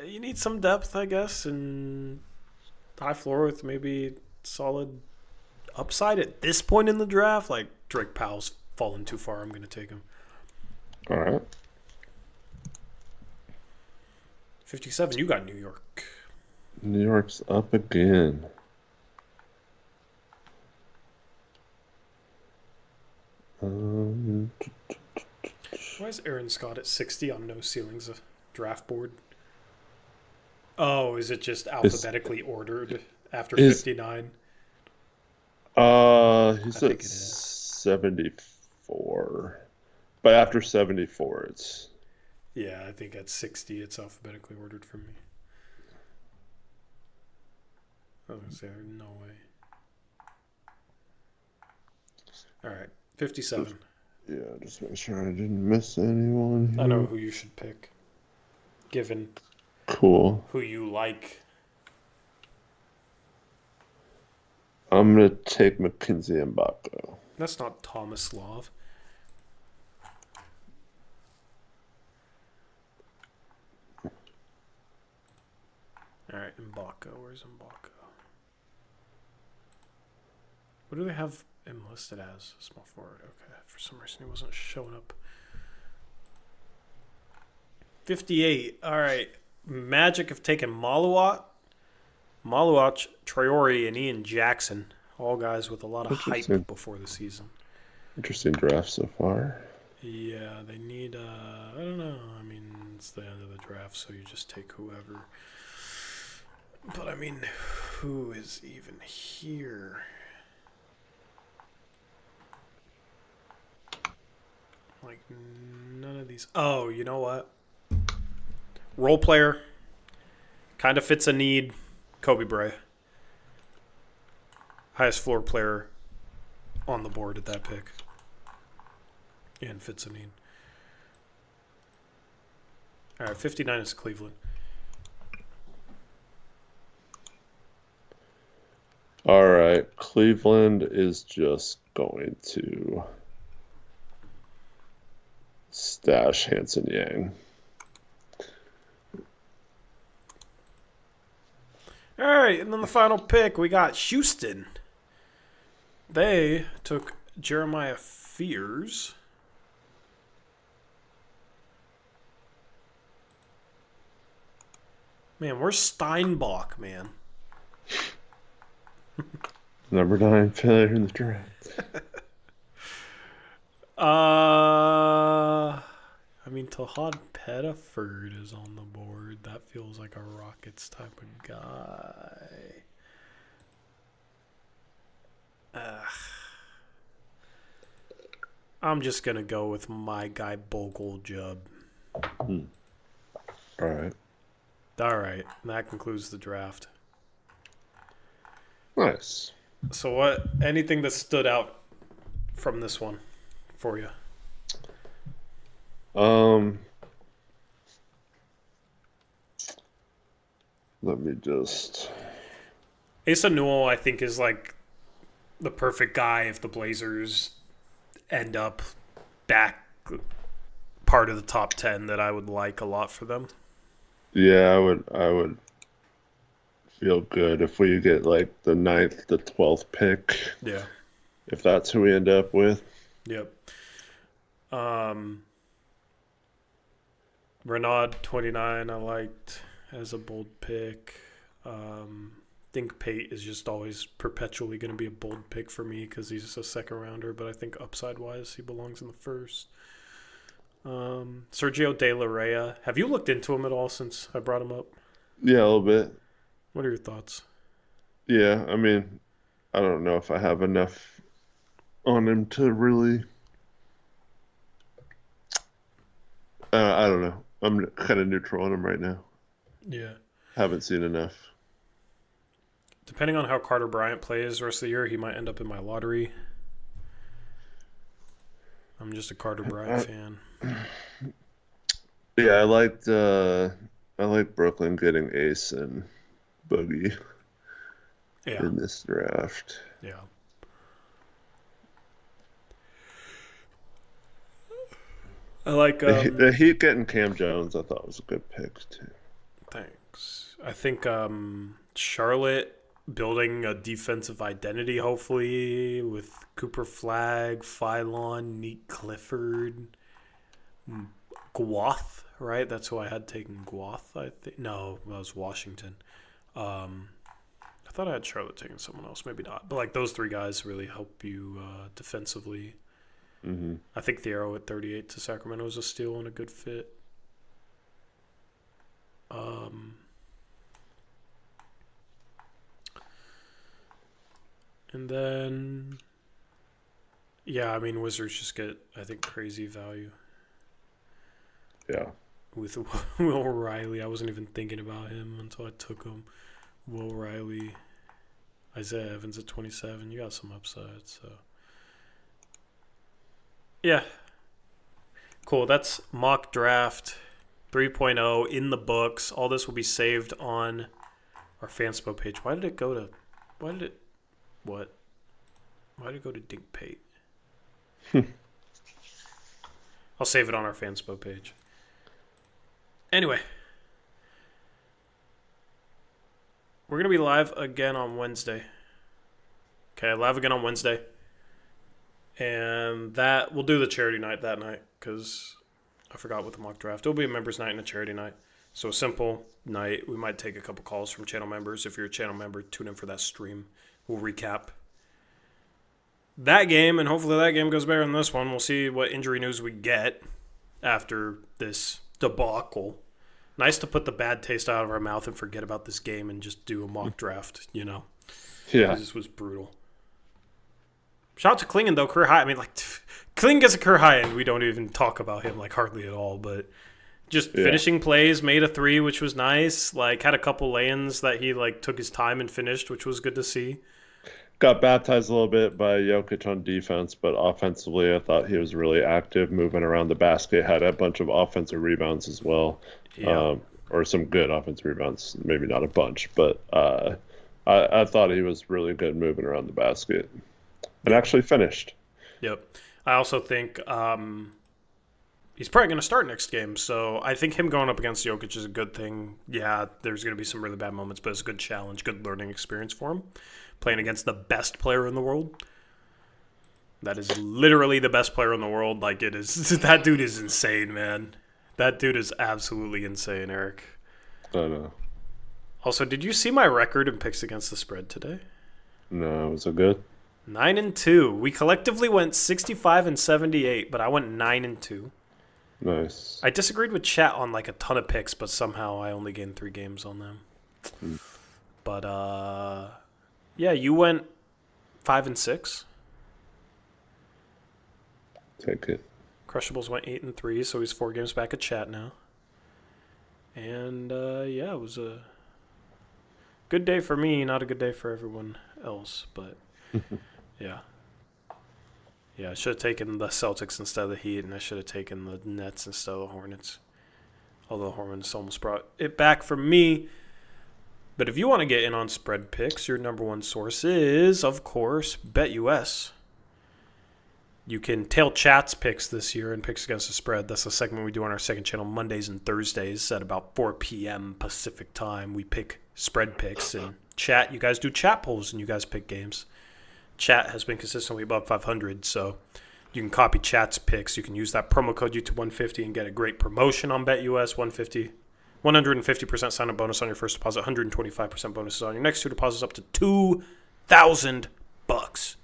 you need some depth, I guess, and high floor with maybe solid upside at this point in the draft. Like, Drake Powell's fallen too far. I'm going to take him. All right. 57, you got New York. New York's up again. Why is Aaron Scott at 60 on no ceilings, a draft board? Oh, is it just Is alphabetically ordered after is 59? I he's at think it is. 74. But after 74 it's Yeah, I think at 60 it's alphabetically ordered for me. I was going to say, no way. All right, 57. yeah, just make sure I didn't miss anyone I know here. who you should pick, given Cool. who you like. I'm gonna take Mackenzie Mbako. That's not Thomas Love. All right, Mbako. Where's Mbako? What do they have him listed as? Small forward. Okay. For some reason, he wasn't showing up. 58. All right. Magic have taken Maluat, Traore, and Ian Jackson. All guys with a lot of hype before the season. Interesting draft so far. Yeah, they need, I don't know. I mean, it's the end of the draft, so you just take whoever. But, I mean, who is even here? Like, none of these. Oh, you know what? Role player. Kind of fits a need. Kobe Bryant. Highest floor player on the board at that pick. And fits a need. All right, 59 is Cleveland. All right, Cleveland is just going to stash Hanson Yang. All right, and then the final pick, we got Houston. They took Jeremiah Fears. Man, where's Steinbach, man? Number 9 failure in the draft. I mean, Tahad Pettiford is on the board. That feels like a Rockets type of guy. I'm just going to go with my guy, Bogle Jubb. All right. All right. That concludes the draft. Nice. So anything that stood out from this one for you? Let me just... Asa Newell, I think, is like the perfect guy if the Blazers end up back part of the top 10 that I would like a lot for them. Yeah, I would feel good if we get like the 9th, the 12th pick. Yeah. If that's who we end up with. Yep. Renaud 29 I liked as a bold pick. Think Pate is just always perpetually going to be a bold pick for me because he's a second rounder, but I think upside wise he belongs in the first. Sergio De La Rey. Have you looked into him at all since I brought him up? Yeah, a little bit. What are your thoughts? Yeah, I mean, I don't know if I have enough on him to really... I don't know. I'm kind of neutral on him right now. Yeah. Haven't seen enough. Depending on how Carter Bryant plays the rest of the year, he might end up in my lottery. I'm just a Carter Bryant fan. Yeah, I like Brooklyn getting Ace and Boogie in this draft. Yeah. I like the Heat getting Cam Jones. I thought was a good pick too. Thanks. I think Charlotte building a defensive identity, hopefully, with Cooper Flagg, Phylon, Neat Clifford, Guath, right? That's who I had taken Guath, I think. No, that was Washington. I thought I had Charlotte taking someone else. Maybe not. But, like, those three guys really help you defensively. Mm-hmm. I think the arrow at 38 to Sacramento is a steal and a good fit. And then, yeah, I mean, Wizards just get, I think, crazy value. Yeah. With Will Riley. I wasn't even thinking about him until I took him. Will Riley, Isaiah Evans at 27. You got some upside, so. Yeah. Cool. That's mock draft 3.0 in the books. All this will be saved on our Fanspo page. Why did it go to DinkPate? I'll save it on our Fanspo page. Anyway. We're going to be live again on Wednesday. Okay, live again on Wednesday. And we'll do the charity night that night because I forgot with the mock draft. It'll be a members night and a charity night. So a simple night. We might take a couple calls from channel members. If you're a channel member, tune in for that stream. We'll recap that game, and hopefully that game goes better than this one. We'll see what injury news we get after this debacle. Nice to put the bad taste out of our mouth and forget about this game and just do a mock draft, Yeah. This was brutal. Shout out to Klingen, though, career high. I mean, Klingen gets a career high, and we don't even talk about him, hardly at all. But just finishing plays, made a 3, which was nice. Had a couple lay-ins that he, took his time and finished, which was good to see. Got baptized a little bit by Jokic on defense, but offensively, I thought he was really active, moving around the basket, had a bunch of offensive rebounds as well. Yeah. Or some good offensive rebounds, maybe not a bunch, but I thought he was really good moving around the basket. And actually finished. Yep. I also think he's probably going to start next game, so I think him going up against Jokic is a good thing. Yeah, there's going to be some really bad moments, but it's a good challenge, good learning experience for him. Playing against the best player in the world. That is literally the best player in the world. It is. That dude is insane, man. That dude is absolutely insane, Eric. I know. Also, did you see my record in picks against the spread today? No, was it good? 9-2. We collectively went 65-78, but I went 9-2. Nice. I disagreed with chat on a ton of picks, but somehow I only gained 3 games on them. But yeah, you went 5-6. Take it. Crushables went 8-3, so he's 4 games back at chat now. And yeah, it was a good day for me, not a good day for everyone else, but yeah. Yeah, I should have taken the Celtics instead of the Heat, and I should have taken the Nets instead of the Hornets. Although the Hornets almost brought it back for me. But if you want to get in on spread picks, your number one source is, of course, BetUS. You can tail chat's picks this year and picks against the spread. That's a segment we do on our second channel Mondays and Thursdays at about 4 p.m. Pacific time. We pick spread picks, and chat, you guys do chat polls and you guys pick games. Chat has been consistently above 500, so you can copy chat's picks. You can use that promo code YouTube150 and get a great promotion on BetUS 150% sign-up bonus on your first deposit, 125% bonuses on your next 2 deposits up to $2,000.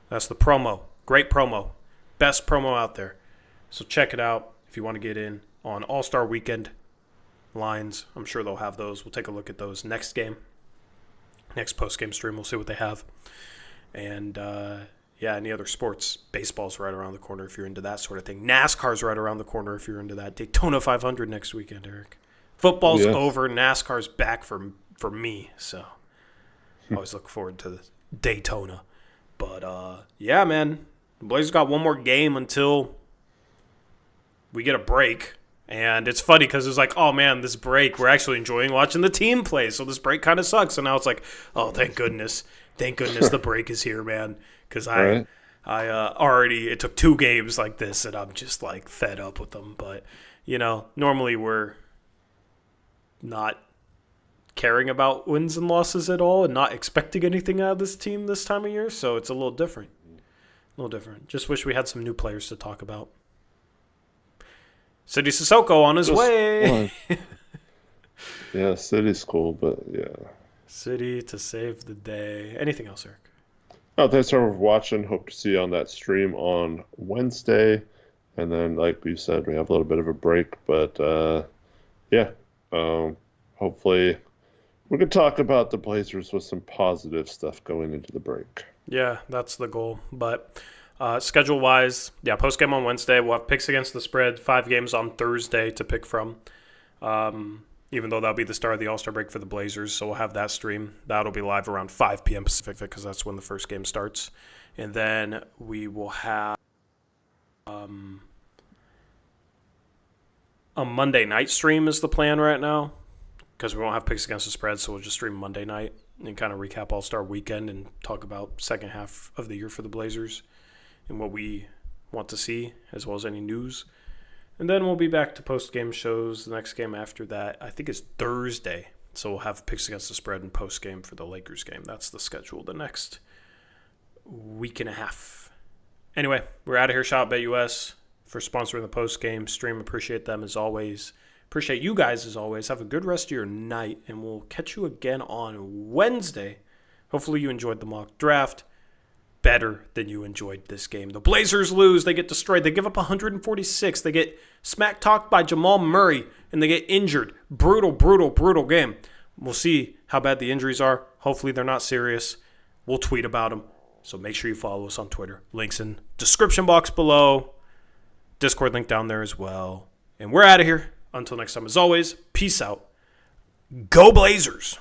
That's the promo. Great promo. Best promo out there. So check it out if you want to get in on All-Star Weekend lines. I'm sure they'll have those. We'll take a look at those next game. Next post-game stream, we'll see what they have. And, yeah, any other sports. Baseball's right around the corner if you're into that sort of thing. NASCAR's right around the corner if you're into that. Daytona 500 next weekend, Eric. Football's over. NASCAR's back for me. So I always look forward to Daytona. But, yeah, man. The Blazers got one more game until we get a break. And it's funny because it's oh, man, this break, we're actually enjoying watching the team play. So this break kind of sucks. And now it's oh, thank goodness. Thank goodness the break is here, man. Because I already, it took 2 games like this, and I'm just fed up with them. But, normally we're not caring about wins and losses at all and not expecting anything out of this team this time of year. So it's a little different. Just wish we had some new players to talk about. City Sissoko on his way. Yeah, City's cool, but yeah. City to save the day. Anything else, Eric? Oh, thanks for watching. Hope to see you on that stream on Wednesday. And then, like we said, we have a little bit of a break. But, yeah, hopefully we can talk about the Blazers with some positive stuff going into the break. Yeah, that's the goal. But schedule-wise, yeah, post-game on Wednesday. We'll have picks against the spread, 5 games on Thursday to pick from. Even though that'll be the start of the All-Star break for the Blazers, so we'll have that stream. That'll be live around 5 p.m. Pacific because that's when the first game starts. And then we will have a Monday night stream is the plan right now because we won't have picks against the spread, so we'll just stream Monday night and kind of recap All-Star weekend and talk about second half of the year for the Blazers and what we want to see as well as any news. And then we'll be back to post-game shows. The next game after that, I think, is Thursday. So we'll have picks against the spread and post-game for the Lakers game. That's the schedule the next week and a half. Anyway, we're out of here. Shout out BetUS for sponsoring the post-game stream. Appreciate them as always. Appreciate you guys as always. Have a good rest of your night, and we'll catch you again on Wednesday. Hopefully you enjoyed the mock draft better than you enjoyed this game. The Blazers lose. They get destroyed. They give up 146. They get smack-talked by Jamal Murray, and they get injured. Brutal, brutal, brutal game. We'll see how bad the injuries are. Hopefully they're not serious. We'll tweet about them. So make sure you follow us on Twitter. Links in description box below. Discord link down there as well. And we're out of here. Until next time, as always, peace out. Go Blazers!